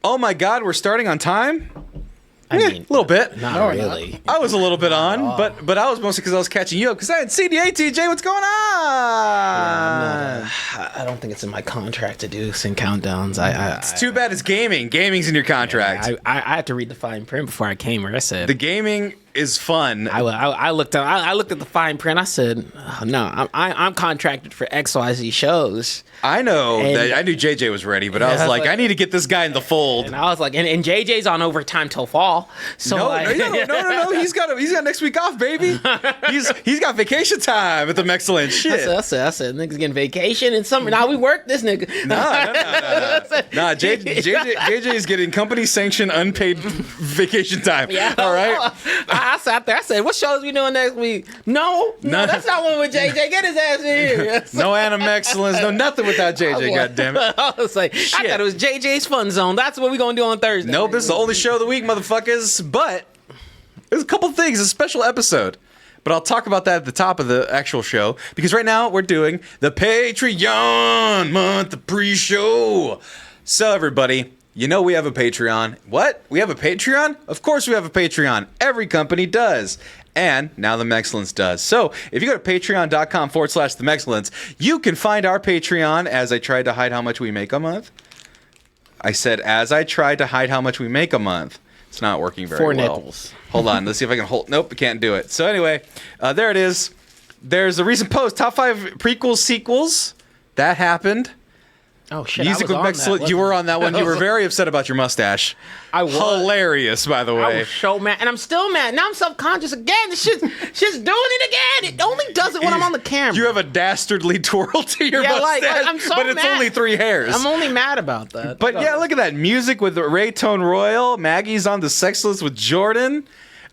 Oh my God, we're starting on time? I mean, a little bit. Not really. I was a little bit on, but I was mostly because I was catching you up because I had CDA, TJ. What's going on? I don't think it's in my contract to do Cincountdowns. It's too bad it's gaming. Gaming's in your contract. I had to read the fine print before I came here. I said the gaming is fun. I looked at the fine print. I said, oh, no, I'm contracted for XYZ shows. I know that I knew JJ was ready, but I was like, I need to get this guy in the fold. And I was like, and JJ's on overtime till fall. So no. He's got next week off, baby. He's got vacation time at themexcellence. Shit. I said, niggas getting vacation and summer. Now we work this nigga. Nah. JJ is getting company sanctioned unpaid vacation time. Yeah. All right. I sat there. I said, "What shows we doing next week?" No, that's not one with JJ. Get his ass in here. No themexcellence, no nothing without JJ. God damn it! I was like, shit. I thought it was JJ's Fun Zone. That's what we gonna do on Thursday. Nope, this is the only show of the week, motherfuckers. But there's a couple things, a special episode. But I'll talk about that at the top of the actual show because right now we're doing the Patreon month, the pre-show. So everybody. You know we have a Patreon. What? We have a Patreon? Of course we have a Patreon. Every company does. And now themexcellence does. So if you go to patreon.com/themexcellence, you can find our Patreon as I tried to hide how much we make a month. I said as I tried to hide how much we make a month. It's not working very well. 4 nipples. Hold on. Let's see if I can hold. Nope, I can't do it. So anyway, there it is. There's a recent post. Top 5 prequels, sequels. That happened. Oh shit! Music with Excellent. You were on that one. You were very upset about your mustache. I was hilarious, by the way. I was so mad, and I'm still mad. Now I'm self-conscious again. This shit's doing it again. It only does it when I'm on the camera. You have a dastardly twirl to your mustache, I'm so but it's mad. only 3 hairs. I'm only mad about that. But yeah, look at that music with Raytone Royal. Maggie's on the sex list with Jordan.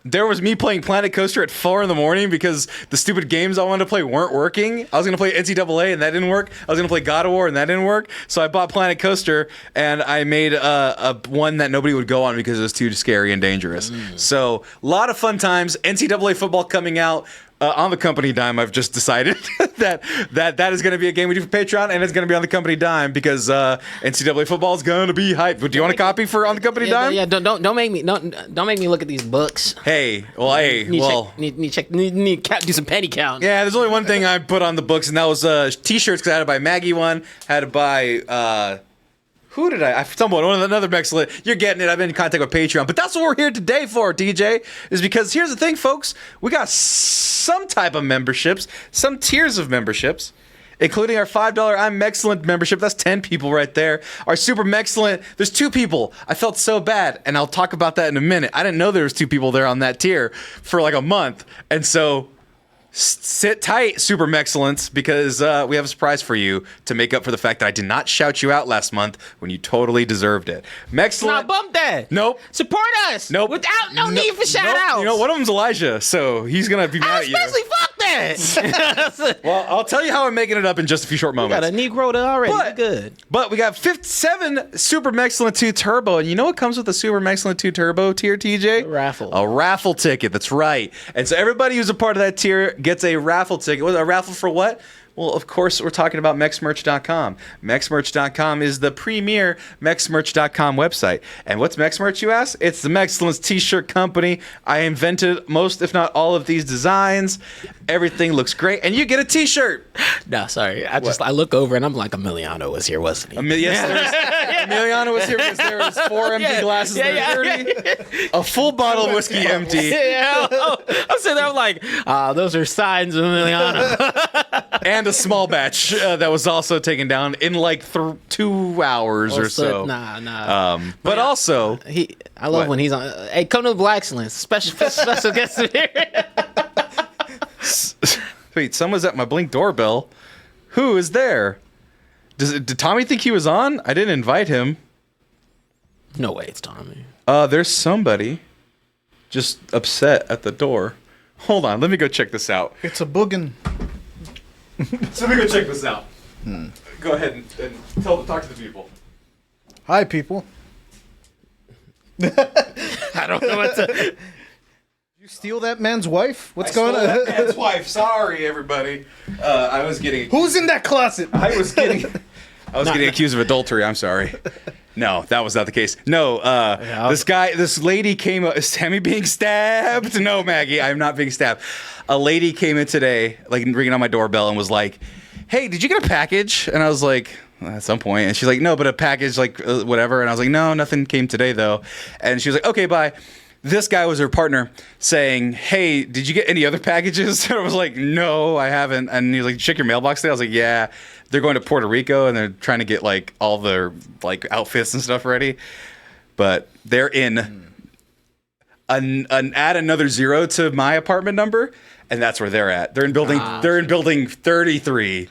There was me playing Planet Coaster at 4 a.m. because the stupid games I wanted to play weren't working. I was going to play NCAA and that didn't work. I was going to play God of War and that didn't work. So I bought Planet Coaster and I made a one that nobody would go on because it was too scary and dangerous. So a lot of fun times. NCAA football coming out. On the company dime, I've just decided that is going to be a game we do for Patreon, and it's going to be on the company dime because NCAA football is going to be hyped. Do you want a copy for on the company dime? Yeah, don't make me look at these books. Need do some penny count. Yeah, there's only one thing I put on the books, and that was T-shirts because I had to buy Maggie one, had to buy. Who did I stumbled on another excellent. You're getting it. I've been in contact with Patreon. But that's what we're here today for, DJ, is because here's the thing, folks. We got some type of memberships, some tiers of memberships, including our $5 I'm Excellent membership. That's 10 people right there. Our Super Excellent, there's 2 people. I felt so bad, and I'll talk about that in a minute. I didn't know there was 2 people there on that tier for like a month. And so sit tight, Super Excellence, because we have a surprise for you to make up for the fact that I did not shout you out last month when you totally deserved it. Excellent. Not bump that. Nope. Support us. Nope. Without no need for shout outs. You know, one of them's Elijah, so he's going to be mad at you. Especially fuck that. Well, I'll tell you how I'm making it up in just a few short moments. We got a Negro there already. Good. But we got 7 Super Excellent 2 Turbo, and you know what comes with the Super Excellent 2 Turbo tier, TJ? A raffle. A raffle ticket, that's right. And so everybody who's a part of that tier gets a raffle ticket. A raffle for what? Well, of course, we're talking about mexmerch.com. Mexmerch.com is the premier mexmerch.com website. And what's Mexmerch, you ask? It's the Mexcellence t-shirt company. I invented most, if not all, of these designs. Everything looks great. And you get a t-shirt. No, sorry. I look over and I'm like, Emiliano was here, wasn't he? Yes, Emiliano was here because there was 4 empty glasses dirty. A full bottle of whiskey empty. I'm sitting there, I'm like, those are signs of Emiliano. And a small batch that was also taken down in like 2 hours or so. Nah. But also, I love when he's on. Hey, come to the Black Excellence. Special guest here. Wait, someone's at my Blink doorbell. Who is there? Did Tommy think he was on? I didn't invite him. No way, it's Tommy. There's somebody just upset at the door. Hold on, let me go check this out. It's a boogin. So let me go check this out. Go ahead and talk to the people. Hi, people. I don't know what to. You steal that man's wife? What's going on? That man's wife. Sorry, everybody. I was getting. Who's in that closet? I was getting accused of adultery. I'm sorry. No, that was not the case. No, this lady came up. Is Sammy being stabbed? No, Maggie, I'm not being stabbed. A lady came in today, like ringing on my doorbell, and was like, "Hey, did you get a package?" And I was like, at some point, and she's like, "No, but a package, like whatever." And I was like, "No, nothing came today though." And she was like, "Okay, bye." This guy was her partner saying, "Hey, did you get any other packages?" And I was like, "No, I haven't." And he was like, "Check your mailbox today." I was like, "Yeah." They're going to Puerto Rico and they're trying to get like all their like outfits and stuff ready. But they're in add another 0 to my apartment number, and that's where they're at. They're in building 33.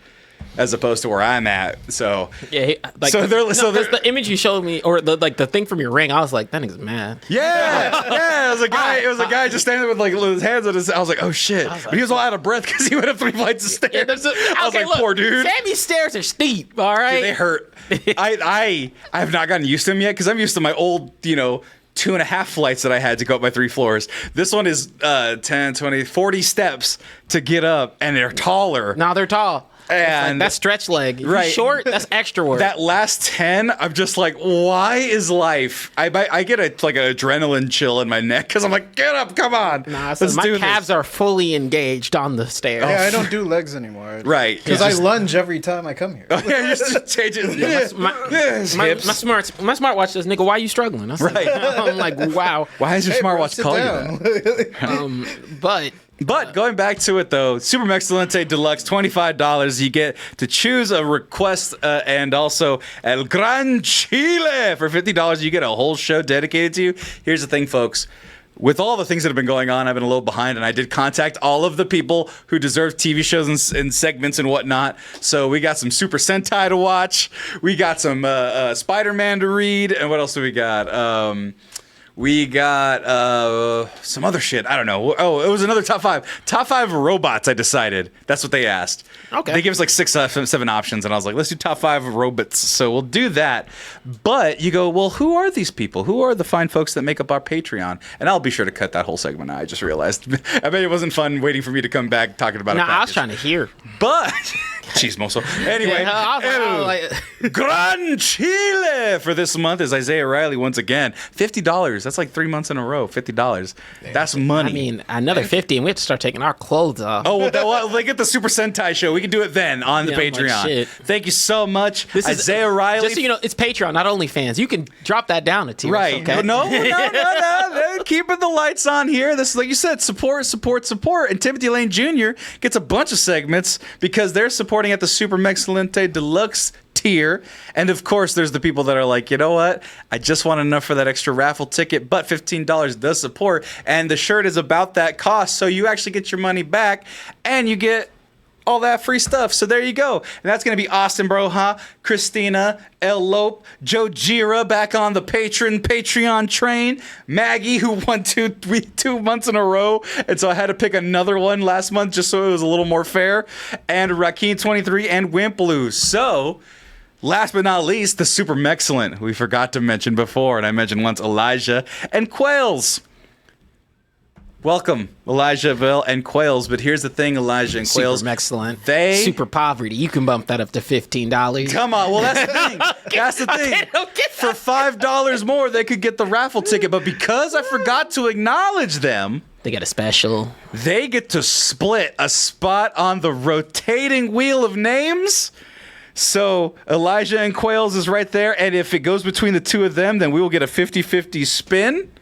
As opposed to where I'm at, so yeah. The image you showed me, or the thing from your ring, I was like, that nigga's mad. Yeah. It was a guy. It was a guy just standing with like his hands on his. I was like, oh shit! But he was all out of breath because he went up 3 flights of stairs. Yeah, I was like, poor dude. Sammy's stairs are steep. All right, dude, they hurt. I have not gotten used to them yet because I'm used to my old 2.5 flights that I had to go up my 3 floors. This one is 10, 20, 40 steps to get up, and they're taller. Now they're tall. And that's stretch leg. If right. You're short, that's extra work. That last 10, I'm just like, why is life? I get an adrenaline chill in my neck because I'm like, get up, come on. Nah, so my calves are fully engaged on the stairs. Yeah, I don't do legs anymore. Right. Because I lunge every time I come here. Oh, yeah, you just change it. My smartwatch says, nigga, why are you struggling? Right. I'm like, wow. Why is your smartwatch calling you that? But going back to it though, Super Mexcellente Deluxe, $25. You get to choose a request and also El Gran Chile for $50. You get a whole show dedicated to you. Here's the thing, folks. With all the things that have been going on, I've been a little behind, and I did contact all of the people who deserve TV shows and segments and whatnot. So we got some Super Sentai to watch. We got some Spider-Man to read. And what else do we got? We got some other shit. I don't know. Oh, it was another top 5. Top 5 robots, I decided. That's what they asked. Okay. They give us like 6, 7 options, and I was like, let's do top 5 robots. So we'll do that. But you go, well, who are these people? Who are the fine folks that make up our Patreon? And I'll be sure to cut that whole segment out. I just realized. I bet it wasn't fun waiting for me to come back talking about it. I was trying to hear. But... Jeez, Moso. Anyway, Gran Chile for this month is Isaiah Riley once again. $50. That's like 3 months in a row. $50. That's money. I mean, another 50, and we have to start taking our clothes off. Oh, well, they get the Super Sentai show. We can do it then on the Patreon. Like, shit. Thank you so much, Isaiah Riley. Just so you know, it's Patreon, not OnlyFans. You can drop that down a tier. Right. Okay? No. Keeping the lights on here. This is, like you said, support. And Timothy Lane Jr. gets a bunch of segments because they're supporting at the Super Mexcellente Deluxe tier. And of course, there's the people that are like, you know what? I just want enough for that extra raffle ticket, but $15 does support. And the shirt is about that cost. So you actually get your money back and you get all that free stuff. So there you go. And that's going to be Austin Broha, Christina, El Lope, Joe Gira back on the Patreon train, Maggie, who won 2 months in a row. And so I had to pick another one last month just so it was a little more fair. And Rakim23 and Wimplu. So last but not least, the Super Mexcellent. We forgot to mention before, and I mentioned once Elijah and Quails. Welcome, Elijahville and Quails. But here's the thing, Elijah and Quails. Super excellent. Super poverty. You can bump that up to $15. Come on. Well, that's the thing. That's the thing. For $5 more, they could get the raffle ticket. But because I forgot to acknowledge them, they get a special. They get to split a spot on the rotating wheel of names. So Elijah and Quails is right there. And if it goes between the two of them, then we will get a 50-50 spin.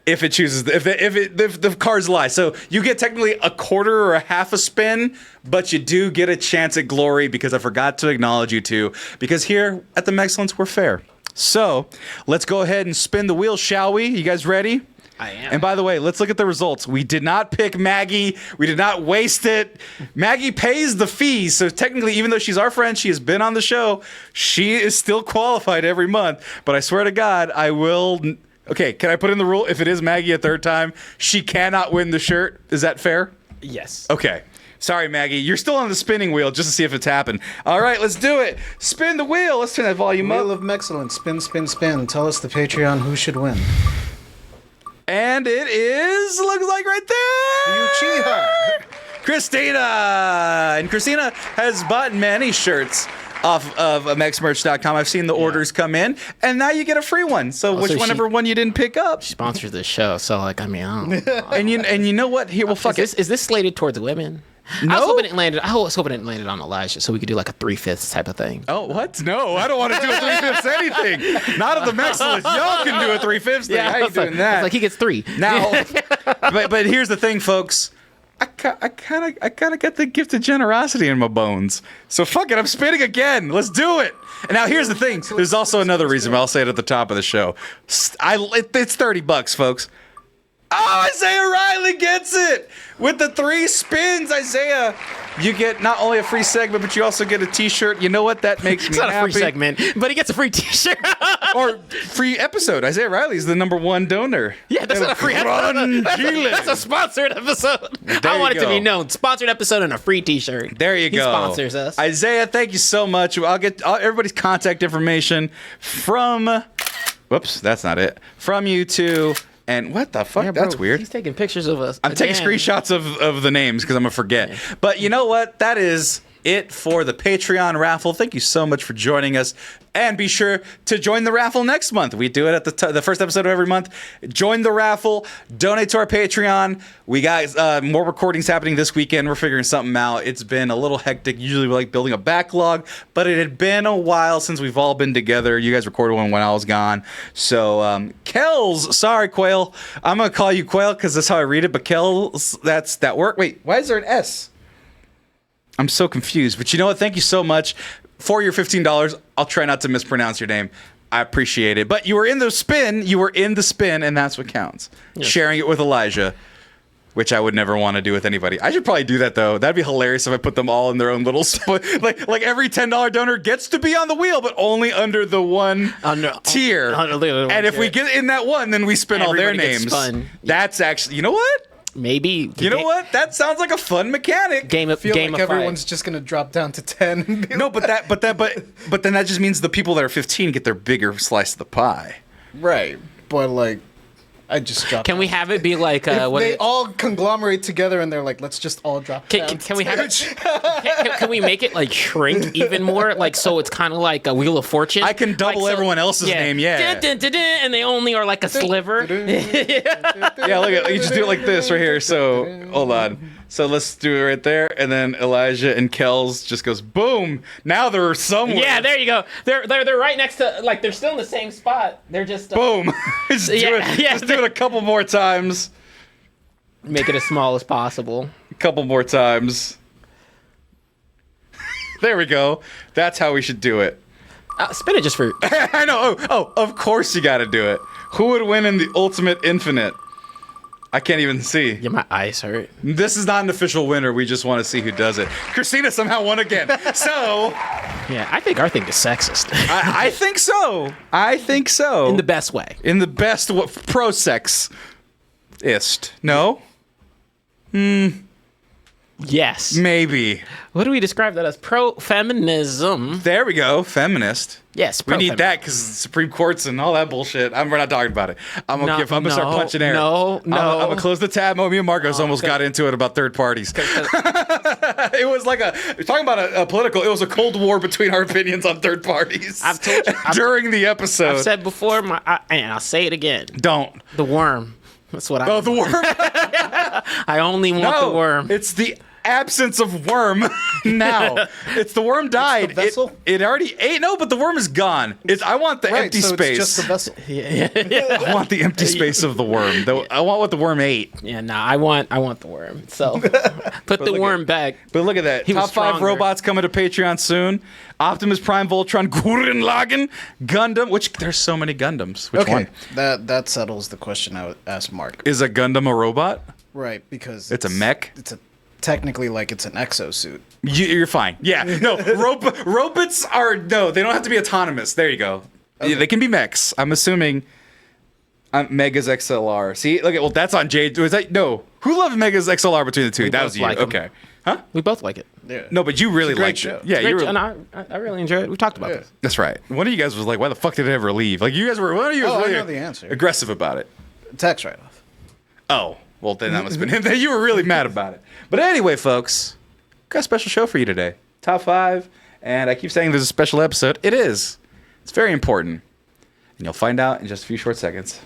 If it chooses, if the cards lie. So you get technically a quarter or a half a spin, but you do get a chance at glory because I forgot to acknowledge you two. Because here at the Mexcellence, we're fair. So let's go ahead and spin the wheel, shall we? You guys ready? I am. And by the way, let's look at the results. We did not pick Maggie. We did not waste it. Maggie pays the fees. So technically, even though she's our friend, she has been on the show, she is still qualified every month. But I swear to God, I will... Okay, can I put in the rule? If it is Maggie a third time, she cannot win the shirt. Is that fair? Yes. Okay. Sorry, Maggie. You're still on the spinning wheel just to see if it's happened. All right, let's do it. Spin the wheel. Let's turn that volume up. Wheel of Mexcellence. Spin, spin, spin. Tell us the Patreon who should win. And it is, looks like right there. Uchiha. Christina. And Christina has bought many shirts off of mexmerch.com. I've seen the orders come in, and now you get a free one. So whichever one you didn't pick up, Sponsors this show, so like I mean, I don't know. and you know what? Here, well, fuck it. Is this slated towards women? No? I was hoping it landed on Elijah, so we could do like a 3/5 type of thing. Oh, what? No, I don't want to do a 3/5 anything. Not at the excellence. Y'all can do a 3/5 thing. How you doing that? It's like he gets 3 Now, but here's the thing, folks. I kind of get the gift of generosity in my bones. So fuck it, I'm spinning again. Let's do it. And now here's the thing. There's also another reason, but I'll say it at the top of the show. It's $30, folks. Oh, Isaiah Riley gets it! With the 3 spins, Isaiah, you get not only a free segment, but you also get a t-shirt. You know what? That makes me It's not happy. a free segment, but he gets a free T-shirt. Or free episode. Isaiah Riley's the #1 donor. Yeah, that's not a free episode. That's a sponsored episode. I want it to be known. Sponsored episode and a free T-shirt. There you go. He sponsors us. Isaiah, thank you so much. I'll get everybody's contact information from... Whoops, that's not it. From you two... And what the fuck? Yeah, bro, that's weird. He's taking pictures of us. I'm taking screenshots of the names because I'm going to forget. Yeah. But you know what? That is it for the Patreon raffle. Thank you so much for joining us. And be sure to join the raffle next month. We do it at the first episode of every month. Join the raffle. Donate to our Patreon. We got more recordings happening this weekend. We're figuring something out. It's been a little hectic. Usually we like building a backlog, but it had been a while since we've all been together. You guys recorded one when I was gone. So, Kells, sorry, Quail. I'm going to call you Quail because that's how I read it. But Kells, that work. Wait, why is there an S? I'm so confused. But you know what? Thank you so much. For your $15, I'll try not to mispronounce your name. I appreciate it. But you were in the spin. You were in the spin, and that's what counts. Yes. Sharing it with Elijah, which I would never want to do with anybody. I should probably do that, though. That'd be hilarious if I put them all in their own little split. like every $10 donor gets to be on the wheel, but only under the one tier. And if we get in that one, then we spin all their names. That's actually... You know what? Maybe. You know what? That sounds like a fun mechanic. I feel like everyone's just gonna drop down to 10. No, but then that just means the people that are 15 get their bigger slice of the pie. Right, but like, I just dropped. Can we have it be like they all conglomerate together and they're like, let's just all drop. Can we have it? Can we make it like shrink even more? Like so, it's kind of like a Wheel of Fortune. I can double everyone else's name. Yeah. Dun, dun, dun, dun, and they only are like a sliver. Yeah, look at you. Just do it like this right here. So hold on. So let's do it right there, and then Elijah and Kells just goes boom. Now they're somewhere. Yeah, there you go. They're right next to, like, they're still in the same spot. They're just boom. Just do it a couple more times. Make it as small as possible. A couple more times. There we go. That's how we should do it. Spin it just for. I know. Oh, of course you got to do it. Who would win in the Ultimate Infinite? I can't even see. Yeah, my eyes hurt. This is not an official winner. We just want to see who does it. Christina somehow won again. So... Yeah, I think our thing is sexist. I think so. I think so. In the best way. In the best... Pro-sex-ist. No? Yes. Maybe. What do we describe that as? Pro-feminism. There we go. Feminist. Yes, we need that because Supreme Courts and all that bullshit. We're not talking about it. I'm gonna start punching air. No. I'm gonna close the tab. Me and Marcos almost got into it about third parties. It was like talking about a political. It was a Cold War between our opinions on third parties. I've told you during the episode. I've said before, and I'll say it again. Don't. The worm. That's what I. Oh, the worm. I only want the worm. It's the absence of worm now. It's the worm died. It's the vessel? It already ate. No, but the worm is gone. I want the empty so space. It's just the vessel. I want the empty space of the worm. I want what the worm ate. Yeah, no, I want the worm. So put the worm back. But look at that. Top 5 robots coming to Patreon soon. Optimus Prime, Voltron, Gurren Lagann, Gundam. Which there's so many Gundams. Which one? That settles the question I would ask Mark. Is a Gundam a robot? Right, because it's a mech. Technically, like, it's an exosuit. You're fine. Yeah. No, robots are... No, they don't have to be autonomous. There you go. Okay. They can be mechs. I'm assuming... Megas XLR. See? Look at... Well, that's on Jade. Was that... No. Who loved Megas XLR between the two? That was you. Okay. Huh? We both like it. Yeah. No, but you really liked it. Yeah, you and I really enjoyed it. We talked about this. That's right. One of you guys was like, why the fuck did it ever leave? Like, you guys were... One of you was really I know the answer. aggressive about it. Tax write-off. Oh. Well, then that must have been him. You were really mad about it. But anyway, folks, got a special show for you today. Top 5 And I keep saying there's a special episode. It is. It's very important. And you'll find out in just a few short seconds.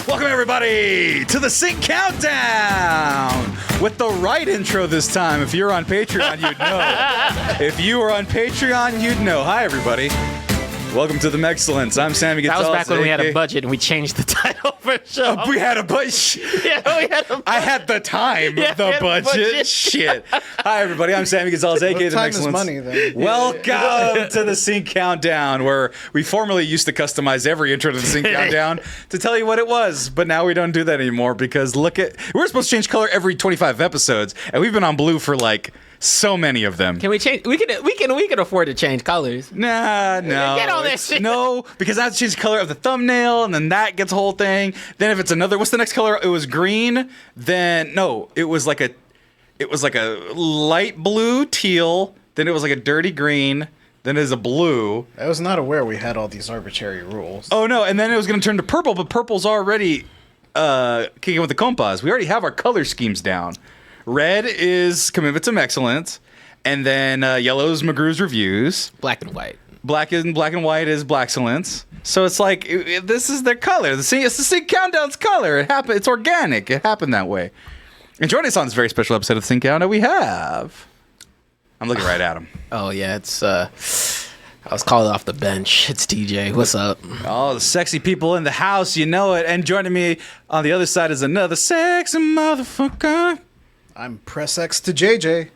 Welcome, everybody, to the Sync Countdown with the right intro this time. If you're on Patreon, you'd know. If you were on Patreon, you'd know. Hi, everybody. Welcome to Themexcellence. I'm Sammy Gonzalez. That was back when we had a budget and we changed the title for the show. We had a budget. Yeah, we had a budget. I had the time, Yeah, the we had the budget. budget. Shit. Hi, everybody. I'm Sammy Gonzalez, a.k.a. Time is Themexcellence. money, then. Welcome to the Sync Countdown, where we formerly used to customize every intro to the Sync Countdown to tell you what it was, but now we don't do that anymore because we're supposed to change color every 25 episodes, and we've been on blue for like so many of them. Can we change? We can afford to change colors. No. Get on that shit. No, because I have to change the color of the thumbnail, and then that gets a whole thing. Then if it's another, what's the next color? It was green. Then no, it was like a light blue teal. Then it was like a dirty green. Then it was a blue. I was not aware we had all these arbitrary rules. Oh no, and then it was going to turn to purple, but purple's already kicking with the compas. We already have our color schemes down. Red is Commitment to Excellence, and then yellow is McGrew's Reviews. Black and white. Black and white is Blackcellence. So it's like this is their color. It's the Sync Countdown's color. It happened. It's organic. It happened that way. And joining us on this very special episode of the Sync Countdown, we have. I'm looking right at him. Oh yeah, it's I was called off the bench. It's TJ. What's up? All the sexy people in the house, you know it. And joining me on the other side is another sexy motherfucker. I'm press X to JJ.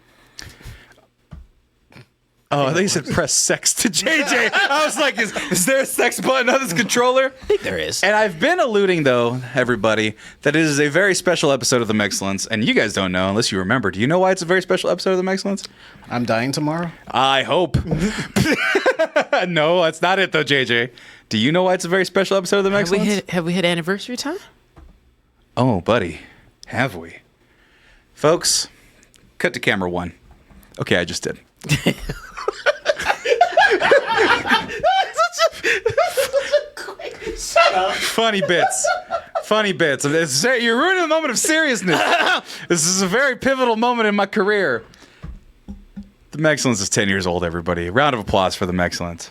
Oh, I think you said press sex to JJ. I was like, is there a sex button on this controller? I think there is. And I've been alluding, though, everybody, that it is a very special episode of Themexcellence. And you guys don't know, unless you remember. Do you know why it's a very special episode of Themexcellence? I'm dying tomorrow. I hope. No, that's not it, though, JJ. Do you know why it's a very special episode of Themexcellence? Have we hit anniversary time? Oh, buddy. Have we? Folks, cut to camera 1. Okay, I just did. Shut up. Funny bits. You're ruining the moment of seriousness. This is a very pivotal moment in my career. Themexcellence is 10 years old, everybody. Round of applause for Themexcellence.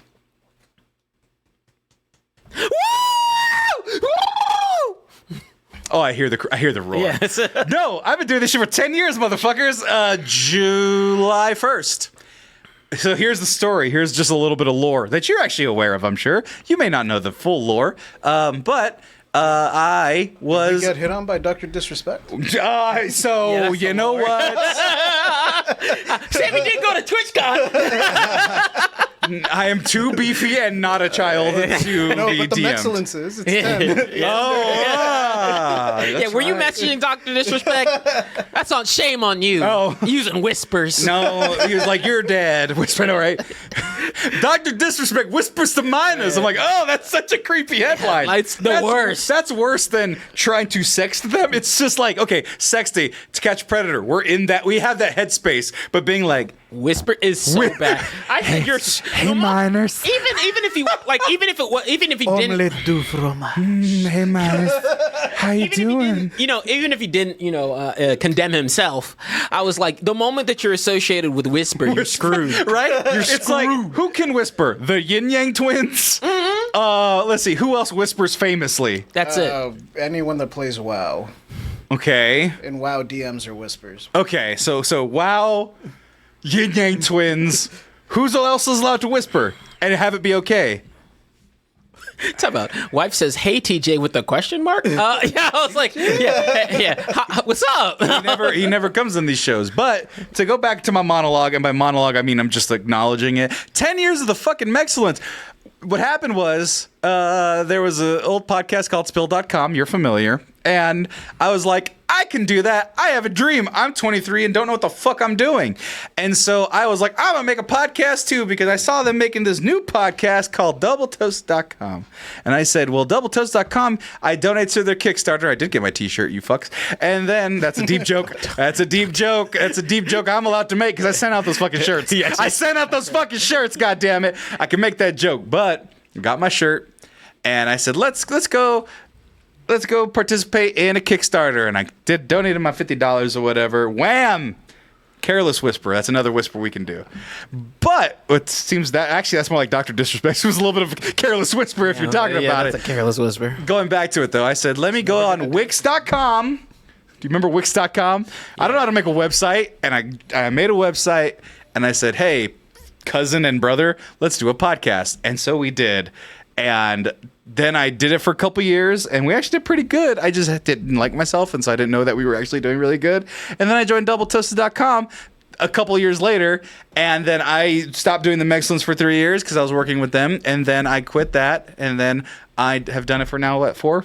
Oh, I hear the roar. Yes. No, I've been doing this shit for 10 years, motherfuckers. July 1st. So here's the story. Here's just a little bit of lore that you're actually aware of, I'm sure. You may not know the full lore, but I was... Did you get hit on by Dr. Disrespect? So, you know what? Sammy did go to TwitchCon. I am too beefy and not a child to No, be but the DM'd. excellence is. It's 10. Yeah, were you messaging Dr. Disrespect? That's on shame on you. Oh. Using whispers. No, he was like, "You're dead." Whispering, all right. Dr. Disrespect whispers to minors. I'm like, oh, that's such a creepy headline. It's the worst. That's worse than trying to sext them. It's just like, okay, sexting to catch predator. We're in that. We have that headspace. But being like, Whisper is so bad. I think you're. hey, minors. Even if he didn't. du fromage. Hey, minors. How you doing? Even if he didn't, condemn himself, I was like, the moment that you're associated with whisper, you're screwed. Right? It's like, who can whisper? The Yin Yang Twins? Mm-hmm. Let's see. Who else whispers famously? That's it. Anyone that plays WoW. Okay. And WoW DMs are whispers. Okay. So WoW, Yin Yang Twins. Who else is allowed to whisper and have it be okay? Talk about wife says, "Hey TJ" with a question mark. Yeah, I was like, yeah. What's up? He never comes on these shows. But to go back to my monologue, and by monologue I mean I'm just acknowledging it. 10 years of the fucking excellence. What happened was there was an old podcast called Spill.com. You're familiar. And I was like, I can do that. I have a dream. I'm 23 and don't know what the fuck I'm doing. And so I was like, I'm going to make a podcast too, because I saw them making this new podcast called doubletoast.com. And I said, well, doubletoast.com, I donate to their Kickstarter. I did get my t-shirt, you fucks. And then that's a deep joke. That's a deep joke I'm allowed to make because I sent out those fucking shirts. Yes. I sent out those fucking shirts, goddammit. I can make that joke. But I got my shirt. and I said, let's go participate in a Kickstarter. And I donated my $50 or whatever. Wham! Careless whisper. That's another whisper we can do. But it seems that's more like Dr. Disrespect. It was a little bit of a careless whisper if you're talking about it. That's a careless whisper. Going back to it, though, I said, let me go on Wix.com. Do you remember Wix.com? Yeah. I don't know how to make a website. And I made a website, and I said, hey, cousin and brother, let's do a podcast. And so we did. And then I did it for a couple years, and we actually did pretty good. I just didn't like myself, and so I didn't know that we were actually doing really good. And then I joined doubletoasted.com a couple years later, and then I stopped doing the Excellence for 3 years because I was working with them, and then I quit that, and then I have done it for now, what, 4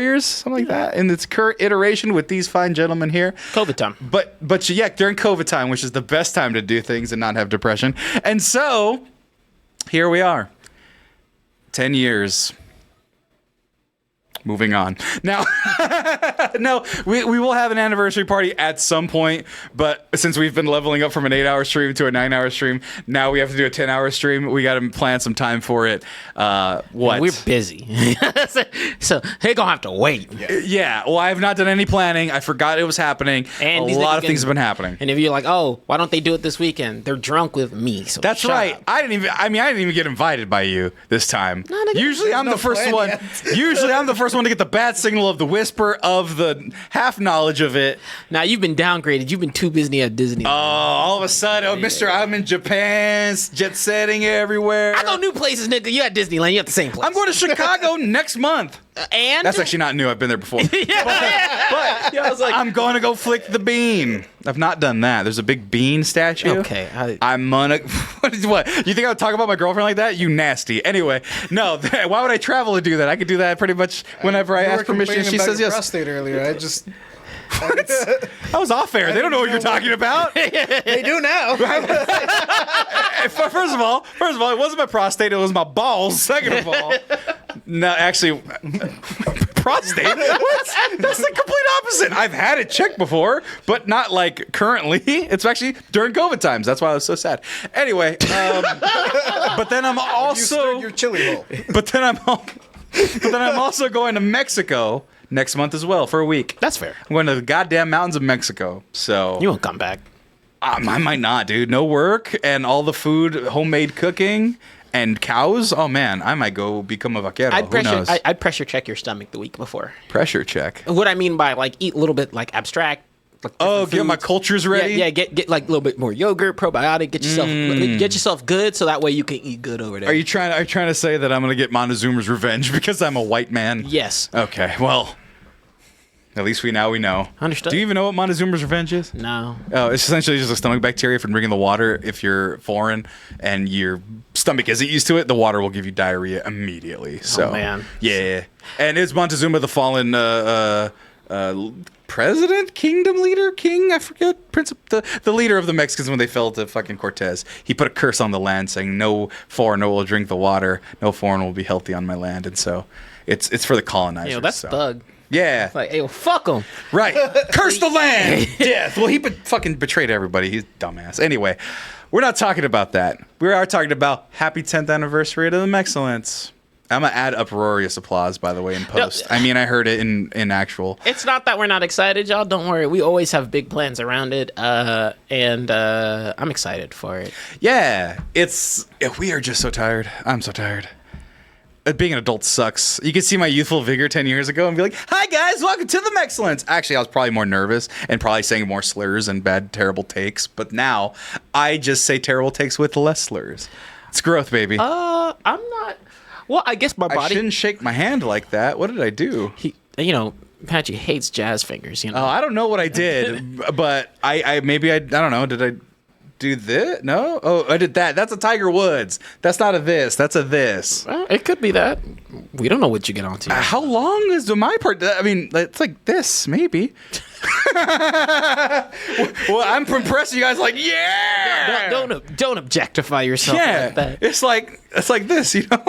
years, something like that, in its current iteration with these fine gentlemen here. COVID time. But yeah, during COVID time, which is the best time to do things and not have depression. And so here we are. 10 years. Moving on. Now, no, we will have an anniversary party at some point, but since we've been leveling up from an 8-hour stream to a 9-hour stream, now we have to do a 10-hour stream. We got to plan some time for it. What? We're busy. So they're going to have to wait. Yeah. Well, I have not done any planning. I forgot it was happening. And a lot of things have been happening. And if you're like, oh, why don't they do it this weekend? They're drunk with me. So that's right. Up. I didn't even get invited by you this time. Usually I'm the first one. Usually I'm the first one to get the bad signal of the whisper of the half knowledge of it. Now you've been downgraded. You've been too busy at Disney. Oh, all of a sudden, Mr. I'm in Japan, jet setting everywhere. I go new places, nigga. You at Disneyland. You at the same place. I'm going to Chicago next month. And that's actually not new. I've been there before. But I was like, I'm going to go flick the bean. I've not done that. There's a big bean statue. Okay. I'm gonna. What? You think I would talk about my girlfriend like that? You nasty. Anyway, no. Why would I travel to do that? I could do that pretty much whenever I ask permission. She says yes. Prostate earlier. That was off air. They don't know what you're talking about. They do now. First of all, it wasn't my prostate. It was my balls. Second of all, no, actually, prostate. What? That's the complete opposite. I've had it checked before, but not like currently. It's actually during COVID times. That's why I was so sad. Anyway, but then I'm also you stirred your chili hole. But then I'm also going to Mexico next month as well for a week. That's fair. I'm going to the goddamn mountains of Mexico. So you won't come back. I might not, dude. No work and all the food, homemade cooking, and cows. Oh man, I might go become a vaquero. Who knows? I'd pressure check your stomach the week before. Pressure check. What I mean by like eat a little bit like abstract. Like get my cultures ready. Yeah, get like a little bit more yogurt, probiotic. Get yourself good, so that way you can eat good over there. Are you trying to say that I'm gonna get Montezuma's revenge because I'm a white man? Yes. Okay. Well, at least we know. Understood. Do you even know what Montezuma's revenge is? No. Oh, it's essentially just a stomach bacteria from drinking the water. If you're foreign and your stomach isn't used to it, the water will give you diarrhea immediately. So, oh man. Yeah. And it's Montezuma, the fallen president, kingdom leader, king, I forget, the leader of the Mexicans when they fell to fucking Cortez. He put a curse on the land saying no foreigner will drink the water, no foreigner will be healthy on my land. And so it's for the colonizers. That's thug. Yeah. It's like, hey, well, fuck him. Right. Curse the land. Death. Well, he fucking betrayed everybody. He's a dumbass. Anyway, we're not talking about that. We are talking about happy 10th anniversary to the Excellence. I'm going to add uproarious applause, by the way, in post. No, I mean, I heard it in actual. It's not that we're not excited, y'all. Don't worry. We always have big plans around it. And I'm excited for it. Yeah. We are just so tired. I'm so tired. Being an adult sucks. You can see my youthful vigor 10 years ago and be like, hi guys, welcome to the Excellence. Actually, I was probably more nervous and probably saying more slurs and bad, terrible takes. But now I just say terrible takes with less slurs. It's growth, baby. I'm not. Well, I guess my body. I shouldn't shake my hand like that. What did I do? Patchy hates jazz fingers. Oh, I don't know what I did, but I don't know. Did I do this? No? Oh, I did that. That's a Tiger Woods. That's not a this. That's a this. Well, it could be that. We don't know what you get onto. How long is my part? I mean, it's like this, maybe. Well, I'm impressed. You guys like, yeah. Don't objectify yourself like that. It's like this, you know.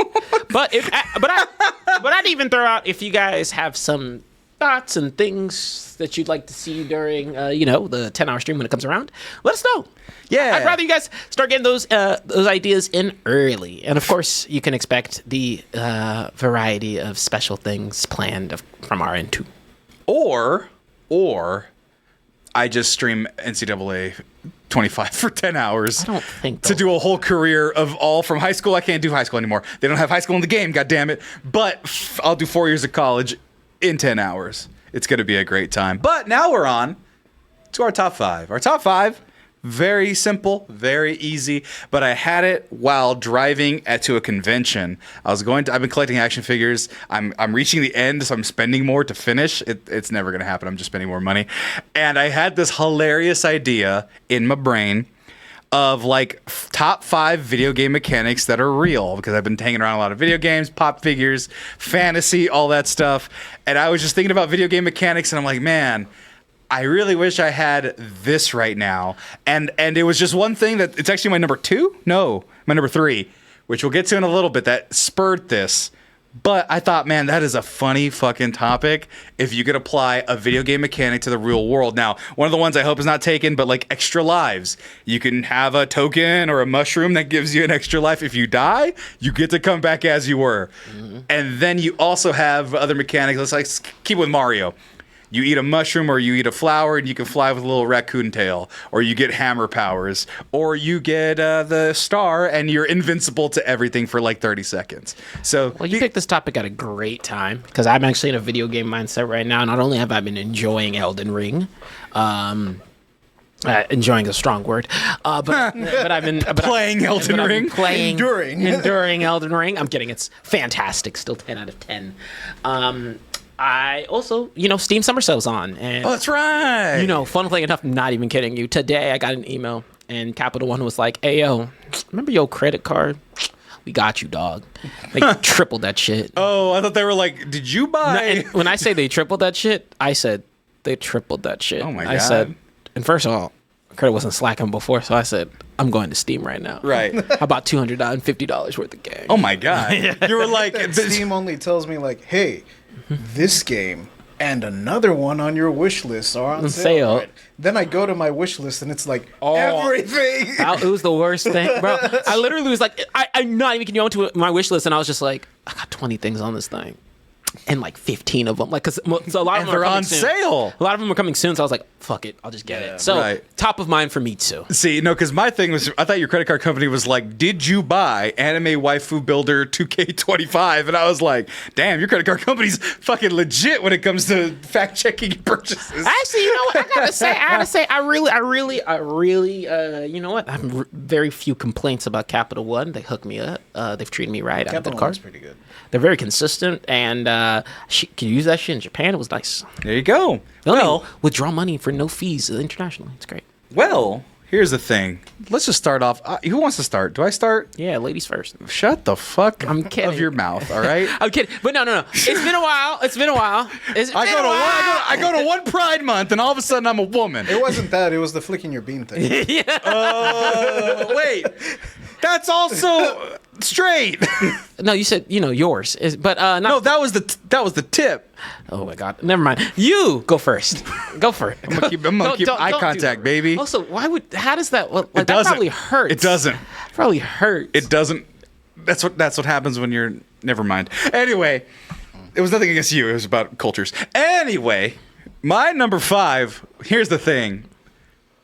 But I'd even throw out if you guys have some thoughts and things that you'd like to see during, the 10-hour stream when it comes around, let us know. Yeah. I'd rather you guys start getting those ideas in early. And, of course, you can expect the variety of special things planned from our end, too. Or I just stream NCAA 25 for 10 hours. I don't think to do a whole career of all from high school. I can't do high school anymore. They don't have high school in the game, God damn it. But I'll do 4 years of college in 10 hours. It's going to be a great time. But now we're on to our top 5. Our top 5, very simple, very easy, but I had it while driving to a convention. I've been collecting action figures. I'm reaching the end, so I'm spending more to finish. It's never going to happen. I'm just spending more money. And I had this hilarious idea in my brain of like top 5 video game mechanics that are real, because I've been hanging around a lot of video games, pop figures, fantasy, all that stuff. And I was just thinking about video game mechanics, and I'm like, man, I really wish I had this right now. And it was just one thing that it's actually my number 2? No, my number 3, which we'll get to in a little bit, that spurred this. But I thought, man, that is a funny fucking topic if you could apply a video game mechanic to the real world. Now, one of the ones I hope is not taken, but like extra lives. You can have a token or a mushroom that gives you an extra life. If you die, you get to come back as you were. Mm-hmm. And then you also have other mechanics. Let's keep with Mario. You eat a mushroom or you eat a flower and you can fly with a little raccoon tail, or you get hammer powers, or you get the star and you're invincible to everything for like 30 seconds. So, well, you picked this topic at a great time, because I'm actually in a video game mindset right now. Not only have I been enjoying Elden Ring, enjoying a strong word, but I've been playing Elden Ring, enduring Elden Ring. I'm kidding. It's fantastic. Still 10 out of 10. I also, Steam Summer Sale's on. And, that's right. Funnily enough, not even kidding you. Today, I got an email, and Capital One was like, hey, yo, remember your credit card? We got you, dog. They tripled that shit. Oh, I thought they were like, did you buy? When I say they tripled that shit, I said they tripled that shit. Oh, my God. I said, and first of all, credit wasn't slacking before, so I said, I'm going to Steam right now. Right. How about $250 worth of game? Oh, my God. You were like... Steam only tells me, like, hey... this game and another one on your wish list are on sale. Right? Then I go to my wish list and it's like everything. It was the worst thing, bro. I literally was like, I'm not even going to my wish list, and I was just like, I got 20 things on this thing. And like 15 of them, because a lot of them are on sale. A lot of them are coming soon, so I was like, "Fuck it, I'll just get it." So top of mind for me too. See, no, because my thing was, I thought your credit card company was like, "Did you buy Anime Waifu Builder 2K25?" And I was like, "Damn, your credit card company's fucking legit when it comes to fact checking purchases." Actually, you know what? I gotta say, I really, you know what? I have very few complaints about Capital One. They hook me up. They've treated me right. Capital One's pretty good. They're very consistent, and she can use that shit in Japan. It was nice. There you go. Well, withdraw money for no fees internationally. It's great. Well, here's the thing. Let's just start off. Who wants to start? Do I start? Yeah, ladies first. Shut the fuck I'm kidding. of your mouth, all right? I'm kidding. But no. It's been a while. I go to one Pride Month, and all of a sudden I'm a woman. It wasn't that. It was the flicking your bean thing. Oh, wait. That's also straight. No, you said yours, but not. No, that was the tip. Oh my God, never mind. You go first. Go for it. I'm gonna keep eye contact, baby. Also, how does that? Like, it doesn't. That probably hurts. It doesn't. Probably hurts. It doesn't. That's what happens when you're. Never mind. Anyway, it was nothing against you. It was about cultures. Anyway, my number 5. Here's the thing.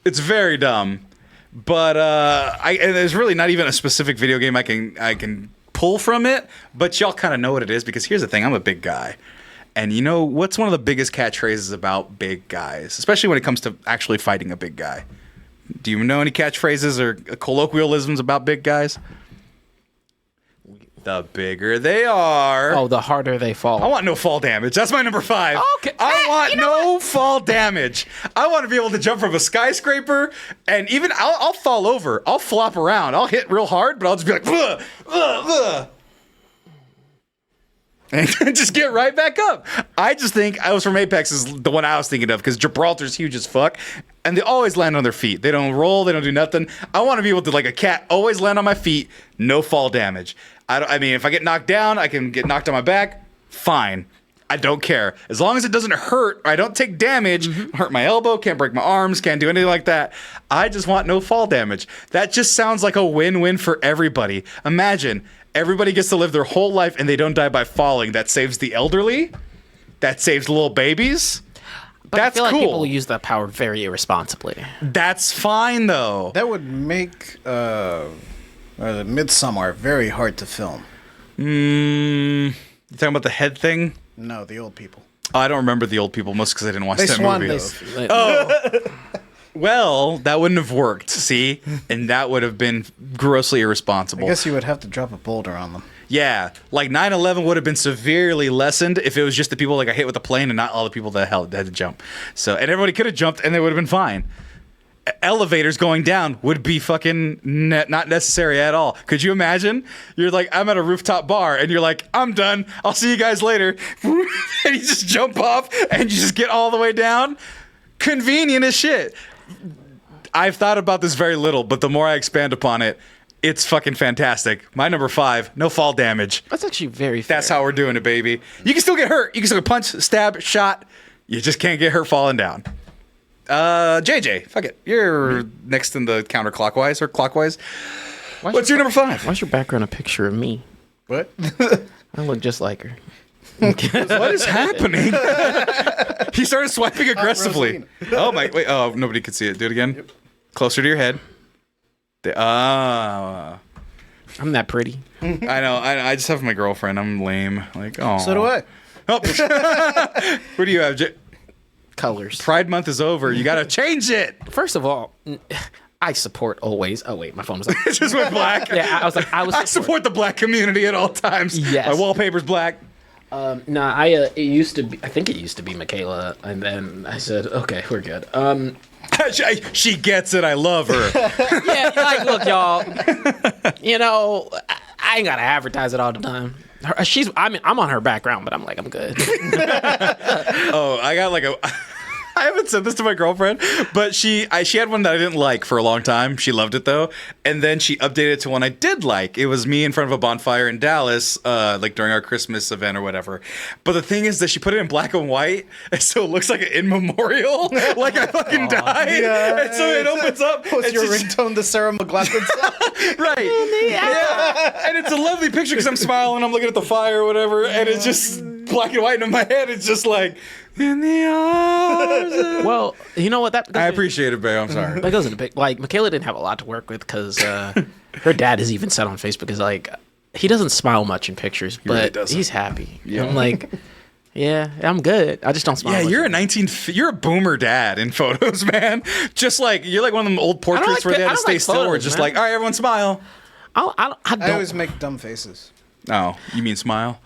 It's very dumb. But and there's really not even a specific video game I can pull from it, but y'all kind of know what it is, because here's the thing, I'm a big guy. And you know what's one of the biggest catchphrases about big guys, especially when it comes to actually fighting a big guy? Do you know any catchphrases or colloquialisms about big guys? The bigger they are. Oh, the harder they fall. I want no fall damage. That's my number 5. Okay. I want no fall damage. I want to be able to jump from a skyscraper, and even I'll fall over. I'll flop around. I'll hit real hard, but I'll just be like, ugh, ugh, ugh. And just get right back up. I just think I was from Apex is the one I was thinking of, because Gibraltar's huge as fuck, and they always land on their feet. They don't roll. They don't do nothing. I want to be able to, like a cat, always land on my feet, no fall damage. I mean, if I get knocked down, I can get knocked on my back. Fine. I don't care. As long as it doesn't hurt, or I don't take damage, hurt my elbow, can't break my arms, can't do anything like that. I just want no fall damage. That just sounds like a win-win for everybody. Imagine everybody gets to live their whole life and they don't die by falling. That saves the elderly. That saves little babies. But That's I feel like cool. people use that power very irresponsibly. That's fine though. That would make Midsommar very hard to film. You talking about the head thing? No, the old people. Oh, I don't remember the old people, most because I didn't watch that movie. Oh, Well, that wouldn't have worked, see? And that would have been grossly irresponsible. I guess you would have to drop a boulder on them. Yeah, like 9/11 would have been severely lessened if it was just the people that got hit with the plane and not all the people that had to jump. So, and everybody could have jumped and they would have been fine. Elevators going down would be fucking not necessary at all. Could you imagine? You're like, I'm at a rooftop bar and you're like, I'm done. I'll see you guys later. And you just jump off and you just get all the way down. Convenient as shit. I've thought about this very little, but the more I expand upon it, it's fucking fantastic. My number 5, no fall damage. that's actually very fair. That's how we're doing it, baby. You can still get hurt. You can still get punched, stabbed, shot. You just can't get hurt falling down. JJ, fuck it. You're next in the counterclockwise or clockwise. What's your number 5? Why's your background a picture of me? What? I look just like her. What is happening? He started swiping aggressively. Oh my! Wait. Oh, nobody could see it. Do it again. Yep. Closer to your head. I'm that pretty. I know. I just have my girlfriend. I'm lame. Like, oh. So do I. Oh. What do you have? Colors. Pride Month is over. You gotta change it. First of all, I support always. Oh wait, my phone was like. It just went black. Yeah, I support the black community at all times. Yes. My wallpaper's black. Nah, it used to be. I think it used to be Michaela, and then I said, "Okay, we're good." She gets it. I love her. Yeah, like, look, y'all. You know, I ain't gotta advertise it all the time. I'm on her background, but I'm good. Oh, I got like a. I haven't said this to my girlfriend, but she had one that I didn't like for a long time. She loved it though, and then she updated it to one I did like. It was me in front of a bonfire in Dallas, like during our Christmas event or whatever. But the thing is that she put it in black and white, and so it looks like an in memorial, like I fucking died. Yeah, and so it opens up. What's your ringtone to Sarah McLachlan song? Right. Yeah. And it's a lovely picture because I'm smiling, I'm looking at the fire or whatever, and it's just black and white, and in my head it's just like. In the arms of... Well, you know what? I appreciate it, babe. I'm sorry. That goes into big. Like, Michaela didn't have a lot to work with because her dad has even said on Facebook is like, he doesn't smile much in pictures, but really he's happy. Yeah. I'm like, yeah, I'm good. I just don't smile. Yeah, much you're a boomer dad in photos, man. Just like you're like one of them old portraits where they had to stay still. Where it's just like, all right, everyone smile. I don't. I always make dumb faces. Oh, you mean smile?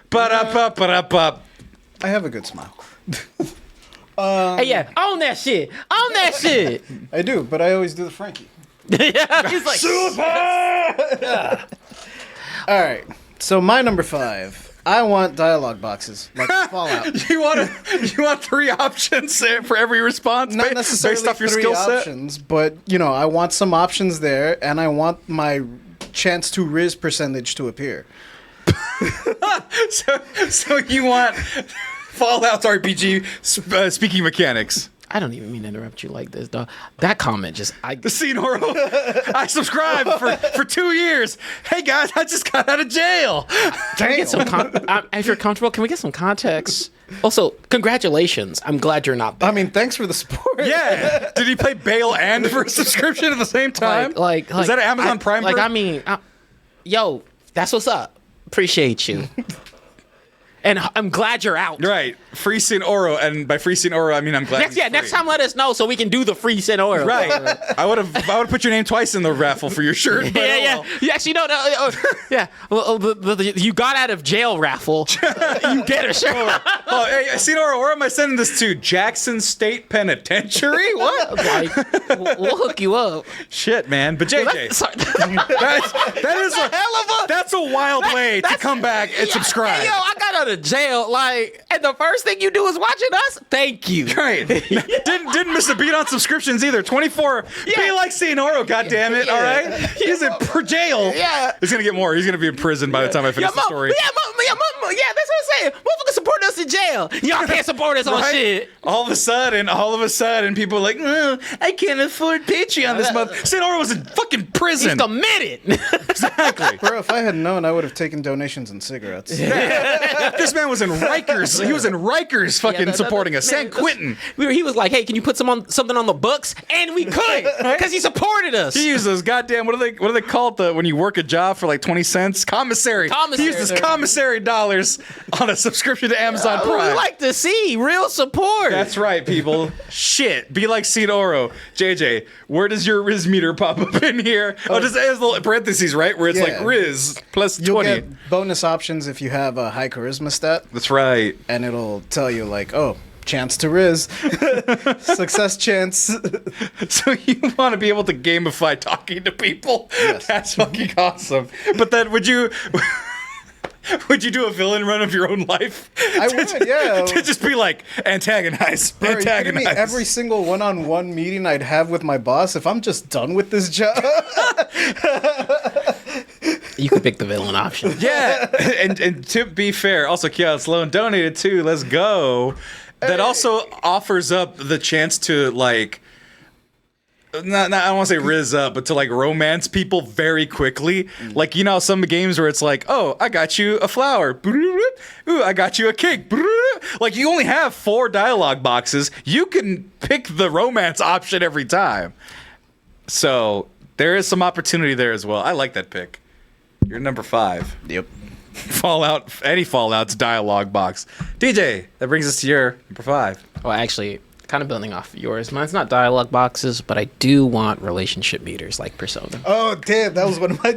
But I have a good smile. Hey, yeah, own that shit. Own that shit. I do, but I always do the Frankie. Yeah, he's like super. All right, so my number 5. I want dialogue boxes like Fallout. you want 3 options for every response, Not necessarily based off your 3 skill set. options, but I want some options there, and I want my chance to Riz percentage to appear. So you want Fallout's RPG speaking mechanics. I don't even mean to interrupt you like this, dog. That comment just The scene horror. I subscribed for 2 years. Hey guys, I just got out of jail. Get some if you're comfortable, can we get some context? Also, congratulations. I'm glad you're not. I mean, thanks for the support. Yeah. Did he play bail and for a subscription at the same time? Like is that an Amazon Prime? Like, I mean, yo, that's what's up. Appreciate you. And I'm glad you're out. Right. Free Sin Oro, and by Free Sin Oro, I mean I'm glad. Next time let us know so we can do the Free Sin Oro. Right. I would have put your name twice in the raffle for your shirt. But yeah. You actually no. Yeah. Well, the you got out of jail raffle. You get a shirt. Hey, Sin Oro, where am I sending this to? Jackson State Penitentiary? What? Like, we'll hook you up. Shit, man. But JJ, that is a hell of a. That's a wild way to come back and subscribe. Hey, yo, I got out of jail, and the first thing you do is watching us. Thank you. Right. didn't miss a beat on subscriptions either. 24. Yeah. Be like Oro, goddammit. All right. He's in jail. Yeah. He's gonna get more. He's gonna be in prison by the time I finish the story. that's what I'm saying. Motherfuckers support us in jail. Y'all can't support us on Right? shit. All of a sudden, people are like, I can't afford Patreon this month. St. Aura was in fucking prison. He's committed. Exactly. Bro, if I had known, I would have taken donations and cigarettes. This man was in Rikers. He was in Rikers fucking supporting us. San Quentin. He was like, hey, can you put something on the books? And we could, because he supported us. He used those goddamn, what do they call it when you work a job for like 20 cents? Commissary. He used his commissary dollars on a subscription to Amazon Prime. We like to see real support. That's right, people. Shit. Be like St. Oro. JJ, where does your Riz meter pop up in here? Oh, just as little parentheses, right? Where it's like Riz plus 20. You'll get bonus options if you have a high charisma stat. That's right. And it'll tell you like, oh, chance to Riz. Success chance. So you want to be able to gamify talking to people? Yes. That's fucking awesome. But then would you do a villain run of your own life? I would, yeah. To just be like, antagonize. Bro, are you kidding me? Every single one-on-one meeting I'd have with my boss, if I'm just done with this job. You could pick the villain option. Yeah, and to be fair, also Kiara Sloan donated too. Let's go. That also offers up the chance to like, not I don't want to say riz up, but to like romance people very quickly. Like, you know, some games where it's like, oh, I got you a flower. Ooh, I got you a cake. Like, you only have 4 dialogue boxes. You can pick the romance option every time. So there is some opportunity there as well. I like that pick. You're number 5. Yep. Any Fallout's dialogue box. DJ, that brings us to your number 5. Well, actually, kind of building off yours. Mine's not dialogue boxes, but I do want relationship meters like Persona. Oh, damn, that was one of my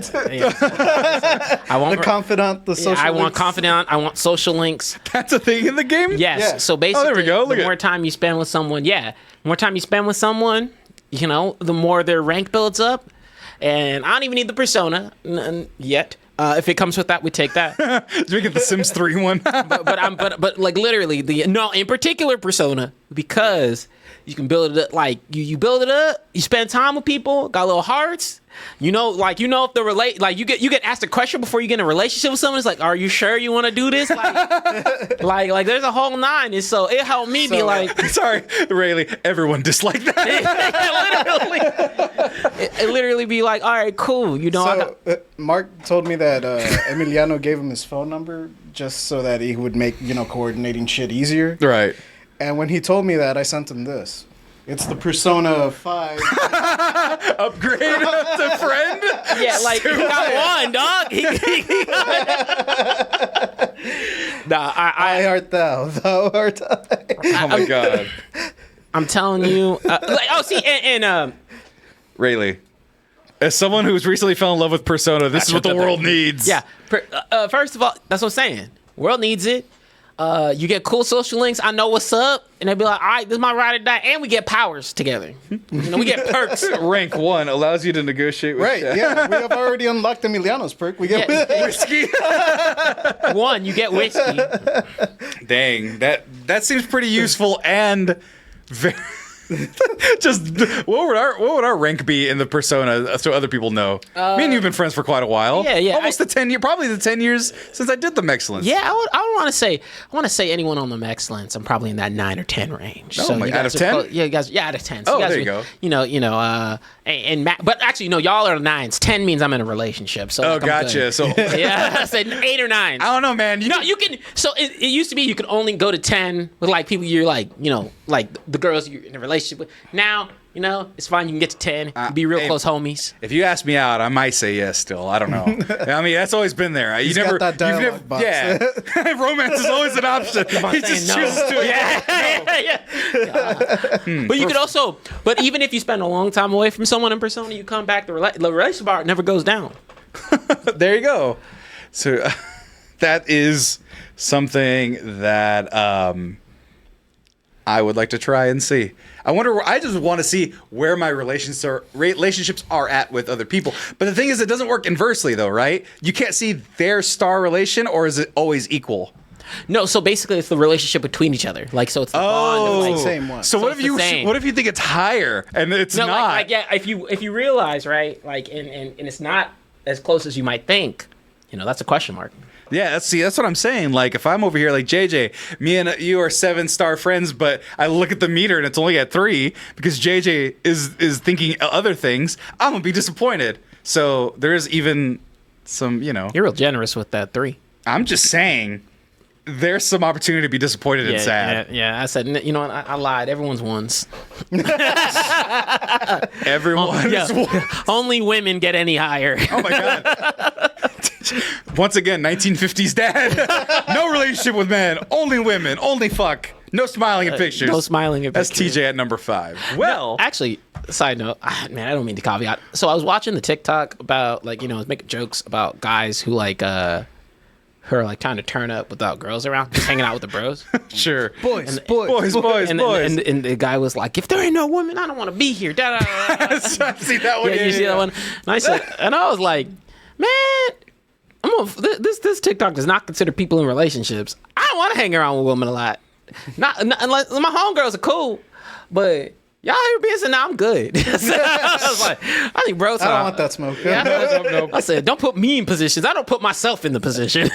I want the confidant, the social I want links. confidant. I want social links. That's a thing in the game? Yes. Yeah. So basically, there we go. Look the at- more time you spend with someone, you know, the more their rank builds up. And I don't even need the Persona yet. If it comes with that, we take that. Did we get the Sims 3 one? but like literally in particular Persona, because you can build it up, like you build it up, you spend time with people, got little hearts. You know if the you get asked a question before you get in a relationship with someone. It's like, are you sure you want to do this? Like there's a whole 9, and so it helped me be like, Sorry, Rayleigh, everyone disliked that. it literally be like, all right, cool. You know, Mark told me that Emiliano gave him his phone number just so that he would make, coordinating shit easier. Right. And when he told me that, I sent him this. It's the Persona 5. Upgrade to friend? yeah, like he got one, dog. He nah, I art thou art I. Oh my god. I'm telling you. Rayleigh, as someone who's recently fell in love with Persona, this is what the world needs. Yeah. First of all, that's what I'm saying. World needs it. You get cool social links. I know what's up, and they be like, "All right, this is my ride or die," and we get powers together. We get perks. Rank 1 allows you to negotiate with Right, yeah. We have already unlocked Emiliano's perk. We get whiskey. 1, you get whiskey. Dang, that seems pretty useful and very. Just what would our rank be in the Persona so other people know? Me and you've been friends for quite a while. Yeah. Almost probably the 10 years since I did themexcellence. Yeah, I want to say anyone on themexcellence. I'm probably in that 9 or 10 range. Oh, you out guys of are 10? Yeah, you guys. Yeah, out of 10. So Oh, you guys there you go. But actually, no, y'all are 9s. 10 means I'm in a relationship. So Oh, like, I'm gotcha. good. So Yeah, I said 8 or 9. I don't know, man. You can. So it used to be you could only go to 10 with like people you're like, like the girls you're in a relationship with. Now, it's fine. You can get to 10. Be real close homies. If you ask me out, I might say yes. Still, I don't know. I mean, that's always been there. He's got that dialogue box. Yeah, romance is always an option. He just chooses to. Yeah. But you could also. But even if you spend a long time away from someone in Persona, you come back. The relationship bar never goes down. There you go. So that is something that I would like to try and see. I just want to see where my relationships are at with other people. But the thing is, it doesn't work inversely, though, right? You can't see their star relation, or is it always equal? No, so basically it's the relationship between each other. Like, so it's the bond of like, same one. So what if it's the same. what if you think it's higher and it's no, not? like if you realize, right, like and it's not as close as you might think, that's a question mark. Yeah, that's what I'm saying. Like, if I'm over here, like JJ, me and you are 7-star friends, but I look at the meter and it's only at 3 because JJ is thinking other things, I'm gonna be disappointed. So there is even some, You're real generous with that 3. I'm just saying, there's some opportunity to be disappointed and sad. Yeah. I said, you know what? I lied. Everyone's ones. Everyone. Only women get any higher. Oh my god. Once again, 1950s dad. No relationship with men. Only women. Only fuck. No smiling in pictures. No smiling in That's pictures. TJ at number 5. Well, actually, side note, man, I don't mean to caveat. So I was watching the TikTok about I was making jokes about guys who who are trying to turn up without girls around, just hanging out with the bros. sure. Boys. And the guy was like, if there ain't no women, I don't want to be here. Da, da, da, da. I see that one. Yeah, you see that one? And I was like, man, this TikTok does not consider people in relationships. I don't want to hang around with women a lot. Not unless my homegirls are cool, but y'all here being said, I'm good. I was like, I think bros. I don't want that smoke. Yeah, I said, don't put me in positions. I don't put myself in the position.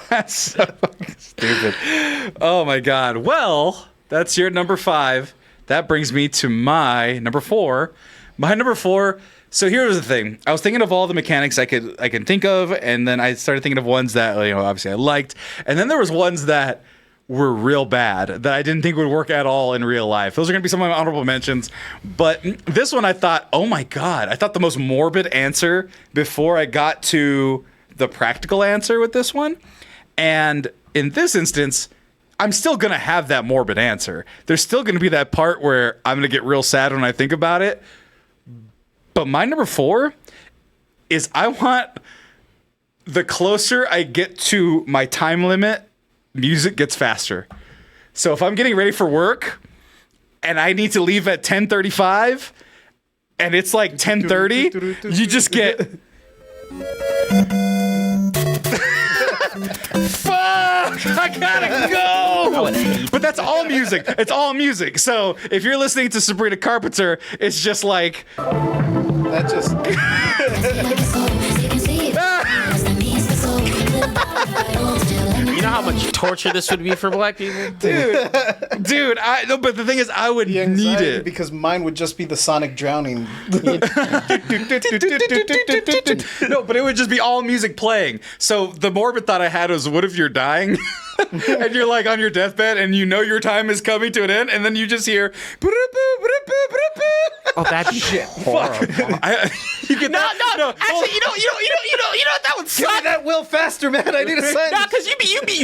That's so fucking stupid. Oh my god. Well, that's your number 5. That brings me to my number 4. My number 4. So here was the thing. I was thinking of all the mechanics I can think of, and then I started thinking of ones that obviously I liked, and then there was ones that were real bad that I didn't think would work at all in real life. Those are going to be some of my honorable mentions. But this one I thought, oh my God, I thought the most morbid answer before I got to the practical answer with this one. And in this instance, I'm still going to have that morbid answer. There's still going to be that part where I'm going to get real sad when I think about it. But my number 4 is I want the closer I get to my time limit, music gets faster. So if I'm getting ready for work and I need to leave at 10:35 and it's like 10:30, you just get fuck, I gotta go. But that's all music. It's all music. So if you're listening to Sabrina Carpenter, it's just like That just You know how much torture this would be for black people? dude, I no, but the thing is I would the need anxiety, it. because mine would just be the sonic drowning. No, but it would just be all music playing. So the morbid thought I had was, what if you're dying and you're like on your deathbed and you know your time is coming to an end, and then you just hear. Oh, that'd be horrible. You get No. that? Actually, you know what? That would Give me suck. that will faster, man. I need a sign. No, because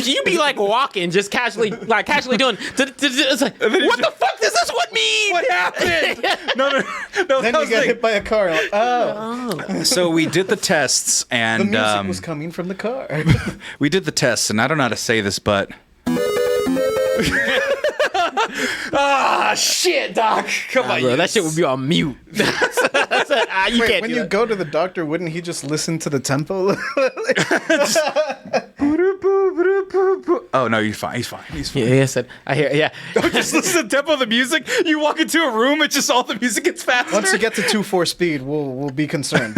you be like walking, just casually doing. It's like, what the fuck does this one mean? What happened? No. Then you get hit by a car. Like, oh, So we did the tests, the and music was coming from the car. we did the tests, and I don't know how to say this, but. Shit, Doc. Come on, Bro, that shit would be on mute. You Wait, can't when do you that. go to the doctor, wouldn't he just listen to the tempo? Oh no, he's fine. Yeah, I said, I hear, yeah. Just listen to the tempo of the music. You walk into a room, it's just all the music gets faster. Once you get to 2/4 speed, we'll be concerned.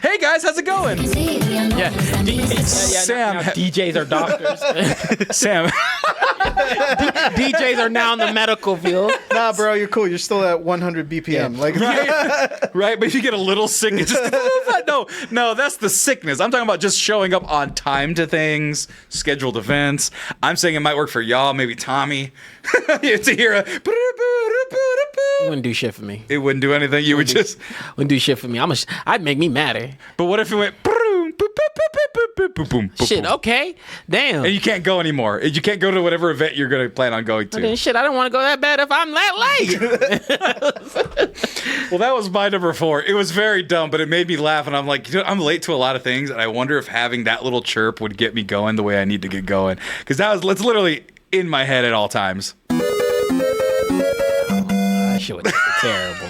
Hey guys, how's it going? Yeah. Sam, Now DJs are doctors. Sam. DJs are now in the medical field. Nah, bro, you're cool. You're still at 100 BPM. Like, Right, but if you get a little sick, it's just no, that's the sickness. I'm talking about just showing up on time to things, scheduled events. I'm saying it might work for y'all, maybe Tommy. You have to hear a. Wouldn't do shit for me. It wouldn't do anything. You would just. Wouldn't do shit for me. I'd make me madder. But what if it went? Shit, okay. Damn. And you can't go anymore. You can't go to whatever event you're going to plan on going to. Then shit, I don't want to go that bad if I'm that late. Well, that was my number 4. It was very dumb, but it made me laugh. And I'm like, I'm late to a lot of things. And I wonder if having that little chirp would get me going the way I need to get going. Because it's literally in my head at all times. That shit would be terrible.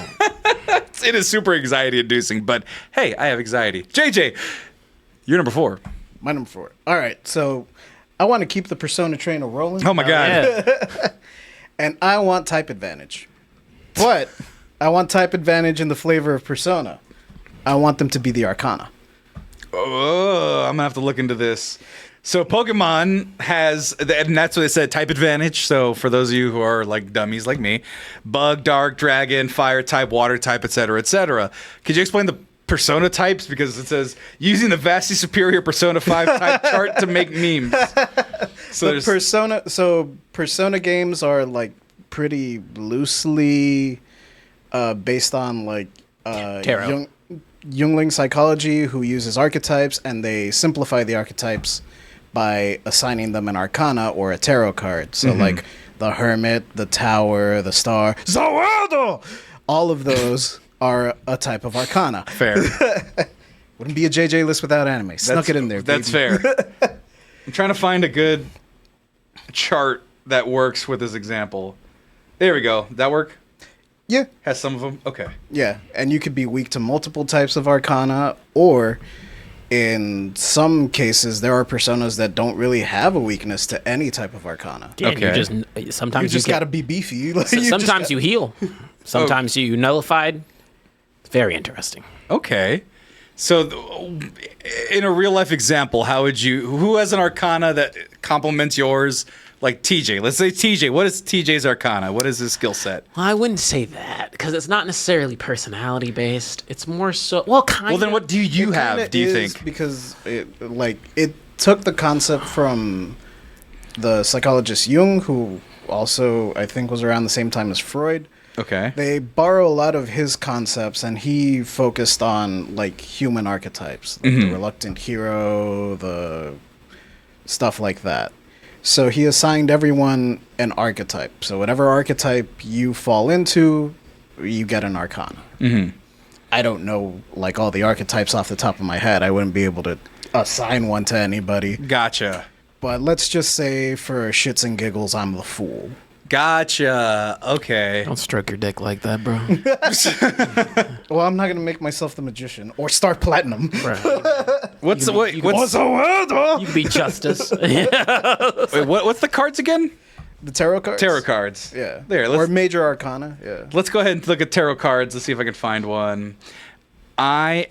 It is super anxiety inducing, but hey, I have anxiety. JJ, you're number 4. my number 4. All right, so I want to keep the Persona train rolling. Oh my God. Yeah. And I want type advantage. But I want type advantage in the flavor of Persona. I want them to be the Arcana. Oh. I'm gonna have to look into this. So Pokemon has, and that's what they said, type advantage. So for those of you who are like dummies like me, Bug, Dark, Dragon, Fire type, Water type, etc., etc. Could you explain the Persona types? Because it says using the vastly superior Persona 5 type chart to make memes. So Persona games are like pretty loosely based on like Tarot. Jungling psychology, who uses archetypes, and they simplify the archetypes by assigning them an arcana or a tarot card. So like the Hermit, the Tower, the Star, Zawado! All of those are a type of arcana. Fair. Wouldn't be a JJ list without anime. Snuck it in there, baby. That's fair. I'm trying to find a good chart that works with this example. There we go. That work? Yeah. Has some of them? Okay. Yeah, and you could be weak to multiple types of arcana, or in some cases, there are personas that don't really have a weakness to any type of arcana. Yeah, Okay. Sometimes You just got to be beefy. Like, sometimes you heal. Sometimes you nullified. It's very interesting. Okay. So, in a real life example, who has an arcana that complements yours? Like TJ. Let's say TJ. What is TJ's arcana? What is his skill set? Well, I wouldn't say that because it's not necessarily personality based. It's more so, well, kind of. Well, then what do you have, do you think? Because it took the concept from the psychologist Jung, who also I think was around the same time as Freud. Okay. They borrow a lot of his concepts, and he focused on like human archetypes, like the reluctant hero, the stuff like that. So he assigned everyone an archetype. So whatever archetype you fall into, you get an arcana. I don't know like all the archetypes off the top of my head. I wouldn't be able to assign one to anybody. Gotcha. But let's just say for shits and giggles, I'm the fool. Gotcha. Okay. Don't stroke your dick like that, bro. Well, I'm not gonna make myself the magician or start platinum. What's the word? You could be Justice. Wait, what's the cards again? The tarot cards. Tarot cards. Yeah. There. Or major arcana. Yeah. Let's go ahead and look at tarot cards. Let's see if I can find one. I'm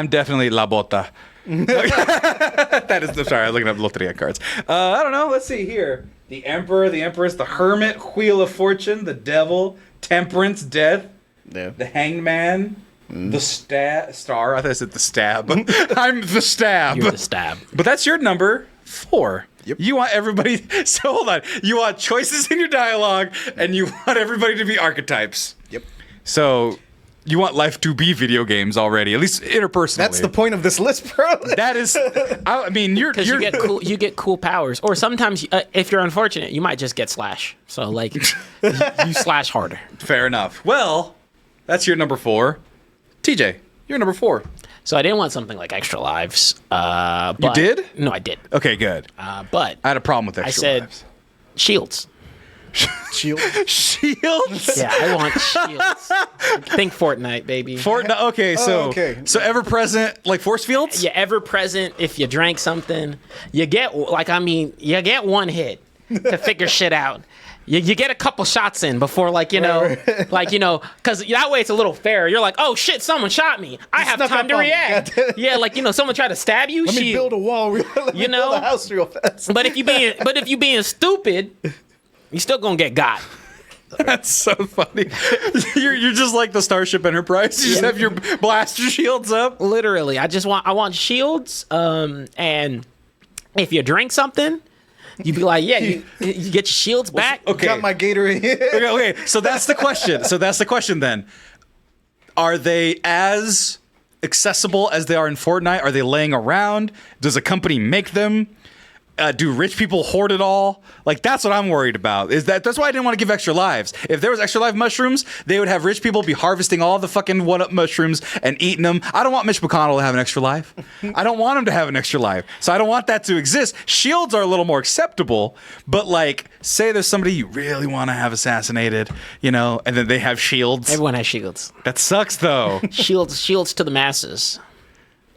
definitely La Bota. That is, sorry, I'm looking up Loteria cards. I don't know. Let's see here. The Emperor, the Empress, the Hermit, Wheel of Fortune, the Devil, Temperance, Death, the Hanged Man, the Star. I thought I said the Stab. I'm the Stab. You're the Stab. But that's your number 4. Yep. You want everybody. So hold on. You want choices in your dialogue, and you want everybody to be archetypes. Yep. So you want life to be video games already, at least interpersonally. That's the point of this list, bro. That is. I mean, Because you get cool powers, or sometimes if you're unfortunate, you might just get slash. So like, you slash harder. Fair enough. Well, that's your number 4. TJ, you're number 4. So I didn't want something like extra lives. But, You did? No, I did. Okay, good. But I had a problem with extra I said lives. shields. Shield. Shields? Yeah, I want shields. Think Fortnite, baby. Fortnite. Okay, so okay. so ever present like force fields. Yeah, ever present. If you drank something, you get you get one hit to figure shit out. You get a couple shots in before, because that way it's a little fair. You're like, oh shit, someone shot me. I have snuck time up to on me. react. Yeah, someone tried to stab you. Let me build a wall. Let me build a house real fast. But if you being stupid, you still gonna get got. That's so funny. You're just like the Starship Enterprise. You just have your blaster shields up. Literally, I want shields. And if you drink something, you'd be like, yeah, you get your shields back. Okay. Got my Gatorade. Okay. So that's the question. Then, are they as accessible as they are in Fortnite? Are they laying around? Does a company make them? Do rich people hoard it all? Like, that's what I'm worried about. That's why I didn't want to give extra lives. If there was extra life mushrooms, they would have rich people be harvesting all the fucking one-up mushrooms and eating them. I don't want Mitch McConnell to have an extra life. I don't want him to have an extra life. So I don't want that to exist. Shields are a little more acceptable, but say there's somebody you really want to have assassinated, and then they have shields. Everyone has shields. That sucks, though. Shields to the masses.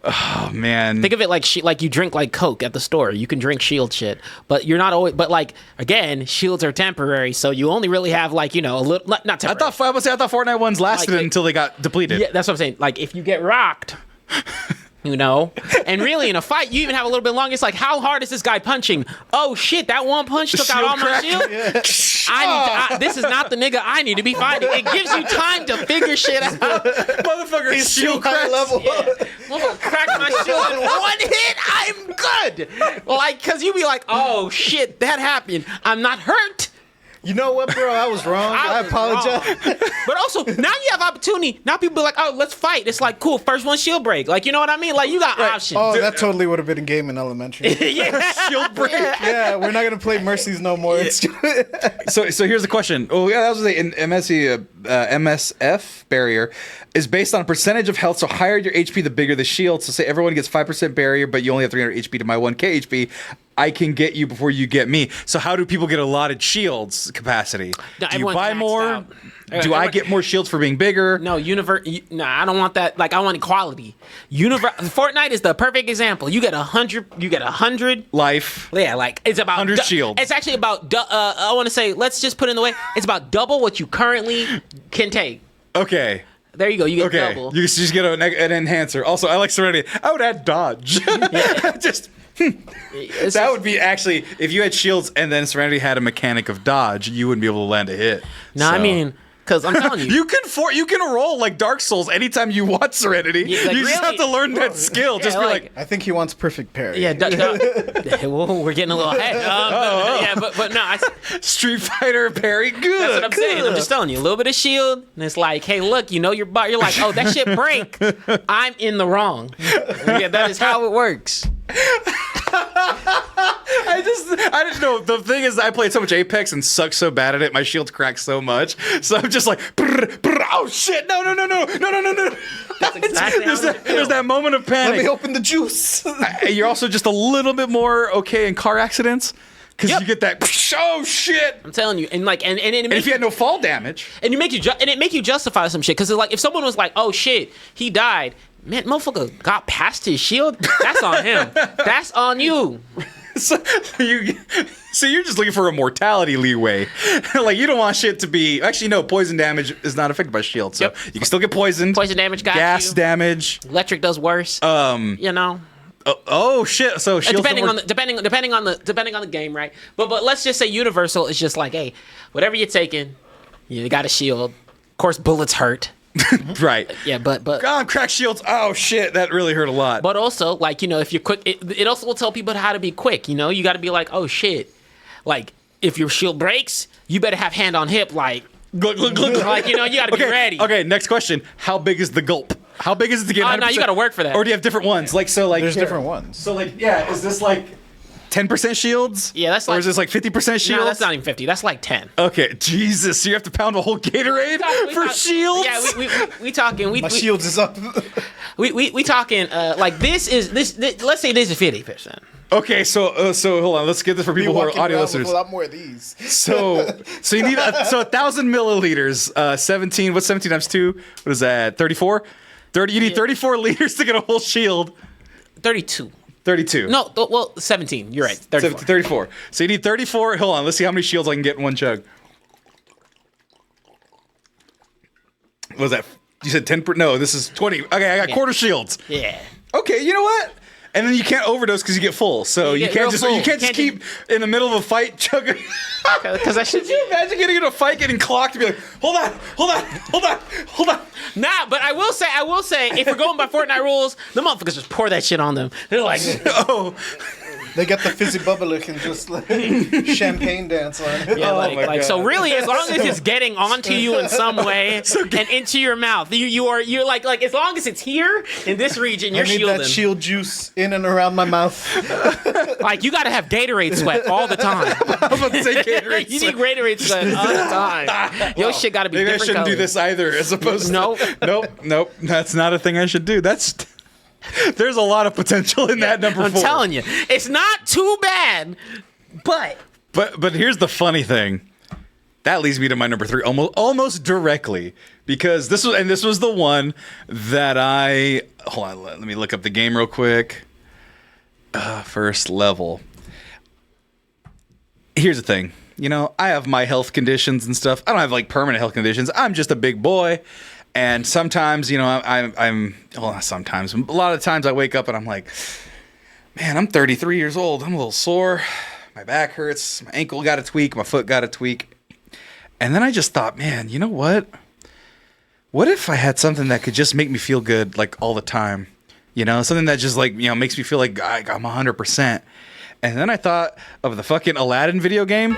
Oh man! Think of it like you drink like Coke at the store. You can drink shield shit, but you're not always. But again, shields are temporary, so you only really have a little. Not temporary. I thought Fortnite ones lasted until they got depleted. Yeah, that's what I'm saying. Like if you get rocked, You know, and really in a fight, you even have a little bit longer. It's like, how hard is this guy punching? Oh shit, that one punch took out all my shield. This is not the nigga I need to be fighting. It gives you time to figure shit out. Motherfucker, He's shield too high cracks. level. Yeah. Motherfucker, crack my shield in one hit. I'm good. Like, cause you be like, oh shit, that happened. I'm not hurt. You know what, bro? I was wrong. I was apologize. wrong. But also, now you have opportunity. Now people be like, oh, let's fight. It's like, cool, first one shield break. Like, you know what I mean? Like, you got options. Oh, that totally would have been a game in elementary. Yeah. Shield break. Yeah, we're not gonna play Mercies no more. It's So here's the question. Oh yeah, that was the MSF barrier is based on a percentage of health. So higher your HP, the bigger the shield. So say everyone gets 5% barrier, but you only have 300 HP to my 1K HP. I can get you before you get me. So how do people get allotted shields capacity? No, Do you everyone's buy maxed more? out. Do I Everyone- get more shields for being bigger? No, I don't want that. Like, I want equality. Fortnite is the perfect example. You get 100. You get 100. Life. Yeah, like it's about 100 shields. It's actually about. I want to say. Let's just put it in the way. It's about double what you currently can take. Okay. There you go. You get Okay. double. You just get an enhancer. Also, I like Serenity. I would add dodge. Just. That would be actually if you had shields and then Serenity had a mechanic of dodge, you wouldn't be able to land a hit. No, I So- mean, because I'm telling you. you can roll like Dark Souls anytime you want Serenity. Yeah, like, you just have really? to learn that skill. Just be like, I think he wants perfect parry. Yeah, whoa, we're getting a little ahead. Yeah, but no, Street Fighter parry. Good. that's what I'm saying. I'm just telling you, a little bit of shield, and it's like, hey, look, you know your butt. You're like, oh, that shit break. I'm in the wrong. Yeah, that is how it works. I didn't know. The thing is, I played so much Apex and sucked so bad at it. My shields cracked so much. So I'm just like, oh shit, no. That's exactly how There's that moment of Let me panic. open the juice. You're also just a little bit more okay in car accidents because Yep. you get that. Oh shit! I'm telling you, and like, and it And makes if you had no fall damage, and it make you justify some shit because it's like if someone was like, oh shit, he died. Man, motherfucker got past his shield. That's on him. That's on you. so you're just looking for a mortality leeway. Like you don't want shit to be. Actually, no. Poison damage is not affected by shield, so Yep. you can still get poisoned. Poison damage got gas you. damage. Electric does worse. You know. Oh shit! So shields Depending don't on the depending on the game, right? But let's just say universal is just like, hey, whatever you're taking, you got a shield. Of course, bullets hurt. right. Yeah, but God, crack shields. Oh shit, that really hurt a lot. but also like if you're quick, it also will tell people how to be quick. You know, you got to be like, oh shit, like if your shield breaks, you better have hand on hip, like Look. like you got to be ready. Okay, next question. How big is the gulp? How big is it to get? Oh, no, you 100%? gotta work for that. Or do you have different ones? Like There's here. different ones. So is this like 10% shields? Yeah, that's Or like- is this like 50% shields? No, that's not even 50. That's like 10. Okay, Jesus. So you have to pound a whole Gatorade for shields? Yeah, we talking. My shields is up. We talking. Like this is this. Let's say this is 50%. Okay, so hold on. Let's get this for people who are audio listeners. A lot more of these. So you need 1,000 milliliters. 17. What's 17 times 2? What is that? 34. 30. You need 34 liters to get a whole shield. 32. 32. No, well, 17. You're right. 34. 34. So you need 34. Hold on. Let's see how many shields I can get in one chug. What was that? You said 10. No, this is 20. Okay, I got quarter shields. Yeah. Okay, you know what? And then you can't overdose because you get full. So you get can't real just full. you can't just keep in the middle of a fight chugging. Because I should. Could you imagine getting in a fight, getting clocked, and be like, hold on. Nah, but I will say, if we're going by Fortnite rules, the motherfuckers just pour that shit on them. They're like, Oh, They got the fizzy bubbler and just like champagne dance on it. yeah, my God. so really, as long as it's getting onto you in some way and into your mouth, you're like as long as it's here in this region, I you're need shielding. that shield juice in and around my mouth. Like you got to have Gatorade sweat all the time. I was about to say Gatorade. You need Gatorade sweat all the time. Your shit got to be Maybe I different shouldn't do colors. this either, as opposed to Nope. That's not a thing I should do. There's a lot of potential in that number I'm 4. telling you, it's not too bad, but But here's the funny thing. That leads me to my number 3 almost directly, because this was the one that hold on, let me look up the game real quick. First level. Here's the thing. You know, I have my health conditions and stuff. I don't have like permanent health conditions. I'm just a big boy. And sometimes, you know, I'm well, not sometimes, a lot of times I wake up and I'm like, man, I'm 33 years old. I'm a little sore. My back hurts. My ankle got a tweak. My foot got a tweak. And then I just thought, man, you know what? What if I had something that could just make me feel good, like, all the time? You know, something that just, like, you know, makes me feel like I'm 100%. And then I thought of the fucking Aladdin video game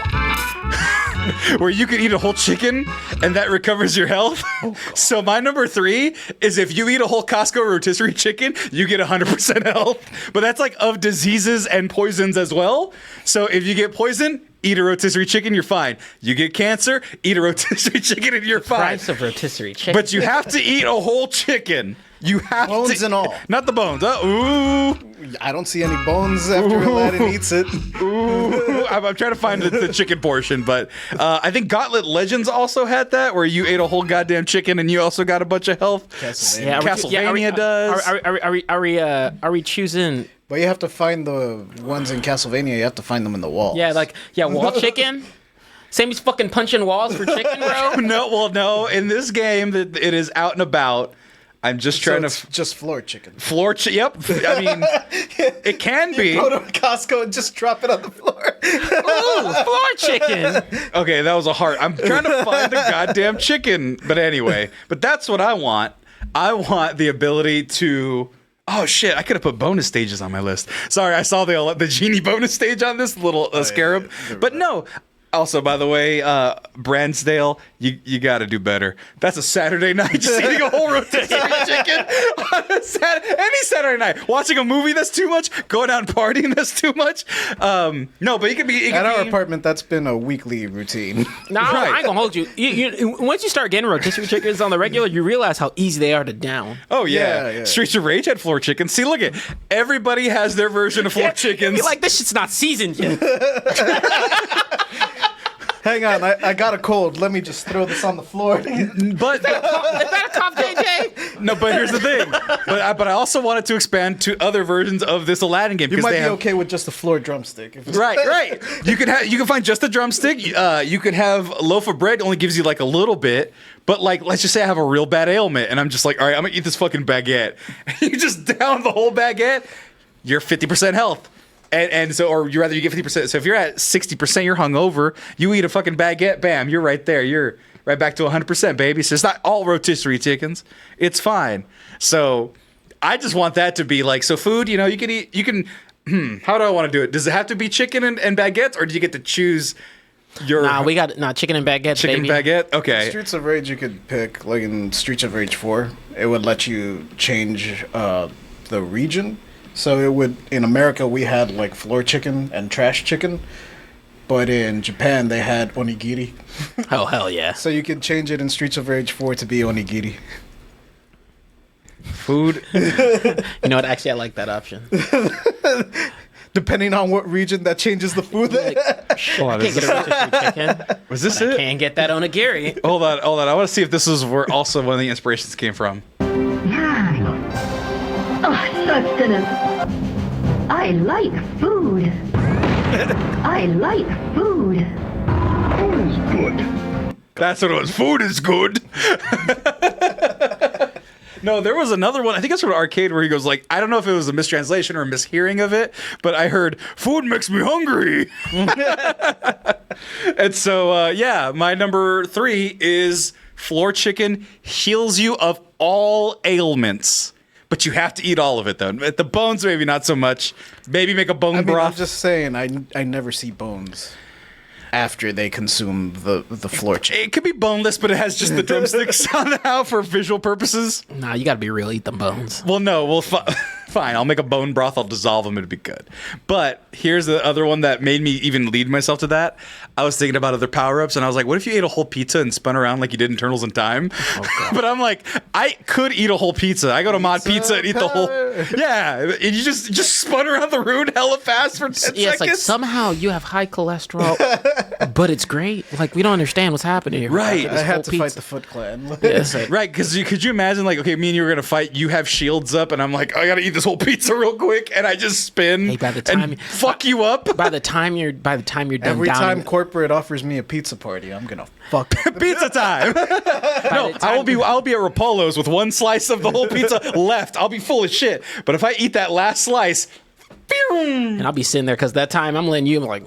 where you could eat a whole chicken and that recovers your health. Oh, so my number 3 is if you eat a whole Costco rotisserie chicken, you get 100% health. But that's like of diseases and poisons as well. So if you get poison, eat a rotisserie chicken, you're fine. You get cancer, eat a rotisserie chicken and you're fine. Price of rotisserie chicken. But you have to eat a whole chicken. You have bones to, and all. Not the bones. Ooh. I don't see any bones after Aladdin eats it. Ooh. I'm trying to find the chicken portion, but I think Gauntlet Legends also had that, where you ate a whole goddamn chicken and you also got a bunch of health. Castlevania does. Are we choosing? But you have to find the ones in Castlevania. You have to find them in the walls. Yeah, wall chicken. Sammy's fucking punching walls for chicken, bro. No. In this game, that it is out and about. I'm just trying to just floor chicken. Yep. I mean, it can be. Go to Costco and just drop it on the floor. Ooh, floor chicken. Okay, that was a heart. I'm trying to find the goddamn chicken. But anyway, that's what I want. I want the ability to. Oh shit! I could have put bonus stages on my list. Sorry, I saw the genie bonus stage on this little scarab. Yeah, but no. Also, by the way, Bransdale, you got to do better. That's a Saturday night, just eating a whole rotisserie chicken on a any Saturday night. Watching a movie, that's too much. Going out and partying, that's too much. No, but you could be... At our apartment, that's been a weekly routine. No, right. I ain't going to hold you. Once you start getting rotisserie chickens on the regular, you realize how easy they are to down. Oh, yeah. Streets of Rage had floor chickens. See, look at everybody has their version of floor chickens. You're like, this shit's not seasoned yet. Hang on, I got a cold. Let me just throw this on the floor. But is that a cough, JJ? No, but here's the thing. But I also wanted to expand to other versions of this Aladdin game. You might be okay with just a floor drumstick. Right. You can find just a drumstick. You can have a loaf of bread. It only gives you like a little bit. But like, let's just say I have a real bad ailment, and I'm just like, all right, I'm gonna eat this fucking baguette. And you just down the whole baguette. You're 50% health. And so, or you rather you get 50%. So if you're at 60%, you're hungover. You eat a fucking baguette, bam, you're right there. You're right back to 100%, baby. So it's not all rotisserie chickens. It's fine. So I just want that to be like, so food, you know, you can eat, you can, how do I want to do it? Does it have to be chicken and baguettes, or do you get to choose your... chicken and baguettes, chicken baby. and baguette? Okay. Streets of Rage you could pick, like in Streets of Rage 4, it would let you change the region. So it would, in America, we had like floor chicken and trash chicken, but in Japan they had onigiri. Oh, hell yeah. So you could change it in Streets of Rage 4 to be onigiri. Food. You know what? Actually, I like that option. Depending on what region that changes the food. Like, I can't get a rotisserie chicken. Was this it? I can't get that onigiri. Hold on. I want to see if this is where also one of the inspirations came from. Sustenance. I like food. I like food. Food is good. That's what it was. Food is good. No, there was another one. I think it's from an arcade where he goes like, I don't know if it was a mistranslation or a mishearing of it, but I heard, food makes me hungry. And so, my number 3 is floor chicken heals you of all ailments. But you have to eat all of it, though. The bones, maybe not so much. Maybe make a bone broth. I'm just saying, I never see bones after they consume the floor chicken. It could be boneless, but it has just the drumsticks somehow for visual purposes. Nah, you gotta be real. Eat them bones. Well, no. Well, fine. I'll make a bone broth. I'll dissolve them. It'll be good. But here's the other one that made me even lead myself to that. I was thinking about other power-ups, and I was like, what if you ate a whole pizza and spun around like you did in Turtles in Time? Oh, but I'm like, I could eat a whole pizza. I go to Mod Pizza and eat the whole... Yeah. And you just spun around the room hella fast for 10 seconds. It's like somehow you have high cholesterol, But it's great. Like, we don't understand what's happening here. Right. I had to fight the Foot Clan. Yes. Right, because could you imagine, like, okay, me and you were gonna fight. You have shields up, and I'm like, I gotta eat this whole pizza real quick, and I just spin. Hey, by the time and fuck you up. By the time you're done Every downing time it- corporate offers me a pizza party, I'm gonna fuck. Pizza time. No, the I'll time- be at Rapolo's with one slice of the whole pizza left. I'll be full of shit. But if I eat that last slice, and I'll be sitting there because that time I'm letting you, I'm like,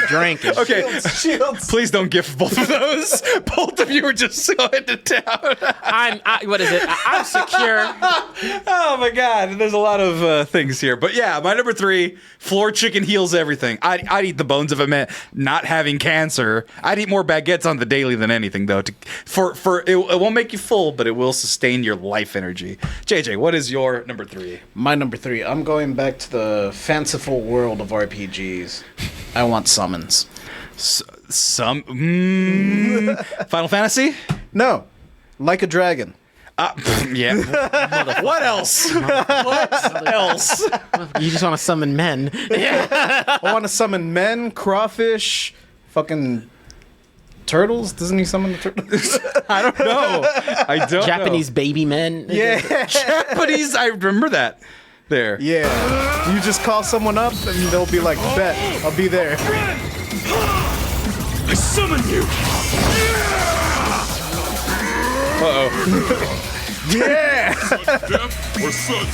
drinking. okay. Shields. Please don't gift both of those. Both of you are just going to town. What is it? I'm secure. Oh my god, there's a lot of things here, but yeah, my number 3, floor chicken heals everything. I'd eat the bones if it meant not having cancer. I'd eat more baguettes on the daily than anything, though. It won't make you full, but it will sustain your life energy. JJ, what is your number 3? My number 3. I'm going back to the fanciful world of RPGs. I want summons. Final Fantasy? No, like a dragon. Yeah. What else? What else? You just want to summon men. I want to summon men, crawfish, fucking turtles. Doesn't he summon the turtles? I don't know. I don't Japanese know. baby men. Yeah. Japanese. I remember that. There. Yeah. You just call someone up and they'll be like, bet, I'll be there. I summon you! Uh-oh. Yeah. Death or son?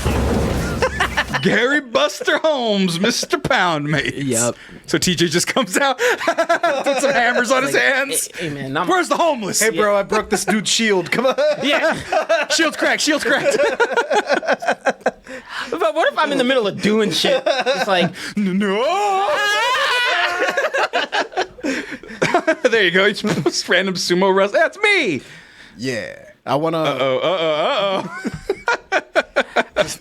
Gary Buster Holmes, Mr. Poundmates. Yep. So TJ just comes out, puts some hammers on his hands. Hey, man, Where's the homeless? Hey, bro, I broke this dude's shield. Come on. Yeah. Shield's cracked. Shield's cracked. But what if I'm in the middle of doing shit? It's like, No. There you go. Just random sumo wrestler. That's me. Yeah. I want to. Uh-oh.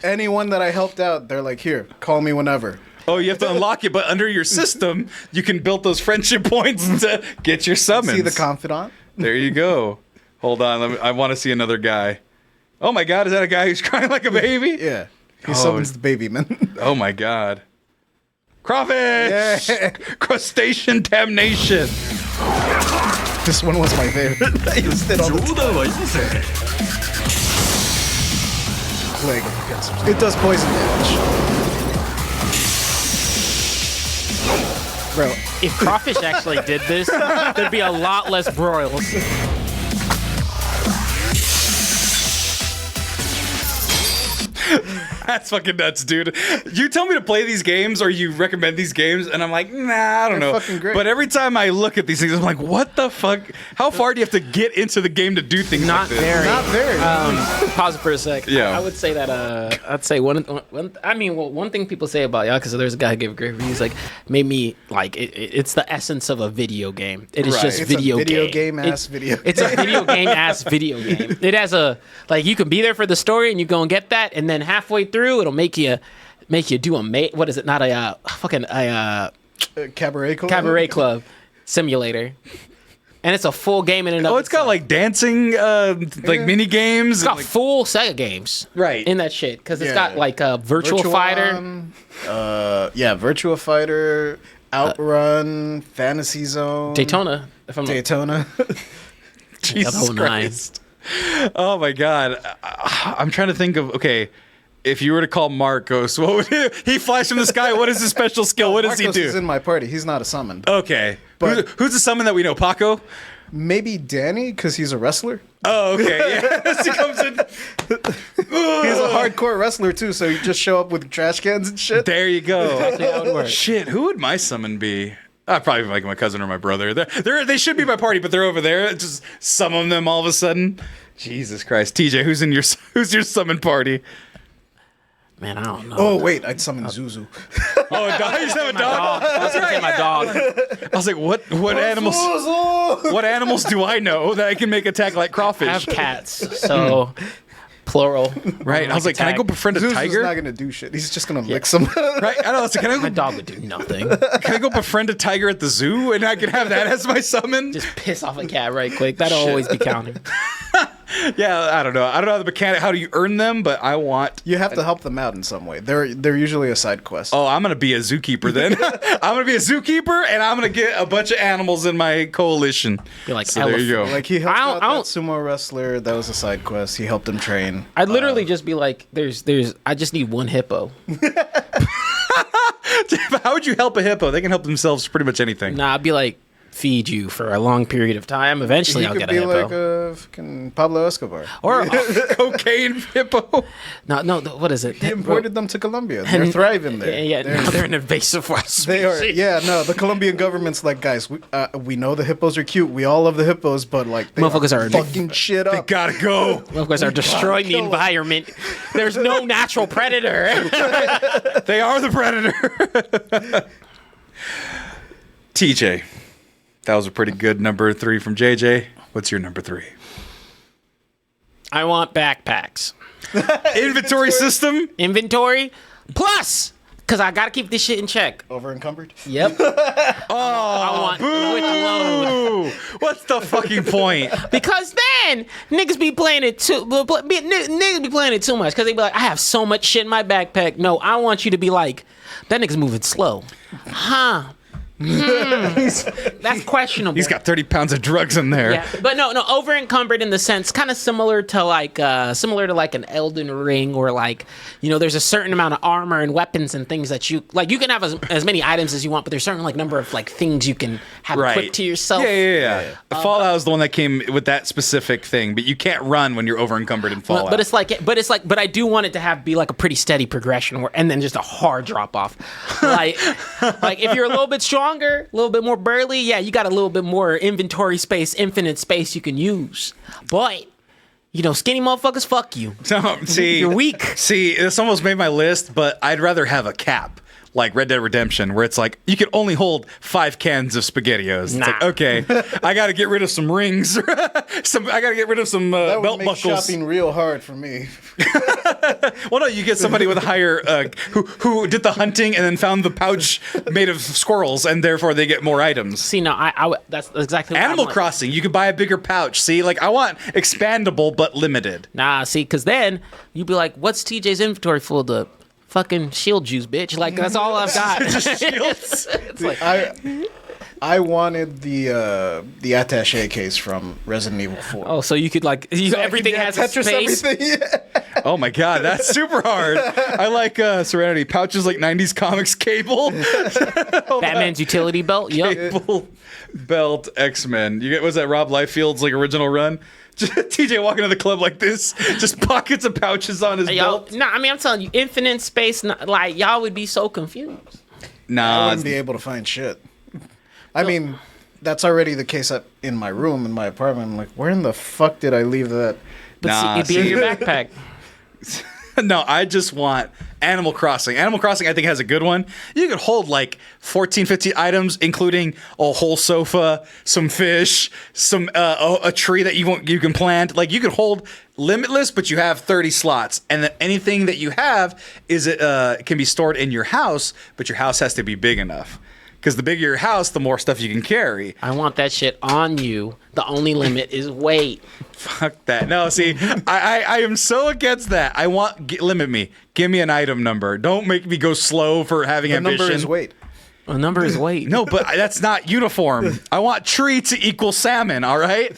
Anyone that I helped out, they're like, here, call me whenever. Oh, you have to unlock it, but under your system, you can build those friendship points to get your summons. See the confidant? There you go. Hold on. I want to see another guy. Oh my God, is that a guy who's crying like a baby? Yeah. He Oh. summons the baby man. Oh my God. Crawfish! Yeah. Crustacean damnation. This one was my favorite. I used it all the time. 冗談はいいぜ Like, it does poison damage. Bro, if Crawfish actually did this, there'd be a lot less broils. That's fucking nuts, dude. You tell me to play these games or you recommend these games, and I'm like, nah, I don't They're know. fucking great. But every time I look at these things, I'm like, what the fuck? How far do you have to get into the game to do things Not like this? very. not very. Pause it for a sec. Yeah. I would say that. I'd say one thing people say about Yakuza. There's a guy who gave a great review. He's like, made me like it's the essence of a video game. It is Right. just It's a video game ass video. It's a video game ass video game. It has a like you can be there for the story and you go and get that, and then halfway through it'll make you do what is it? Not a Cabaret Club? cabaret club simulator. And it's a full game in and of Oh, it's got itself. like dancing, like mini games. It's got full Sega games, Right. in that shit because it's Yeah. got like a Virtual Fighter. Virtua Fighter, Outrun, Fantasy Zone, Daytona. If I'm Daytona. Jesus 09. Christ. Oh my God. I'm trying to think of, okay, if you were to call Marcos, what would he flies from the sky? What is his special skill? What does Marcos he do? is in my party. He's not a summon. Okay. But- who's the summon that we know? Paco? Maybe Danny, because he's a wrestler. Oh, okay. Yeah. He comes in. He's a hardcore wrestler too, so you just show up with trash cans and shit. There you go. That's how it works. Shit, who would my summon be? Probably like my cousin or my brother. They should be my party, but they're over there. Just summon them all of a sudden. Jesus Christ, TJ, who's your summon party? Man, I don't know. Oh wait, I'd summon Zuzu. Oh, a dog. You just have a My dog. dog. I was gonna say my dog. I was like, what animals? What animals do I know that I can make attack like I have crawfish? cats, so plural. Right. I was like, can I go befriend a Zuzu's tiger? not gonna do shit. He's just gonna lick some. Right. I don't know. So can I My go? dog would do nothing. Can I go befriend a tiger at the zoo and I can have that as my summon? Just piss off a cat right quick. That'll always be counting. Yeah, I don't know. I don't know the mechanic. How do you earn them? But I want. You have to help them out in some way. They're usually a side quest. Oh, I'm gonna be a zookeeper then. I'm gonna be a zookeeper, and I'm gonna get a bunch of animals in my coalition. You're like, so there you go. Like he helped I out don't- that I don't- sumo wrestler. That was a side quest. He helped him train. I'd literally just be like, there's I just need one hippo. How would you help a hippo? They can help themselves pretty much anything. Nah, I'd be like, feed you for a long period of time. Eventually, He I'll could get a be hippo. like a fucking Pablo Escobar. Or Cocaine hippo. no, what is it? He imported them to Colombia. They're thriving there. Yeah, now they're an invasive wild They are. species. Yeah, no. The Colombian government's like, guys, we know the hippos are cute. We all love the hippos, but like, they Motherfuckers are fucking shit up. Gotta go. Motherfuckers are destroying the kill 'em. environment. There's no natural predator. They are the predator. TJ, that was a pretty good number 3 from JJ. What's your number 3? I want backpacks. Inventory system. Inventory plus, because I got to keep this shit in check. Over encumbered. Yep. I want with load. Ooh, what's the fucking point? Because then niggas be playing it too. Niggas be playing it too much because they be like, I have so much shit in my backpack. No, I want you to be like, that nigga's moving slow. Huh. That's questionable. He's got 30 pounds of drugs in there. Yeah, but no, over encumbered in the sense, kind of similar to like an Elden Ring, or like, you know, there's a certain amount of armor and weapons and things that you like. You can have as many items as you want, but there's certain like number of like things you can have equipped to yourself. Yeah. Fallout is the one that came with that specific thing, but you can't run when you're over encumbered in Fallout. But I do want it to be like a pretty steady progression, and then just a hard drop off. like if you're a little bit stronger, a little bit more burly, yeah, you got a little bit more inventory space, infinite space you can use. But you know, skinny motherfuckers, fuck you. No, see, You're weak. See, this almost made my list, but I'd rather have a cap. Like Red Dead Redemption, where it's like you can only hold 5 cans of SpaghettiOs. It's like, Nah. okay, I got to get rid of some rings. I got to get rid of some That would belt make buckles. shopping real hard for me. Well, no, you get somebody with a higher who did the hunting and then found the pouch made of squirrels, and therefore they get more items. See, no, that's exactly what I Animal want. Crossing, you could buy a bigger pouch. See, like I want expandable but limited. Nah, see, because then you'd be like, what's TJ's inventory full of? Fucking shield juice, bitch. Like, that's all I've got. Just shields. It's like, I wanted the attaché case from Resident Evil 4. oh, so you could like, everything has a Tetris space. everything. Yeah. Oh my god, that's super hard. I like Serenity pouches like 90s comics cable. Batman's utility belt. Yup. Cable belt X-Men. You get was that Rob Liefeld's like original run? TJ walking to the club like this, just pockets of pouches on his Y'all, belt. nah, I mean, I'm telling you, infinite space. Like, y'all would be so confused. I Nah, wouldn't be able to find shit. I mean, that's already the case in my room, in my apartment. I'm like, where in the fuck did I leave that? But Nah, see, it'd be in see. your backpack. no, I just want Animal Crossing. Animal Crossing, I think, has a good one. You could hold like 14, 15 items, including a whole sofa, some fish, some a tree that you can plant. Like you could hold limitless, but you have 30 slots, and then anything that you have is can be stored in your house, but your house has to be big enough. Because the bigger your house, the more stuff you can carry. I want that shit on you. The only limit is weight. Fuck that. No, see, I am so against that. I want limit me. Give me an item number. Don't make me go slow for having The ambition. number is weight. A number is weight. No, but that's not uniform. I want tree to equal salmon. All right.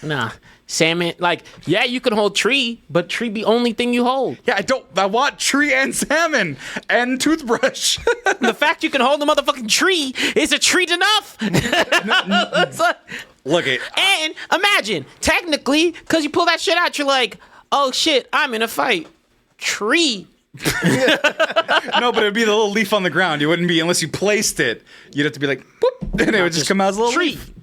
Nah. Salmon, like, yeah, you can hold tree, but tree be only thing you hold. Yeah, I don't. I want tree and salmon and toothbrush. The fact you can hold the motherfucking tree is a treat enough. It's like- Look it. and imagine, technically, because you pull that shit out, you're like, oh shit, I'm in a fight. Tree. No, but it'd be the little leaf on the ground. You wouldn't be unless you placed it. You'd have to be like, boop, and it would just come out as a little tree. leaf.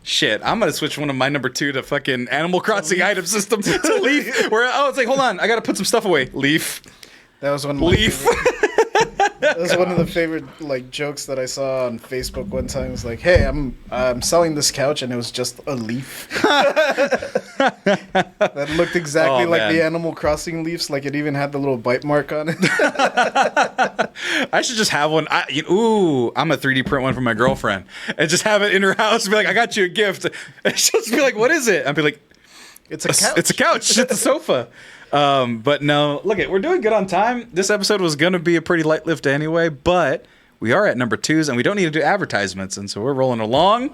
Shit, I'm gonna switch one of my number 2 to fucking Animal Crossing item system to leaf. Where it's like, hold on, I gotta put some stuff away. Leaf, That was one of my leaf. That was one of the favorite like jokes that I saw on Facebook one time. It was like, "Hey, I'm selling this couch," and it was just a leaf that looked exactly Oh, like man. the Animal Crossing leaves. Like it even had the little bite mark on it. I should just have one. Ooh, I'm a 3D print one for my girlfriend, and just have it in her house. And be like, I got you a gift, and she'll just be like, what is it? I'd be like, It's a couch. It's a couch. It's a sofa. But no, look we're doing good on time. This episode was going to be a pretty light lift anyway, but we are at number 2s and we don't need to do advertisements. And so we're rolling along,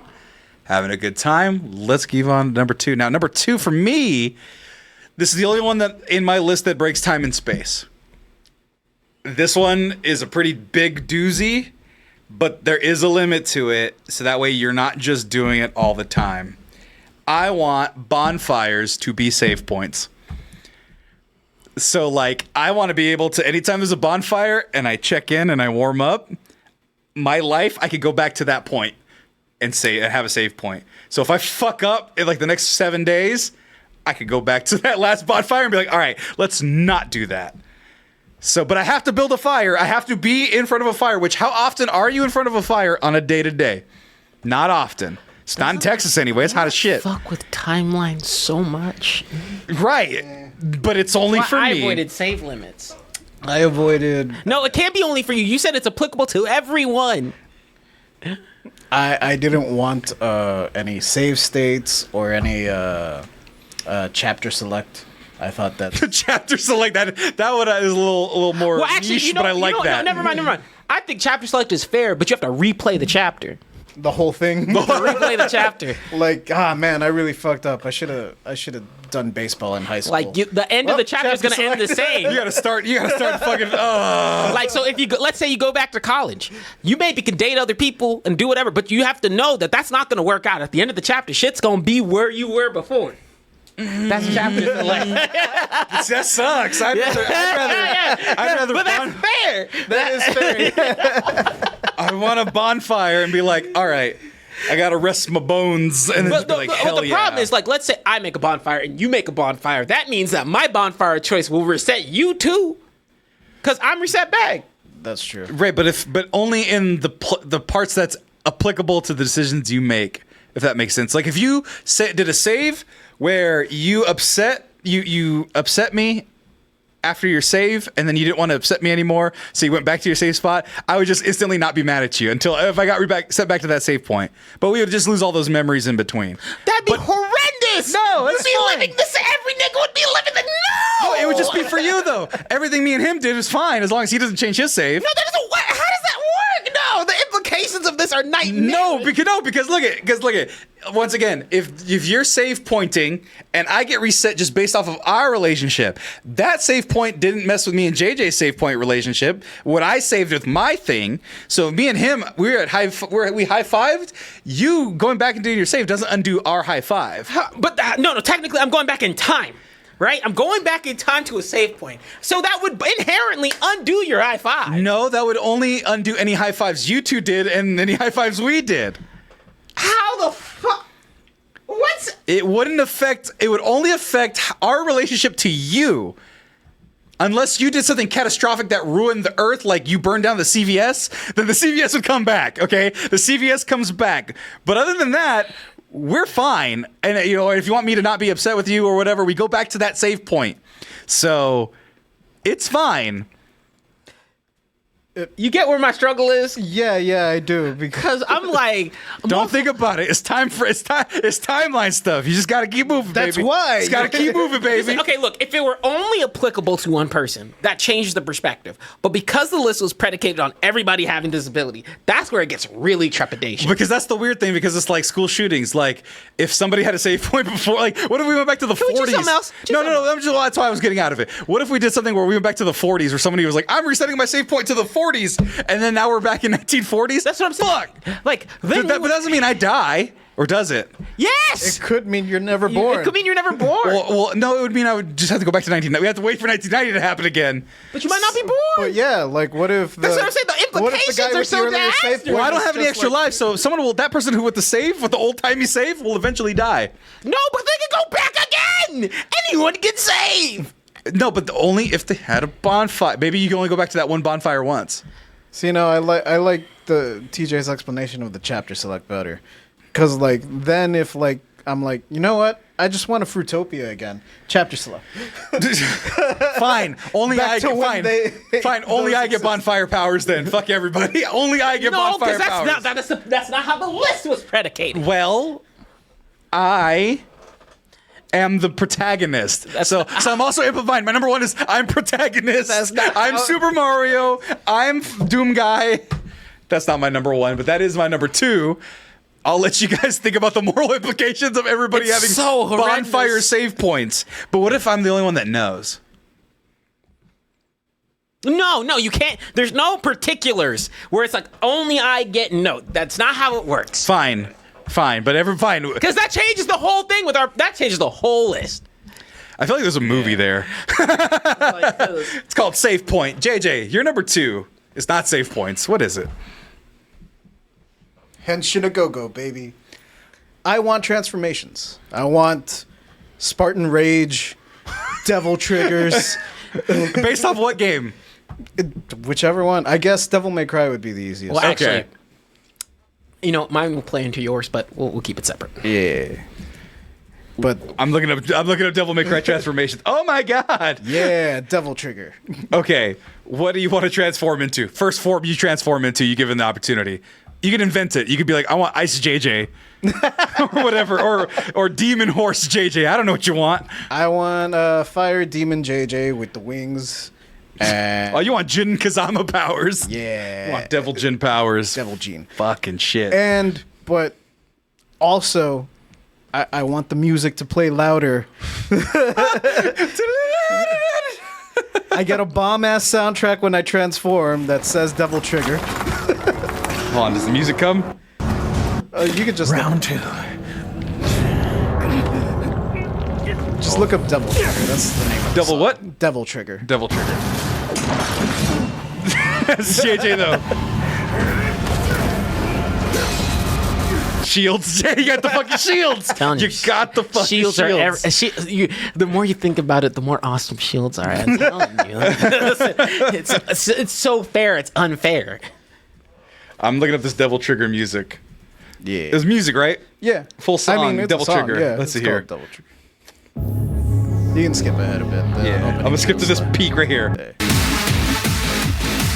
having a good time. Let's give on to number 2. Now, number 2 for me, this is the only one that in my list that breaks time and space. This one is a pretty big doozy, but there is a limit to it. So that way you're not just doing it all the time. I want bonfires to be save points. So, like, I want to be able to, anytime there's a bonfire and I check in and I warm up, my life, I could go back to that point and have a save point. So if I fuck up in, like, the next 7 days, I could go back to that last bonfire and be like, all right, let's not do that. So, but I have to build a fire. I have to be in front of a fire, which how often are you in front of a fire on a day-to-day? Not often. It's not in Texas anyway. It's hot as shit. Fuck with timelines so much. Right. But it's only for I me. avoided save limits. I avoided. No, it can't be only for you. You said it's applicable to everyone. I didn't want any save states or any chapter select. I thought that. Chapters like that. That one is a little more Well, actually, niche, but I like that. No, never mind. I think chapter select is fair, but you have to replay the chapter. The whole thing. Replay the chapter. Like, man, I really fucked up. I should have done baseball in high school. Like the end of the chapter is going to end the same. You gotta start fucking. Like, so if you let's say you go back to college, you maybe can date other people and do whatever, but you have to know that that's not going to work out. At the end of the chapter, shit's going to be where you were before. That's chapter select. That sucks. I'd rather. But that's fair. that is fair. I want a bonfire and be like, all right, I gotta rest my bones, and then just be like, hell the yeah. problem is, like, let's say I make a bonfire and you make a bonfire. That means that my bonfire choice will reset you too, because I'm reset back. That's true. Right, but only in the parts that's applicable to the decisions you make. If that makes sense. Like if you did a save where you upset me after your save, and then you didn't want to upset me anymore, so you went back to your save spot, I would just instantly not be mad at you until if I got set back to that save point. But we would just lose all those memories in between. That'd be horrendous. No, You'd it's be fine. living this. Every nigga would be living the no. No, it would just be for you though. Everything me and him did is fine as long as he doesn't change his save. No, that doesn't work. How does that work? No, the implications of this are nightmares. Because look at once again, if you're save pointing and I get reset just based off of our relationship, that save point didn't mess with me and JJ's save point relationship. What I saved with my thing, so me and him, we high fived. You going back and doing your save doesn't undo our high five. But no, technically, I'm going back in time. Right? I'm going back in time to a save point. So that would inherently undo your high five. No, that would only undo any high fives you two did and any high fives we did. How the fuck? What's... It would only affect our relationship to you. Unless you did something catastrophic that ruined the earth, like you burned down the CVS, then the CVS would come back, okay? The CVS comes back. But other than that, we're fine. And, if you want me to not be upset with you or whatever, we go back to that save point. So, it's fine. You get where my struggle is? Yeah, I do. Because I'm like... Don't think about it. It's timeline stuff. You just got to keep moving, baby. That's why. You got to keep moving, baby. Okay, look, if it were only applicable to one person, that changes the perspective. But because the list was predicated on everybody having disability, that's where it gets really trepidation. Because that's the weird thing, because it's like school shootings. Like, if somebody had a save point before, like, what if we went back to the 40s? we do something else? No, that's why I was getting out of it. What if we did something where we went back to the 40s, where somebody was like, I'm resetting my save point to the 40s, and then now we're back in 1940s? That's what I'm saying. Fuck! Like, But that doesn't mean I die, or does it? Yes! It could mean you're never born. It could mean you're never born. Well, no, it would mean I would just have to go back to 1990. We have to wait for 1990 to happen again. But you might not be born. But yeah, like what if That's what I'm saying. The implications are so nasty. Well, I don't have any extra lives, so that person who with the old-timey save will eventually die. No, but they can go back again. Anyone can save. No, but only if they had a bonfire. Maybe you can only go back to that one bonfire once. See, I like the TJ's explanation of the chapter select better, because like then if like I'm like, you know what, I just want a Fruitopia again. Chapter select. Fine. Only Back I to get when fine. Fine. Only I get bonfire powers then. Fuck everybody. Only I get No, bonfire because powers. that's not how the list was predicated. Well, I am the protagonist. So I'm also amplifying. My number one is I'm protagonist. I'm Super Mario. I'm Doom Guy. That's not my number one, but that is my number two. I'll let you guys think about the moral implications of everybody It's having so horrendous. bonfire save points. But what if I'm the only one that knows? No, you can't. There's no particulars where it's like only I get note. That's not how it works. Fine. But fine. Because that changes the whole thing that changes the whole list. I feel like there's a movie there. It's called Save Point. JJ, you're number two. It's not save points. What is it? Henshin a go-go, baby. I want transformations. I want Spartan Rage, Devil Triggers. Based off what game? Whichever one. I guess Devil May Cry would be the easiest. Well, actually, mine will play into yours, but we'll keep it separate. Yeah. But I'm looking up Devil May Cry transformations. Oh my god. yeah, Devil Trigger. Okay. What do you want to transform into? First form you transform into, you given the opportunity. You can invent it. You could be like, I want Ice JJ. or whatever. Or Demon Horse JJ. I don't know what you want. I want Fire Demon JJ with the wings. And Oh, you want Jin Kazama powers. yeah. You want Devil Jin powers. Devil Gene. Fucking shit. But also, I want the music to play louder. I get a bomb-ass soundtrack when I transform that says Devil Trigger. Hold on, does the music come? You could just Round two. look up Devil Trigger. That's the name of the Devil song. what? Devil Trigger. Devil Trigger. That's JJ though. Shields. You got the fucking shields. Telling you, got the fucking shields. The more you think about it, the more awesome shields are. I'm telling you. It's so fair. It's unfair. I'm looking up this Devil Trigger music. Yeah. It's music, right? Yeah. Full song, it's a Devil song, Trigger. Yeah, Let's see it's here. called Devil Trigger. You can skip ahead a bit. I'm gonna skip to this peak right here.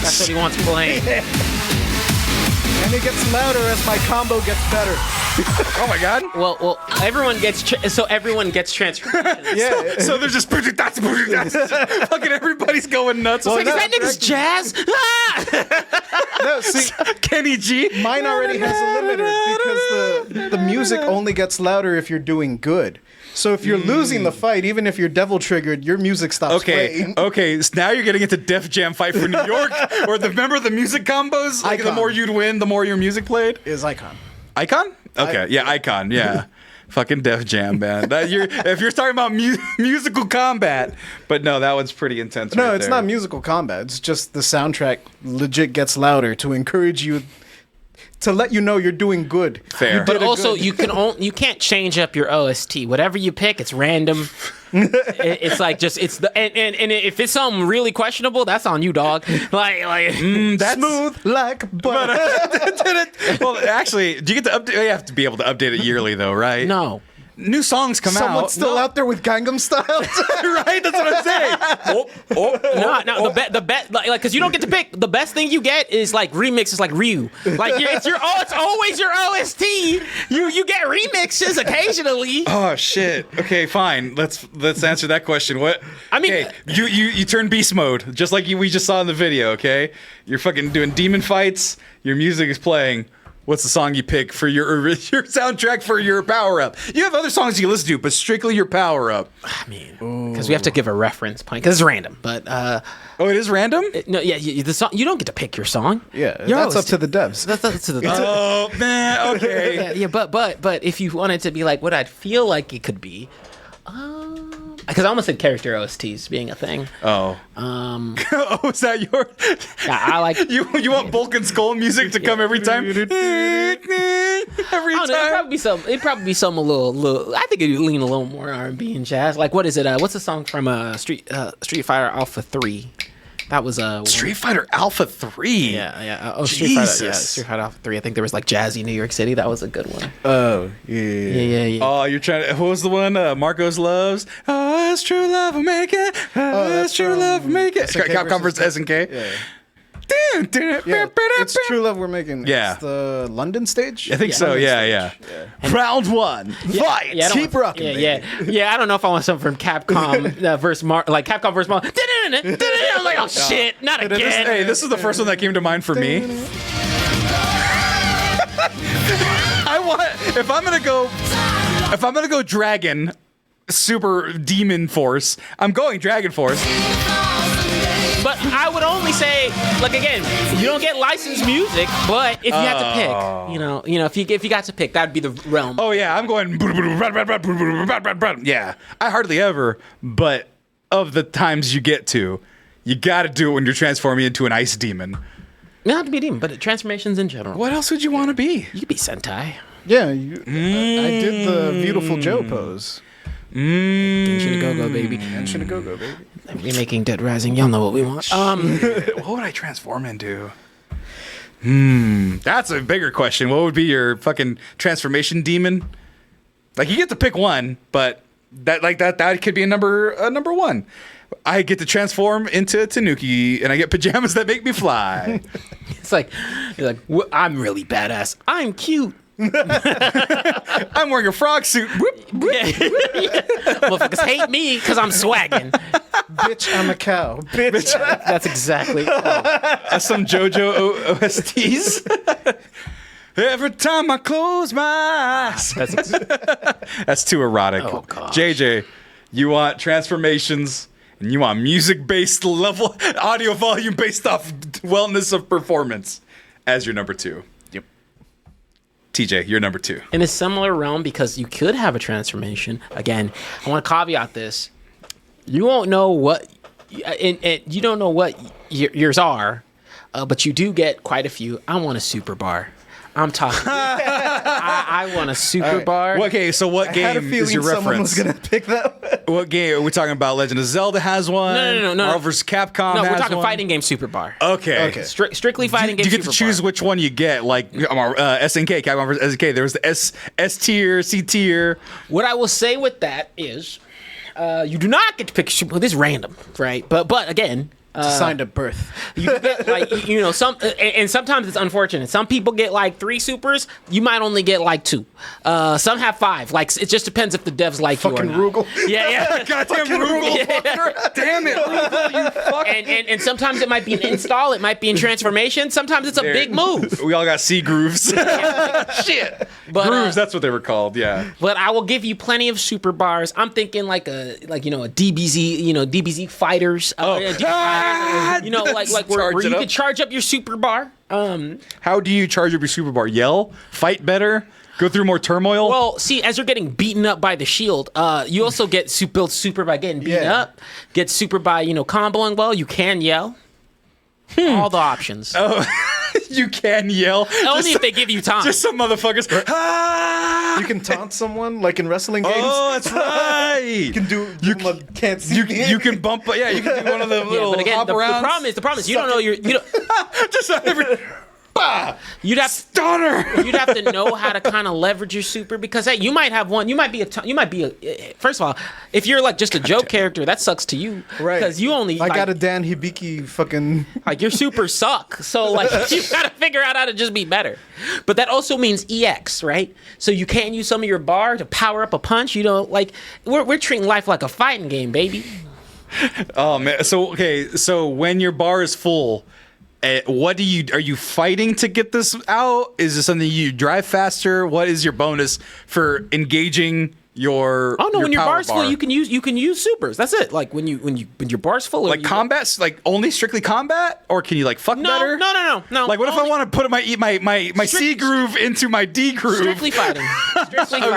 That's what he wants playing. And it gets louder as my combo gets better. Oh my god. Well, everyone gets transformations. Yeah. So there's just fucking everybody's going nuts. It's like, is no, that nigga's jazz? Ah! No, see, Kenny G. mine already has a limiter because the music only gets louder if you're doing good. So if you're losing the fight, even if you're devil triggered, your music stops playing. Okay. So now you're getting into Def Jam Fight for New York, or remember the music combos? Like the Icon. more you'd win, the more your music played. Is Icon. Icon? Okay, yeah, Icon, yeah. Fucking Def Jam, man. If you're talking about musical combat, but no, that one's pretty intense. No, right it's there. not musical combat. It's just the soundtrack legit gets louder to encourage you, to let you know you're doing good. Fair. But also, you can't change up your OST. Whatever you pick, it's random. It's like and if it's something really questionable, that's on you, dog. That's Smooth like butter. Well, actually, do you get to update? You have to be able to update it yearly, though, right? No. New songs come Someone's out. still out there with Gangnam Style. Right? That's what I'm saying. No, the bet because you don't get to pick. The best thing you get is like remixes, like Ryu. Like it's always your OST. You get remixes occasionally. Oh shit. Okay, fine. Let's answer that question. What? I mean- okay, you turn beast mode, just like we just saw in the video. Okay, you're fucking doing demon fights. Your music is playing. What's the song you pick for your soundtrack for your power up? You have other songs you can listen to, but strictly your power up. I mean, because we have to give a reference point because it's random. But Oh, it is random. no, yeah, the song you don't get to pick your song. Yeah, Your that's up OST. to the devs. That's up to the. Oh man. Okay. Yeah, but if you wanted to be like what I'd feel like it could be, because I almost said character OSTs being a thing. Oh. Oh, is that your? Yeah, I like. You want Bulk and Skull music to come every time? Every I don't know, time. it'd probably be some a little. I think it'd lean a little more R&B and jazz. Like what is it? What's the song from Street Fighter Alpha 3? That was Street Fighter Alpha 3. Yeah. Jesus. Street Fighter Alpha 3. I think there was like Jazzy New York City. That was a good one. Oh, yeah. Yeah. Oh, you're trying to. What was the one? Marcos Loves. Oh, it's true love will make it. Oh, it's true love will make it. SNK Capcom versus vs. SNK. Yeah. Yeah, it's True Love we're making. Yeah. It's the London stage? I think so. Yeah. Round one. Fight. Yeah, I don't Keep want- rocking, yeah, baby. yeah. I don't know if I want something from Capcom versus like Capcom versus Marvel. I'm like, oh shit, not again. Hey, this is the first one that came to mind for me. I want if I'm gonna go Dragon Super Demon Force, I'm going Dragon Force. But I would only say, like again, you don't get licensed music, but if you have to pick, you know, if you got to pick, that'd be the realm. Oh yeah, I'm going. Yeah, I hardly ever, but of the times you get to, you got to do it when you're transforming into an ice demon. You don't have to be a demon, but transformations in general. What else would you want to be? You could be Sentai. Yeah, I did the Beautiful Joe pose. Genshin Go-Go, baby. Genshin Go-Go, baby. We're making Dead Rising. Y'all know what we want. What would I transform into? That's a bigger question. What would be your fucking transformation demon? Like you get to pick one, but that could be a number one. I get to transform into Tanuki, and I get pajamas that make me fly. It's like, you're like, I'm really badass. I'm cute. I'm wearing a frog suit. Whoop, whoop. Motherfuckers hate me because I'm swagging. Bitch, I'm a cow. Bitch. That's exactly. That's some JoJo OSTs. Every time I close my eyes. That's too erotic. Oh, gosh. JJ, you want transformations and you want music-based level, audio volume based off wellness of performance as your number two. Yep. TJ, you're number two. In a similar realm, because you could have a transformation. Again, I want to caveat this. You won't know what, and you don't know what yours are, but you do get quite a few. I want a super bar. I'm talking. I want a super bar. Okay, so what I had a game feeling is your someone reference? was gonna pick that one. What game are we talking about? Legend of Zelda has one. No. Marvel vs. Capcom. No, has we're talking one. fighting game super bar. Okay. Strictly fighting game. Do you get super to choose bar. which one you get? Like SNK, Capcom vs. SNK. There was the S tier, C tier. What I will say with that is, you do not get to pick. Well, this is random, right? But again. Signed at birth. You get like and sometimes it's unfortunate. Some people get like 3 supers. You might only get like 2. Some have 5. Like it just depends if the devs like Fucking you or not. Rugal. Yeah. Goddamn Rugal. Fucker. Damn it, Rugal, you fuck. And sometimes it might be an install. It might be in transformation. Sometimes it's a big move. We all got C grooves. Shit. But, grooves, that's what they were called. Yeah. But I will give you plenty of super bars. I'm thinking like a DBZ, DBZ fighters. Where you could charge up your super bar. How do you charge up your super bar? Yell? Fight better? Go through more turmoil? Well, see, as you're getting beaten up by the shield, you also get built super by getting beaten Yeah. up. Get super by comboing well. You can yell. All the options. You can yell. Only if they give you time. Just some motherfuckers. You can taunt someone like in wrestling games. Oh, that's right. You can do. Can't see You, me. you can bump. Yeah, you can do one of the Yeah, little but again, hop the arounds. problem is you don't know Just every. Bah! you'd have Stunner. you'd have to know how to kind of leverage your super because hey, you might have one. You might be first of all, if you're like just a joke character, that sucks to you, Right. Because you only I got a Dan Hibiki fucking. like your super suck. So like you gotta figure out how to just be better. But that also means EX, right? So you can't use some of your bar to power up a punch. You don't like we're treating life like a fighting game, baby. Oh man. So when your bar is full, are you fighting to get this out? Is this something you drive faster? What is your bonus for engaging your? Oh no, when your power bar's full, you can use supers. That's it. Like when your bar's full, like combat, like only strictly combat, or can you like fuck better? No. Like what if I want to put my C groove into my D groove? Strictly fighting.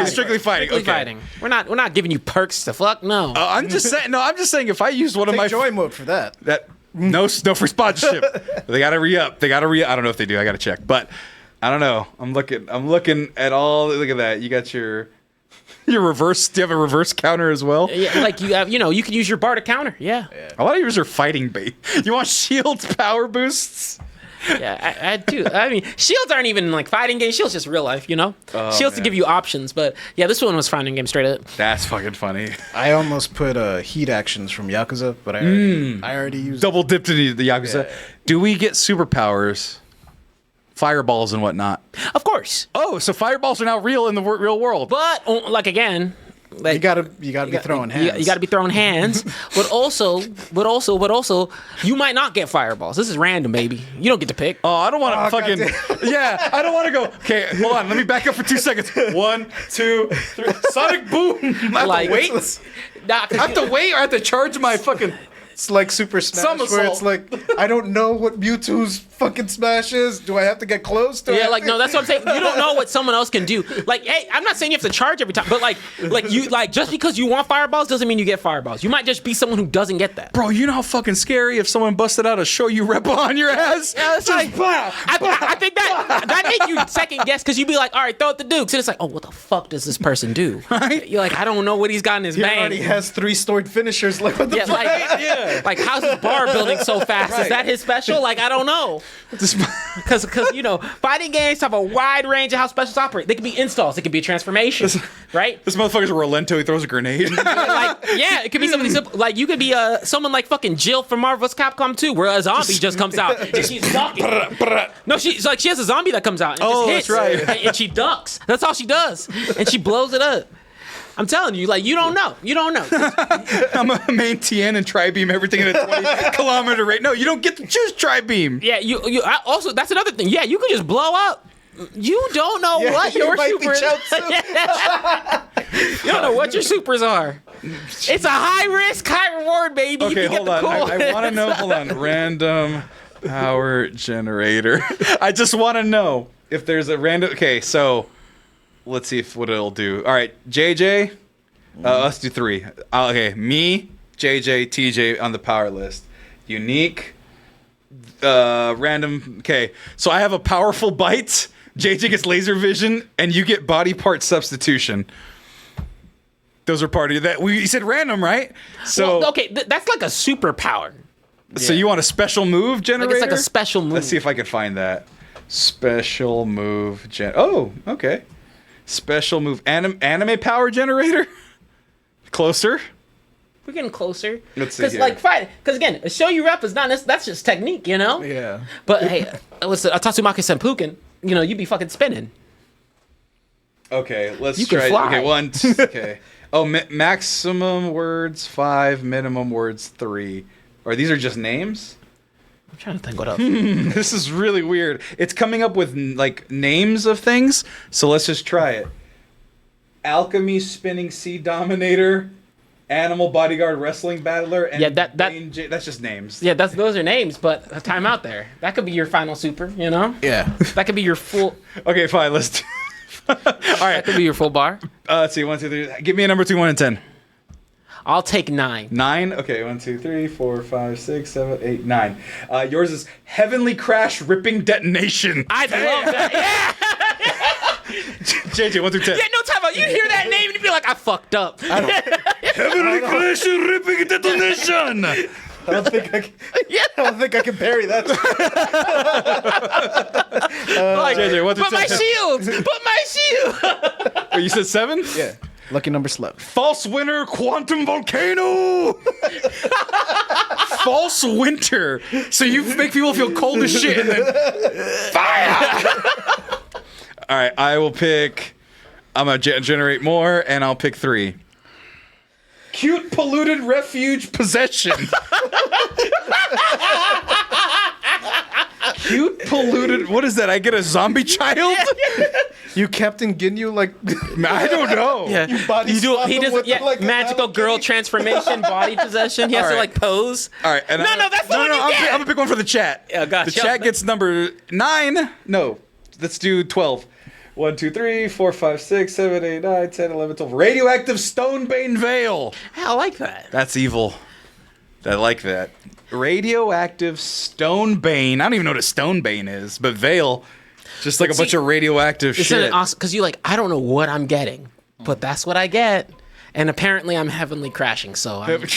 Strictly fighting. Okay. Fighting. We're not giving you perks to fuck. No. I'm just saying. No, I'm just saying. If I use one of Take my joy mode for that. no free sponsorship. They gotta re up. I don't know if they do. I gotta check. But I don't know. I'm looking at all. Look at that. You got your reverse. Do you have a reverse counter as well? Yeah, like you have. You can use your bar to counter. Yeah. A lot of yours are fighting bait. You want shields, power boosts. Yeah, I do. I mean, shields aren't even like fighting games. Shields just real life, you know. Shields to give you options, but yeah, this one was fighting game straight up. That's fucking funny. I almost put heat actions from Yakuza, but I already used Double dipped into the Yakuza. Yeah. Do we get superpowers? Fireballs and whatnot. Of course, Oh, so fireballs are now real in the real world. but like again. Like, You gotta be throwing hands. You got to be throwing hands, but also, you might not get fireballs. This is random, baby. You don't get to pick. Oh, I don't want to fucking. goddamn. Yeah, I don't want to go. Okay, hold on. Let me back up for 2 seconds. 1, 2, 3. Sonic boom. I have Like- to wait. Nah, 'cause I have to wait, or I have to charge my fucking. It's like Super Smash, Somersault. where it's like, I don't know what Mewtwo's fucking smash is. Do I have to get close to it? Yeah, like no, that's what I'm saying. You don't know what someone else can do. Like, hey, I'm not saying you have to charge every time, but like you just because you want fireballs doesn't mean you get fireballs. You might just be someone who doesn't get that. Bro, you know how fucking scary if someone busted out a show you rep on your ass? Yeah, it's like I think that make you second guess because you'd be like, all right, throw it to Dukes, and it's like, oh, what the fuck does this person do? Right? You're like, I don't know what he's got in his He bag. already has 3 stored finishers. Like, what the Yeah, fuck? like, like how's his bar building so fast? Is Right. that his special? Like, I don't know. Because you know, fighting games have a wide range of how specials operate. They can be installs, it can be a transformation, right? This motherfucker's a Rolento. He throws a grenade. Like, yeah, it could be something simple. Like, you could be someone like fucking Jill from Marvel's Capcom 2, where a zombie just comes out and she's ducking. No, she has a zombie that comes out and Oh, just hits. that's right. And she ducks. That's all she does. And she blows it up. I'm telling you, like, you don't know. You don't know. I'm a main TN and tri-beam everything at a 20-kilometer rate. No, you don't get to choose tri-beam. Yeah, also, that's another thing. Yeah, you can just blow up. You don't know what you your might be super is. You don't know what your supers are. It's a high risk, high reward, baby. You Okay, can get hold the on. cool I want to know. Hold on. Random power generator. I just want to know if there's a random. Okay, so let's see what it'll do. All right, JJ. Let's do 3. Okay, me, JJ, TJ on the power list. Unique. Random. Okay, so I have a powerful bite. JJ gets laser vision, and you get body part substitution. Those are part of that. You said random, right? So Well, okay, that's like a superpower. So you want a special move generator? Like it's like a special move. Let's see if I can find that. Special move Oh, okay. Special move anime power generator? Closer? We're getting closer. Let's see Because here. like fight. Because again, a show you rep is not. That's just technique, you know. Yeah. But hey, listen, a Tatsumaki Senpuken. You know, you'd be fucking spinning. Okay, let's You can try. fly. Okay, 1. Okay. Oh, maximum words 5, minimum words 3. Or these are just names? I'm trying to think what else. This is really weird. It's coming up with like names of things. So let's just try it. Alchemy spinning sea dominator, animal bodyguard wrestling battler, and Yeah, that- that's just names. Yeah, those are names, but a time out there. That could be your final super. You know. Yeah. That could be your full. Okay, fine. Let's. Do All That right. could be your full bar. Let's see. 1, 2, 3. Give me a number 2, 1, and 10. I'll take 9. 9. Okay. 1, 2, 3, 4, 5, 6, 7, 8, 9. Yours is heavenly crash ripping detonation. I love that. Yeah. JJ, 1 through 10. Yeah, no time out. You hear that name and you be like, I fucked up. Heavenly crash ripping detonation. I don't think I can parry that. Like, JJ, 1 through put my 10. shield. Put my shield. Oh, you said 7? Yeah. Lucky number 11. False winter quantum volcano. False winter. So you make people feel cold as shit and then fire. All right, I will pick. I'm gonna generate more, and I'll pick 3. Cute polluted refuge possession. Cute polluted. What is that? I get a zombie child? You Captain Ginyu, like, I don't know. Yeah. you body He swap him doesn't. with, Yeah, like, a magical girl alligator? transformation, body possession. He has All to right. like pose. All right. And No, that's the one you I'm get. gonna pick one for the chat. Yeah, gotcha. The chat gets number 9. No, let's do 12. 1, 2, 3, 4, 5, 6, 7, 8, 9, 10, 11, 12. Radioactive Stonebane Veil. I like that. That's evil. I like that. Radioactive Stonebane. I don't even know what a Stonebane is, but Veil. Just like a bunch of radioactive Isn't shit. it awesome? Because you like, I don't know what I'm getting, but that's what I get. And apparently I'm heavenly crashing, so I'm that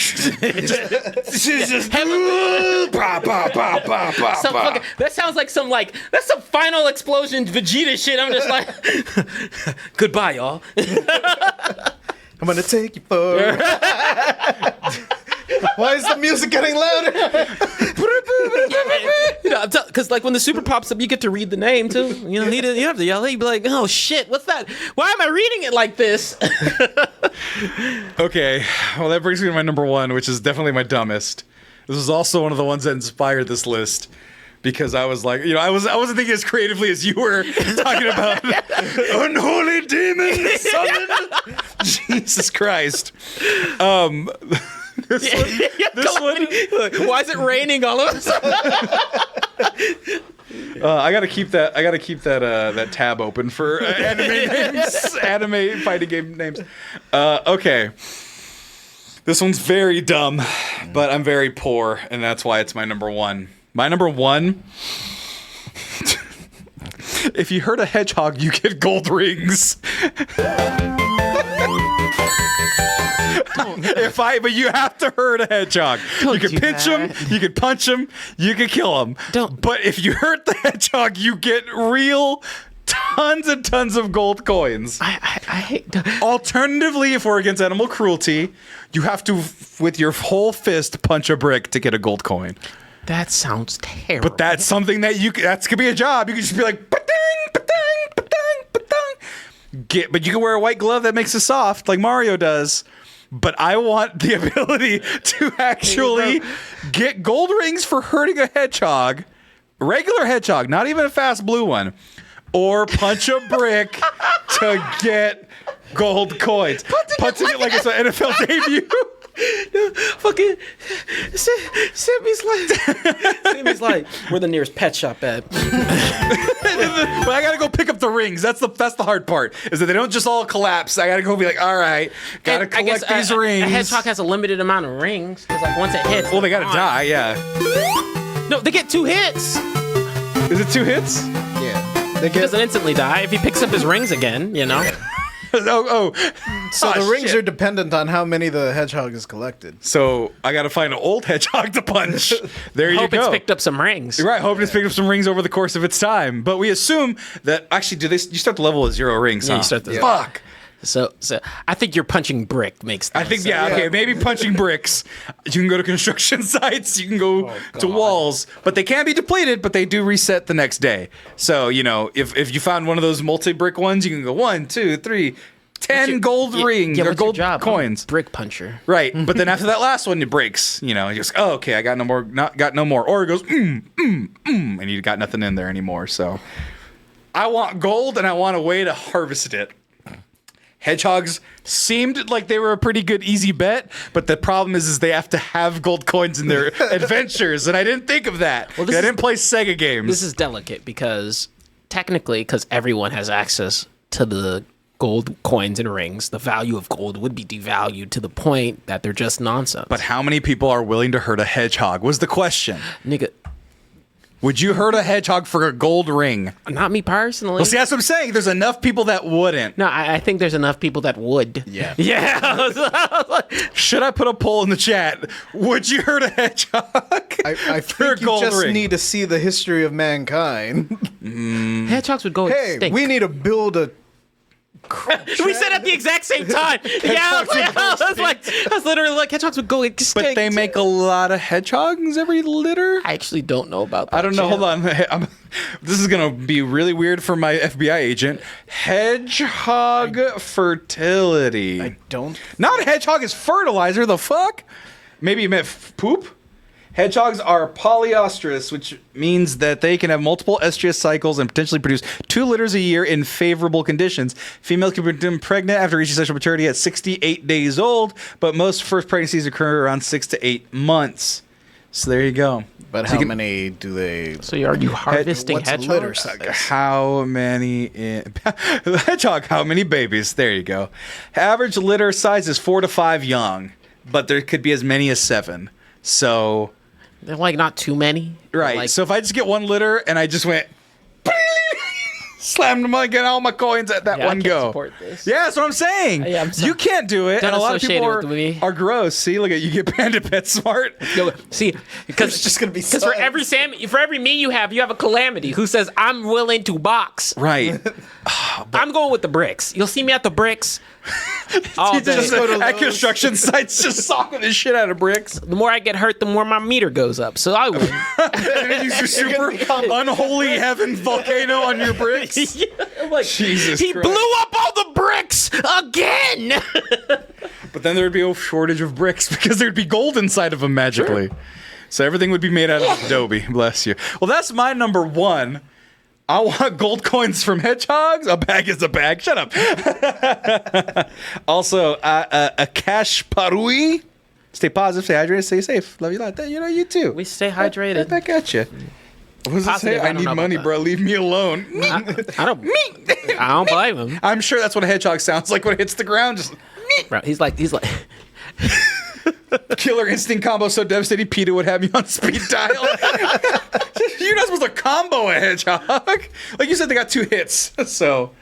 sounds like that's some final explosion Vegeta shit. I'm just like, goodbye, y'all. I'm gonna take you for. Why is the music getting louder? Because like when the super pops up, you get to read the name too. You know, you have to yell. You'd be like, "Oh shit, what's that? Why am I reading it like this?" Okay, well that brings me to my number one, which is definitely my dumbest. This was also one of the ones that inspired this list. Because I was like, I wasn't thinking as creatively as you were talking about unholy demon summoned. Jesus Christ. This one. Why is it raining all of a sudden? I gotta keep that. That tab open for anime names, anime fighting game names. Okay. This one's very dumb, but I'm very poor, and that's why it's my number one. My number one, if you hurt a hedgehog, you get gold rings. But you have to hurt a hedgehog. You can pinch him, you can punch him, you can kill him. But if you hurt the hedgehog, you get real tons and tons of gold coins. I hate. Alternatively, if we're against animal cruelty, you have to, with your whole fist, punch a brick to get a gold coin. That sounds terrible. But that's something that that could be a job. You can just be like, ba-ding, ba-ding, ba-ding, ba-ding. But you can wear a white glove that makes it soft, like Mario does. But I want the ability to actually get gold rings for hurting a hedgehog, regular hedgehog, not even a fast blue one, or punch a brick to get gold coins. Punching it like it's an NFL debut. No, fucking Sammy's like, we're the nearest pet shop at. But I gotta go pick up the rings. That's the hard part. Is that they don't just all collapse. I gotta go be like, all right, gotta collect these rings. A hedgehog has a limited amount of rings because like once it hits, Well, they gotta die. Yeah. No, they get 2 hits. Is it 2 hits? Yeah. He doesn't instantly die if he picks up his rings again. You know. So the rings are dependent on how many the hedgehog has collected. So I got to find an old hedgehog to punch. There you Hope go. it's picked up some rings. You're right. Hope it's picked up some rings over the course of its time. But we assume that actually, you start the level with 0 rings? Yeah, huh? you start the Fuck. So I think you're punching brick makes. I think okay, maybe punching bricks. You can go to construction sites. You can go to walls, but they can be depleted. But they do reset the next day. So if you found one of those multi-brick ones, you can go 1, 2, 3, 10 gold rings or gold coins. Brick puncher. Right, but then after that last one, it breaks. You just okay, I got no more. Got no more. Or it goes and you got nothing in there anymore. So I want gold, and I want a way to harvest it. Hedgehogs seemed like they were a pretty good easy bet, but the problem is they have to have gold coins in their adventures, and I didn't think of that. Well, I didn't play Sega games. This is delicate because everyone has access to the gold coins and rings, the value of gold would be devalued to the point that they're just nonsense. But how many people are willing to hurt a hedgehog was the question. Nigga. Would you hurt a hedgehog for a gold ring? Not me personally. Well, see, that's what I'm saying. There's enough people that wouldn't. No, I think there's enough people that would. Yeah. Yeah. Should I put a poll in the chat? Would you hurt a hedgehog? I think you just need to see the history of mankind. Hedgehogs would go extinct. We need to build a... We said at the exact same time. Yeah, I was literally like, hedgehogs would go extinct. But they make a lot of hedgehogs every litter? I actually don't know about that. I don't know. Hold on. This is going to be really weird for my FBI agent. Hedgehog fertility. I don't... Not a hedgehog is fertilizer. The fuck? Maybe you meant poop? Hedgehogs are polyostrous, which means that they can have multiple estrous cycles and potentially produce 2 litters a year in favorable conditions. Females can become pregnant after reaching sexual maturity at 68 days old, but most first pregnancies occur around 6 to 8 months. So there you go. But how many do they... So are you harvesting what's hedgehogs? litter size? How many... Hedgehog, how many babies? There you go. Average litter size is 4 to 5 young, but there could be as many as 7. So... They're like not too many. Right. Like, so if I just get 1 litter and I just went... Slammed them get all my coins at that Yeah, I one can't go. support this. Yeah, that's what I'm saying. Yeah, I'm you can't do it, Don't and a lot of associate people it with me. are gross. See, look at you get Panda Pet smart. Yo, see, because It's just gonna be for every for every me you have a Calamity who says I'm willing to box. Right. I'm going with the bricks. You'll see me at the bricks. All He's day. just go to at Lowe's. construction sites, just socking the shit out of bricks. The more I get hurt, the more my meter goes up. So I win. And then use your super unholy heaven volcano on your bricks. I'm like, Jesus he Christ. blew up all the bricks again. But then there'd be a shortage of bricks because there'd be gold inside of them magically. So everything would be made out of Adobe. Bless you. Well, that's my number one. I want gold coins from hedgehogs. A bag is a bag. Shut up. Also, a cash parui. Stay positive, stay hydrated, stay safe. Love you a lot. You know, you too. We stay Right hydrated. back at you. What does it Positive, say? I I don't need know about money, that. bro. Leave me alone. I don't blame him. I'm sure that's what a hedgehog sounds like when it hits the ground. Just Bro, he's like, killer instinct combo so devastating, PETA would have me on speed dial. You're not supposed to combo a hedgehog. Like you said, they got 2 hits. So,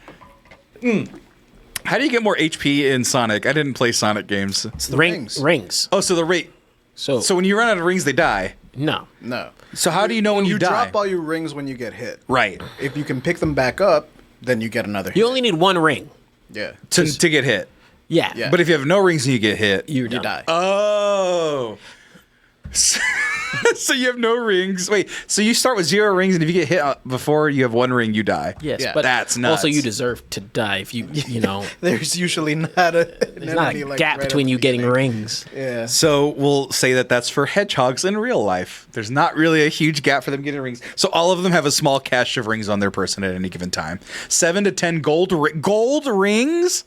how do you get more HP in Sonic? I didn't play Sonic games. rings. Oh, so the rate. So So when you run out of rings, they die. no. No. So how do you know when you die? drop all your rings when you get hit. Right. If you can pick them back up, then you get another hit. You only need one ring. Yeah. To get hit. Yeah. Yeah. But if you have no rings and you get hit, You're You done. die. oh. So you have no rings. Wait, so you start with 0 rings, and if you get hit before you have 1 ring, you die. Yes, Yeah. but That's nuts. also you deserve to die if you know. There's usually not a There's not a gap between you getting rings. Yeah. So we'll say that that's for hedgehogs in real life. There's not really a huge gap for them getting rings. So all of them have a small cache of rings on their person at any given time. 7 to 10 gold rings.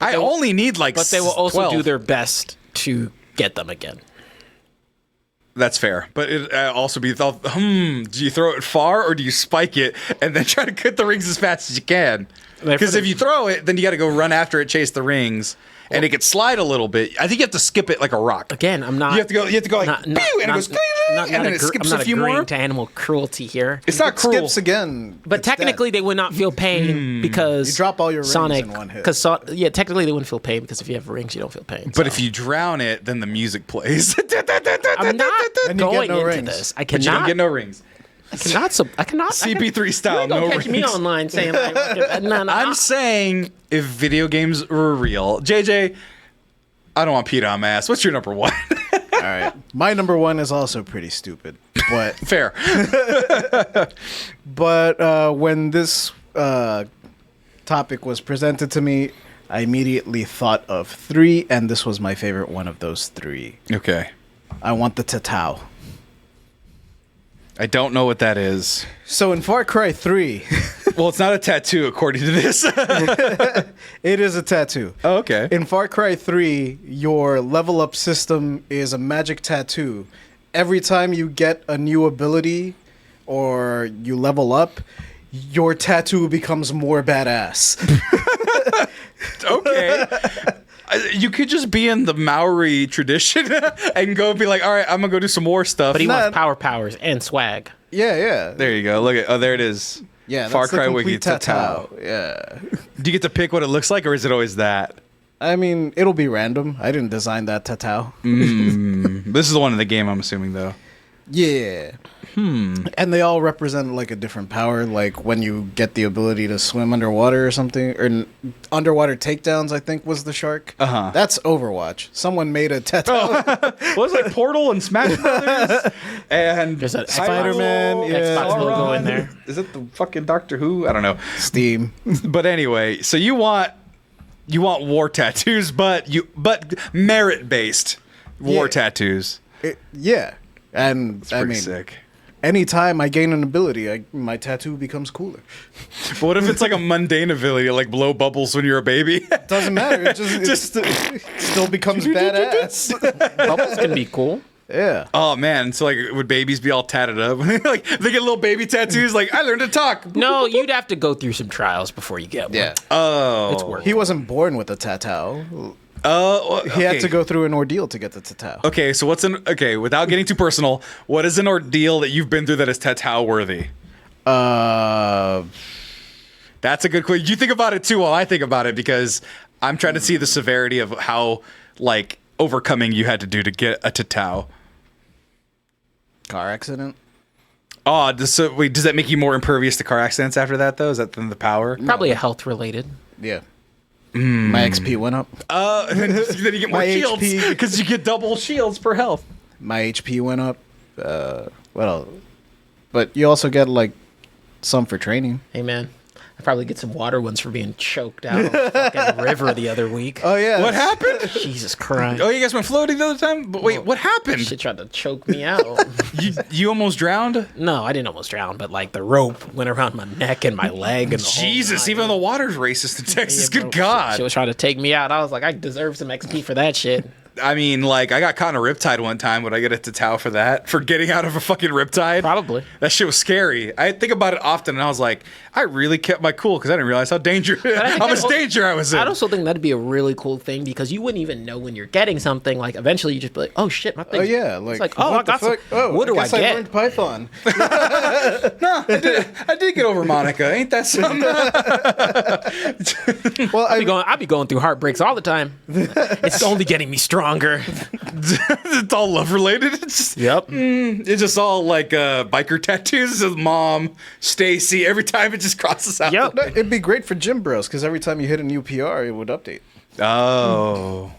I only need like. But they will also 12. do their best to get them again. That's fair, but it also be thought. Do you throw it far or do you spike it and then try to cut the rings as fast as you can? Because if you throw it, then you got to go run after it, chase the rings, and it could slide a little bit. I think you have to skip it like a rock. Again, I'm not. You have to go like, not, pew, not, and it goes, not, and then it skips I'm a few not agreeing more. to animal cruelty here. It's not cruel. Skips again. But it's technically, dead. they would not feel pain because You drop all your rings Sonic, in one hit. Because technically, they wouldn't feel pain because if you have rings, you don't feel pain. But if you drown it, then the music plays. I'm not And you get going no into rings. this. I But you don't cannot. get no rings. I cannot. CP3 You style, ain't gonna no catch me rings. online saying like, no. I'm saying if video games were real, JJ, I don't want PETA on my ass. What's your number one? All right. My number one is also pretty stupid, but Fair. when this topic was presented to me, I immediately thought of 3, and this was my favorite one of those 3. Okay. I want the Tatao. I don't know what that is. So in Far Cry 3, Well, it's not a tattoo according to this. it is a tattoo. Oh, okay. In Far Cry 3, your level up system is a magic tattoo. Every time you get a new ability or you level up, your tattoo becomes more badass. Okay. You could just be in the Maori tradition and go be like, all right, I'm going to go do some more stuff. But he Nah. wants power powers and swag. Yeah. There you go. Look at, oh, there it is. Yeah, that's Far the Cry complete Wiki Tatao. Yeah. Do you get to pick what it looks like, or is it always that? I mean, it'll be random. I didn't design that Tatao. This is the one in the game, I'm assuming, though. Yeah. And they all represent like a different power. Like when you get the ability to swim underwater or something, or underwater takedowns, I think was the shark. Uh-huh. That's Overwatch. Someone made a Tatao. Well, it's like Portal and Smash Brothers and There's a Spider-Man, Hyrule, yeah. Xbox logo in there. Is it the fucking Doctor Who? I don't know. Steam. But anyway, so you want war tattoos, but merit based war Yeah. tattoos. Yeah. And It's I pretty mean, sick. anytime I gain an ability, my tattoo becomes cooler. But what if it's like a mundane ability, like blow bubbles when you're a baby? Doesn't matter. It still becomes badass. Bubbles can be cool. Yeah. Oh man, so like would babies be all tatted up? Like they get little baby tattoos like I learned to talk. No, you'd have to go through some trials before you get one. Yeah. Oh. It's work. He wasn't born with a Tatao. Oh, He had to go through an ordeal to get the Tatao. Okay, so without getting too personal, what is an ordeal that you've been through that is Tatao worthy? Uh, That's a good question. You think about it too while I think about it, because I'm trying to see the severity of how like overcoming you had to do to get a Tatao. Car accident. Oh, wait, does that make you more impervious to car accidents after that, though? Is that then the power? Probably a health related. Yeah. My XP went up. Then you get more My shields HP. because you get double shields per health. My HP went up. What else? But you also get like some for training. Hey man, I probably get some water ones for being choked out on the fucking river the other week. Oh yeah. What happened? Jesus Christ. Oh, you guys went floating the other time? But wait, what happened? Shit tried to choke me out. You almost drowned? No, I didn't almost drown, but like the rope went around my neck and my leg and the whole Jesus, nine. even the water's racist in Texas. Yeah, Good bro, God. She was trying to take me out. I was like, I deserve some XP for that shit. I mean, like, I got caught in a riptide one time. Would I get a Tatao for that? For getting out of a fucking riptide? Probably. That shit was scary. I think about it often, and I was like, I really kept my cool because I didn't realize how much danger I was in. I also think that'd be a really cool thing because you wouldn't even know when you're getting something. Like eventually you just be like, oh shit, my thing. Oh yeah. It's like, oh, I what the got some. fuck? Oh, What do I guess get? learned Python. I did get over Monica. Ain't that something? Well, I'd be going through heartbreaks all the time. It's only getting me stronger. It's all love related. It's just all like biker tattoos. It says Mom, Stacy. Every time it just crosses out. Yep. it'd be great for gym bros because every time you hit a new PR, it would update. Oh.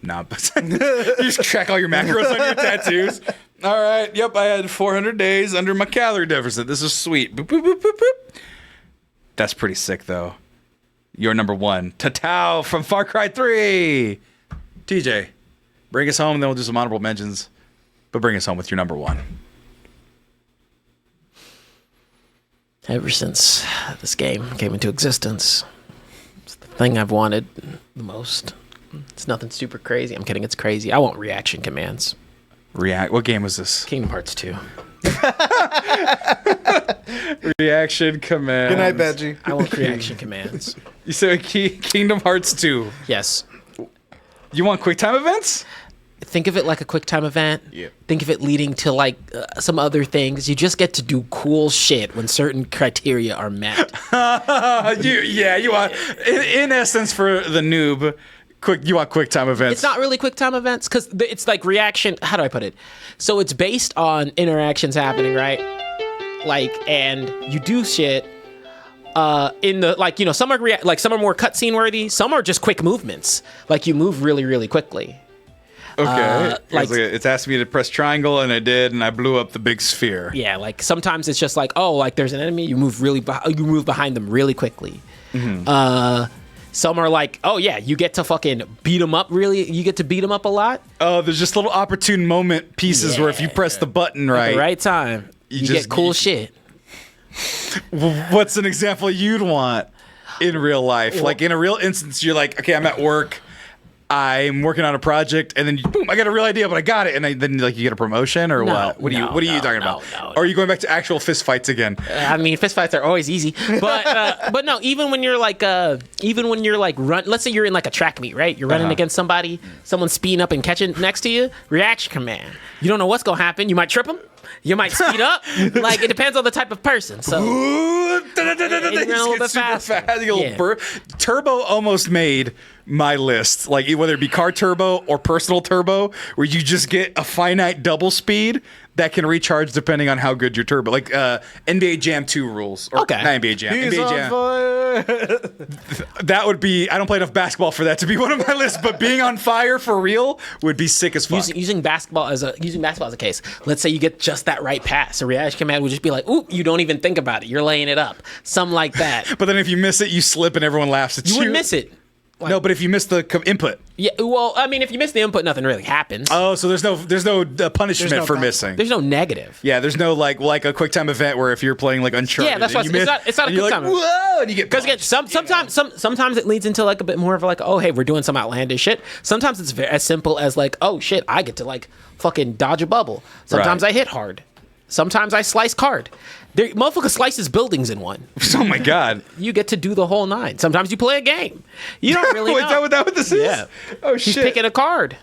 Nah, but you just track all your macros on your tattoos. All right. Yep, I had 400 days under my calorie deficit. This is sweet. Boop, boop, boop, boop, boop. That's pretty sick, though. You're number one. Tatao from Far Cry 3. TJ, bring us home, and then we'll do some honorable mentions. But bring us home with your number one. Ever since this game came into existence, it's the thing I've wanted the most. It's nothing super crazy. I'm kidding. It's crazy. I want reaction commands. What game was this? Kingdom Hearts 2. Reaction command. Good night, Badgie. I want reaction commands. You said Kingdom Hearts 2. Yes. You want QuickTime events? Think of it like a quick time event. Yeah. Think of it leading to like some other things. You just get to do cool shit when certain criteria are met. You want, in essence, for the noob, you want QuickTime events. It's not really quick time events because it's like reaction. How do I put it? So it's based on interactions happening, right? Like, and you do shit. In the like, you know, some are some are more cutscene worthy. Some are just quick movements. Like you move really, really quickly. Okay. like- It's asked me to press triangle, and I did, and I blew up the big sphere. Yeah, like sometimes it's just like, oh, like there's an enemy, you move behind them really quickly. Some are like, oh yeah, you get to fucking beat them up you get to beat them up a lot. Oh, there's just little opportune moment pieces where if you press the button right. At the right time, you just- get cool shit. What's an example you'd want in real life? Like in a real instance, you're like, okay, I'm at work. I'm working on a project, and then boom, I got a real idea, but I got it, and then like you get a promotion or No, what? What are you talking about? no. Or are you going back to actual fist fights again? I mean, fist fights are always easy, but no. Even when you're like run. Let's say you're in like a track meet, right? You're running against somebody, someone's speeding up and catching next to you. Reaction command. You don't know what's gonna happen. You might trip them. You might speed up. Like it depends on the type of person. So It's a little bit faster. Yeah. Turbo almost made my list, like whether it be car turbo or personal turbo, where you just get a finite double speed that can recharge depending on how good your turbo. Like NBA Jam 2 rules. Or Okay. Not NBA Jam. He's NBA on Jam. fire. That would be. I don't play enough basketball for that to be one of my lists. But being on fire for real would be sick as fuck. using basketball as a case. Let's say you get just that right pass. A reaction command would just be like, "Ooh, you don't even think about it. You're laying it up." Something like that. But then if you miss it, you slip and everyone laughs at you. You wouldn't miss it. No, but if you miss the input. Yeah, well, I mean, if you miss the input, nothing really happens. Oh, so there's no punishment no for con- missing. There's no negative. Yeah, there's no like a QuickTime event where if you're playing like Uncharted, Yeah, that's why and you it's miss, not a and you're QuickTime like, event. whoa, and you get Because again, sometimes it leads into like a bit more of like, oh hey, we're doing some outlandish shit. Sometimes it's as simple as like, oh shit, I get to like fucking dodge a bubble. Sometimes Right. I hit hard. Sometimes I slice card. Motherfucker slices buildings in one. Oh my god! You get to do the whole nine. Sometimes you play a game. You don't really know. Is that what this is? Yeah. Oh He's shit! picking a card.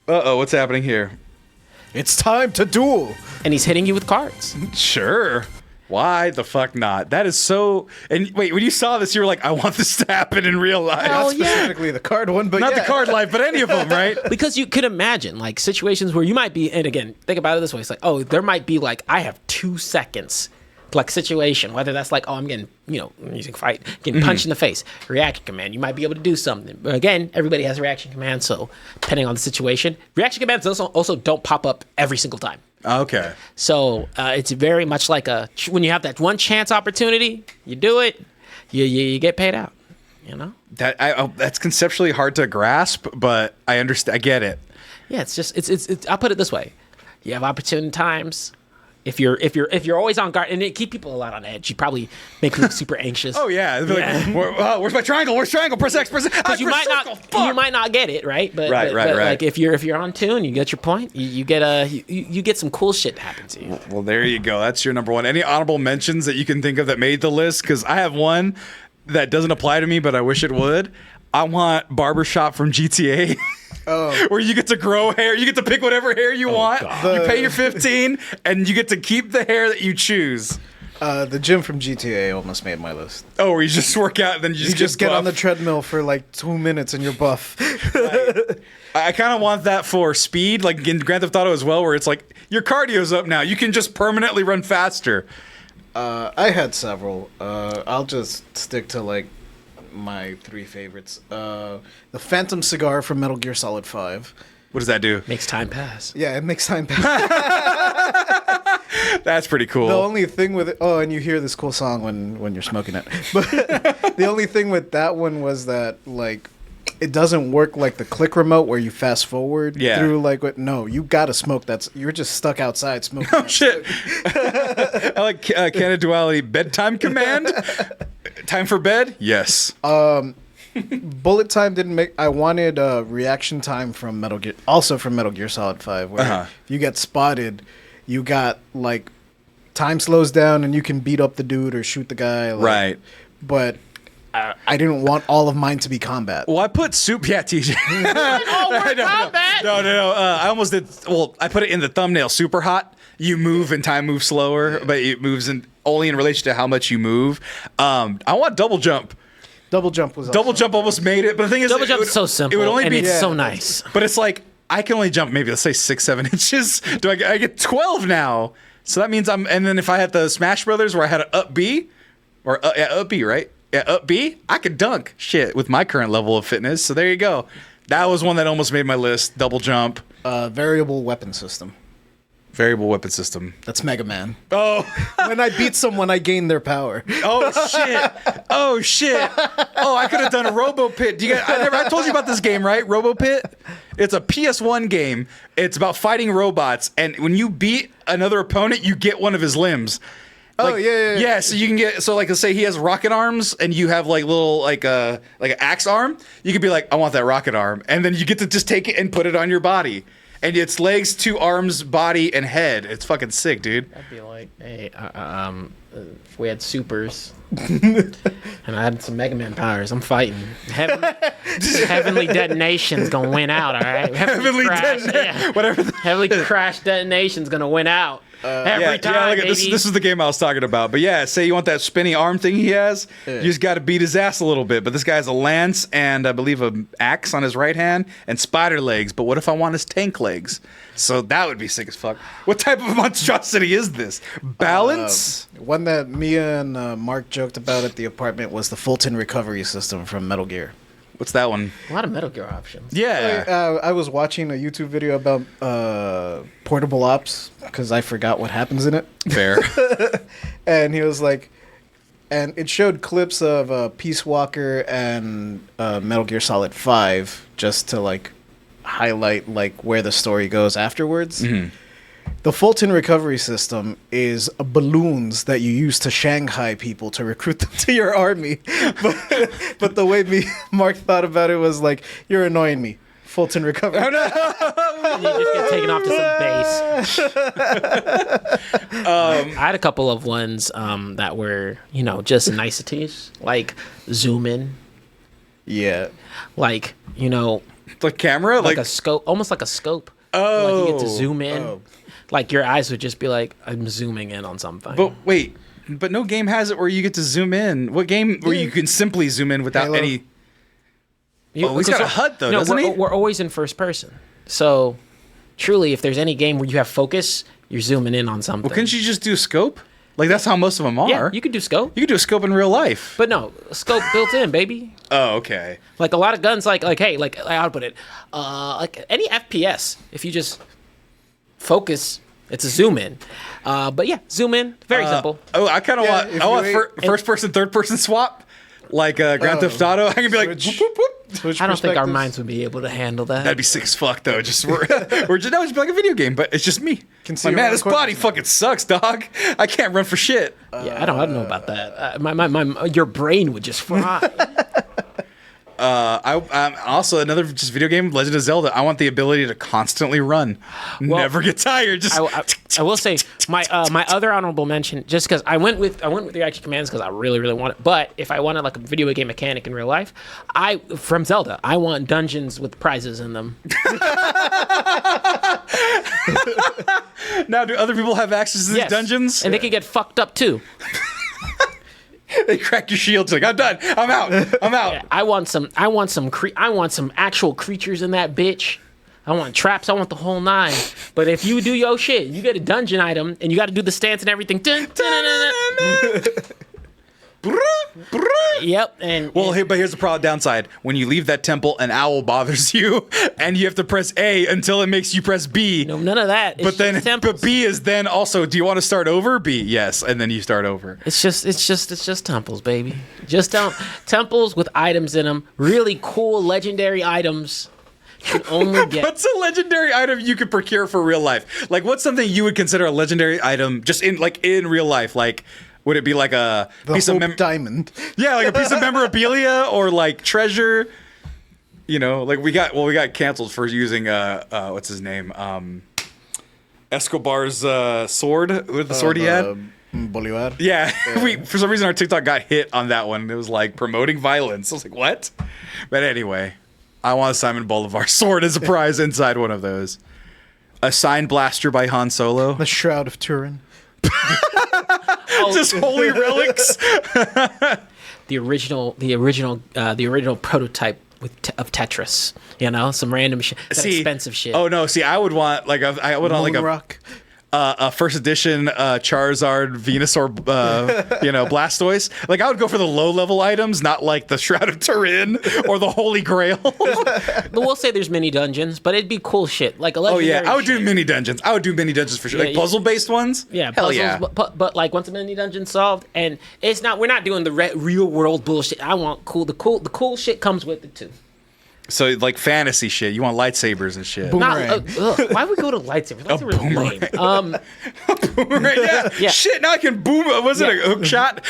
What's happening here? It's time to duel. And he's hitting you with cards. Sure. Why the fuck not? That is so. And wait, when you saw this, you were like, I want this to happen in real life. Hell yeah. Specifically the card one, but Not yeah. the card life, but any of them, right? Because you could imagine like situations where you might be, and again, think about it this way: it's like, oh, there might be like I have 2 seconds, like situation. Whether that's like, oh, I'm getting, using fight, getting punched in the face, reaction command. You might be able to do something. But again, everybody has a reaction command, so depending on the situation, reaction commands also don't pop up every single time. Okay. So it's very much like when you have that one chance opportunity, you do it, you get paid out. That's conceptually hard to grasp, but I understand. I get it. Yeah, it's just it's. I'll put it this way: you have opportune times. If you're always on guard, and it keep people a lot on edge, you probably make them super anxious. Oh yeah. They'd be like, where's my triangle? Where's triangle? Press X. Press X. Because you might not get it right, but Right. like if you're on tune, you get your point. You get some cool shit to happen to you. Well, there you go. That's your number one. Any honorable mentions that you can think of that made the list? Because I have one that doesn't apply to me, but I wish it would. I want Barbershop from GTA. Where you get to grow hair. You get to pick whatever hair you want. You pay your 15 and you get to keep the hair that you choose. The gym from GTA almost made my list. Oh, where you just work out and then you just get buff. on the treadmill for like 2 minutes and you're buff. I kind of want that for speed, like in Grand Theft Auto as well, where it's like your cardio's up now. You can just permanently run faster. I had several. I'll just stick to like my 3 favorites. The Phantom Cigar from Metal Gear Solid 5. What does that do? Makes time pass. Yeah, it makes time pass. That's pretty cool. The only thing with it, and you hear this cool song when you're smoking it. But the only thing with that one was that like it doesn't work like the click remote where you fast forward through like what. No, you gotta smoke. You're just stuck outside smoking. Oh shit! I like canon duality bedtime command. Time for bed? Yes. Bullet time didn't make. I wanted reaction time from Metal Gear, also from Metal Gear Solid 5, where if you get spotted, you got like time slows down and you can beat up the dude or shoot the guy. Like, right. But I didn't want all of mine to be combat. Well, I put TJ. Combat. No. I almost did. Well, I put it in the thumbnail. Super hot. You move and time moves slower, but it moves only in relation to how much you move. I want double jump. Double jump was Double jump almost made it, but the thing is, Double jump is so simple. It would only and be it's so nice. But it's like I can only jump maybe let's say 6-7 inches. I get 12 now? So that means and then if I had the Smash Brothers where I had an up B, or up B, right? Yeah, up B, I could dunk shit with my current level of fitness. So there you go. That was one that almost made my list. Double jump. Variable weapon system. Variable weapon system. That's Mega Man. Oh. When I beat someone, I gain their power. Oh shit. Oh, I could have done a Robo Pit. I told you about this game, right? Robo Pit. It's a PS1 game. It's about fighting robots, and when you beat another opponent, you get one of his limbs. Like, yeah. So you can get let's say he has rocket arms, and you have like little like an axe arm. You could be like, I want that rocket arm, and then you get to just take it and put it on your body. And it's legs, 2 arms, body, and head. It's fucking sick, dude. I'd be like, hey, if we had supers and I had some Mega Man powers, I'm fighting. Heavenly Detonation's gonna win out, all right? Heavenly Detonation. Whatever. Heavenly Crash Detonation's gonna win out. Every time, look at this is the game I was talking about. But yeah, say you want that spinny arm thing he has, you just got to beat his ass a little bit. But this guy has a lance and I believe an axe on his right hand and spider legs. But what if I want his tank legs? So that would be sick as fuck. What type of monstrosity is this? Balance? One that Mia and Mark joked about at the apartment was the Fulton recovery system from Metal Gear. What's that one? A lot of Metal Gear options. Yeah. I was watching a YouTube video about portable ops because I forgot what happens in it. Fair. And he was like, and it showed clips of Peace Walker and Metal Gear Solid 5 just to like highlight like where the story goes afterwards. Mm-hmm. The Fulton recovery system is balloons that you use to Shanghai people to recruit them to your army. But the way Mark thought about it was like, you're annoying me. Fulton recovery. And you just get taken off to some base. I had a couple of ones that were, just niceties, like zoom in. Yeah. Like camera? Like a scope, almost like a scope. Oh. Like you get to zoom in. Oh. Like your eyes would just be like, I'm zooming in on something. But wait, But no game has it where you get to zoom in. What game where you can simply zoom in without Halo. any? He's got a HUD though, doesn't he? We're always in first person. So, truly, if there's any game where you have focus, you're zooming in on something. Well, couldn't you just do scope? Like that's how most of them are. Yeah, you could do scope. You could do a scope in real life. But no, scope built in, baby. Oh, okay. Like a lot of guns, hey, like I'll put it, like any FPS, if you just focus, it's a zoom in. But yeah, zoom in, very simple. Oh, I kind of Yeah, want. if I want you first person, third person swap, like Grand Theft Auto. I can be like, Switch. whoop, whoop, whoop. Switch I don't think our perspectives. minds would be able to handle that. That'd be sick as fuck though. Just we're just no, it's like a video game, but it's just me. Can see Like, man, around this corners body now. fucking sucks, dog. I can't run for shit. Yeah, I don't know about that. Your brain would just fry. I'm also another just video game, Legend of Zelda. I want the ability to constantly run, never get tired. Just I will say my other honorable mention, just because I went with the action commands because I really want it. But if I wanted like a video game mechanic in real life, from Zelda, I want dungeons with prizes in them. now, do other people have access to these Yes. dungeons? And they can get fucked up too. They crack your shields. Like I'm done. I'm out. I'm out. Yeah, I want some actual creatures in that bitch. I want traps. I want the whole nine. But if you do your shit, you get a dungeon item, and you got to do the stance and everything. Dun, dun, dun, dun, dun. Yep. And Well, but here's the problem downside. When you leave that temple, an owl bothers you, and you have to press A until it makes you press B. no, none of that. It's But then, just temples. but B is then also. Do you want to start over? B, yes, and then you start over. It's just temples, baby. Just temples with items in them. Really cool legendary items. Should only get. What's a legendary item you could procure for real life? Like, what's something you would consider a legendary item just in real life? Like, would it be like a The piece Hope of diamond. yeah, like a piece of memorabilia or like treasure? You know, like we got canceled for using what's his name? Escobar's sword. What the sword he had? Bolivar. Yeah, we for some reason our TikTok got hit on that one. It was like promoting violence. I was like, what? But anyway, I want a Simon Bolivar sword as a prize inside one of those. A signed blaster by Han Solo. The Shroud of Turin. Just holy relics. the original prototype of Tetris. You know, some random shit, expensive shit. Oh no, see, I would want like I would want like Moon a Rock. a first edition Charizard, Venusaur, Blastoise. Like I would go for the low level items, not like the Shroud of Turin or the Holy Grail. But we'll say there's mini dungeons, but it'd be cool shit. Like a Oh legendary yeah, I would do shit. mini dungeons. I would do mini dungeons for sure, Yeah, like yeah. puzzle based ones. Yeah, hell puzzles, yeah. but like once a mini dungeon solved, and we're not doing the real world bullshit. I want the cool shit comes with it too. So like fantasy shit. You want lightsabers and shit. Boomerang. Why would we go to lightsabers? Lightsabers are lame. Right, yeah. Yeah. Shit. Now I can boom. Was it a hook shot?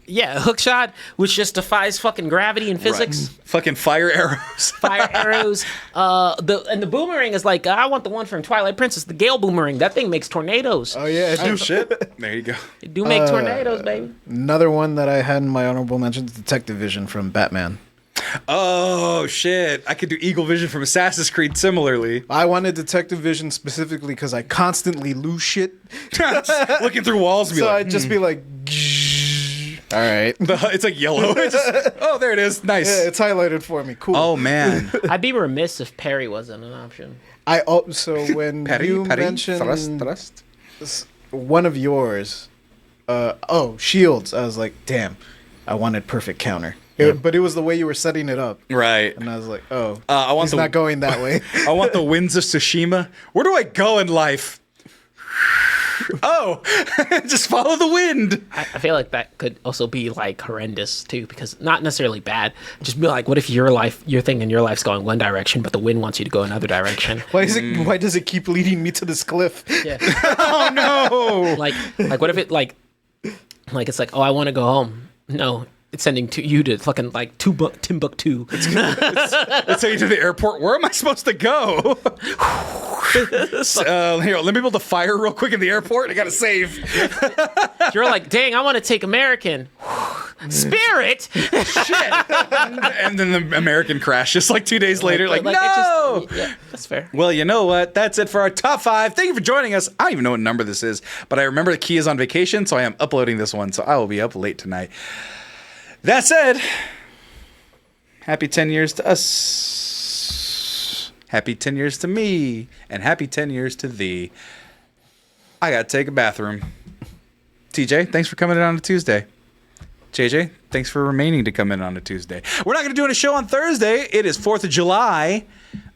Yeah, a hook shot, which just defies fucking gravity and physics. Fucking fire arrows. Fire arrows. The boomerang is like I want the one from Twilight Princess, the Gale boomerang. That thing makes tornadoes. Oh yeah, Oh shit. There you go. It do make tornadoes, baby. Another one that I had in my honorable mentions, Detective Vision from Batman. Oh shit. I could do Eagle Vision from Assassin's Creed similarly. I wanted Detective Vision specifically because I constantly lose shit. Looking through walls and be So like, I'd just be like, all right. it's like yellow. It's just, oh, there it is. Nice. Yeah, it's highlighted for me. Cool. Oh man. I'd be remiss if Perry wasn't an option. So when Perry, you Perry, mentioned thrust. one of yours, shields, I was like, damn, I wanted perfect counter. But it was the way you were setting it up, Right. and I was like, oh, I want he's the- not going that way. I want the winds of Tsushima. Where do I go in life? Oh, just follow the wind. I feel like that could also be like horrendous too, because not necessarily bad. Just be like, what if your thing in your life's going one direction, but the wind wants you to go another direction? Why does it keep leading me to this cliff? Yeah. Oh no. like what if it like it's like, oh, I want to go home. No, it's sending you to fucking like Timbuktu. Let's take you to the airport. Where am I supposed to go? Here, let me build a fire real quick in the airport. I gotta save. You're like, dang, I want to take American. Spirit. And then the American crash just like 2 days later. Like, it no! just- yeah, that's fair. Well, you know what? That's it for our top 5. Thank you for joining us. I don't even know what number this is, but I remember the key is on vacation, so I am uploading this one, so I will be up late tonight. That said, happy 10 years to us. Happy 10 years to me. And happy 10 years to thee. I gotta take a bathroom. TJ, thanks for coming in on a Tuesday. JJ, thanks for remaining to come in on a Tuesday. We're not going to do a show on Thursday. It is 4th of July.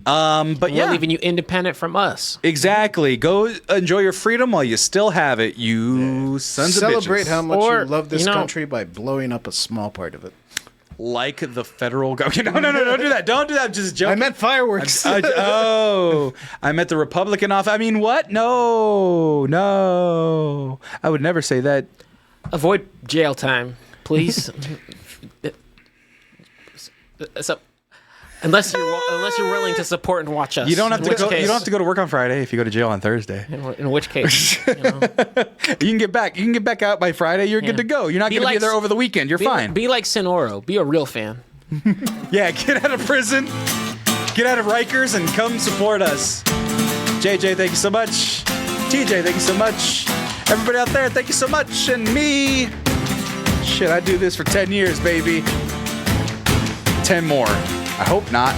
But We're leaving you independent from us. Exactly. Go enjoy your freedom while you still have it, you sons of bitches. Celebrate how much Or, you love this you know- country by blowing up a small part of it. Like the federal government. No, don't do that. Don't do that. I'm just joking. I meant fireworks. I meant the Republican office. I mean, what? No. I would never say that. Avoid jail time, please. So, unless you're willing to support and watch us. You don't have In to which go. case- You don't have to go to work on Friday if you go to jail on Thursday. In which case, you know, You can get back. You can get back out by Friday. You're good to go. You're not Be going to be like- there over the weekend. You're fine. Be like Sonoro. Be a real fan. Yeah, get out of prison, get out of Rikers, and come support us. JJ, thank you so much. TJ, thank you so much. Everybody out there, thank you so much. And me, shit, I do this for 10 years, baby. 10 more. I hope not.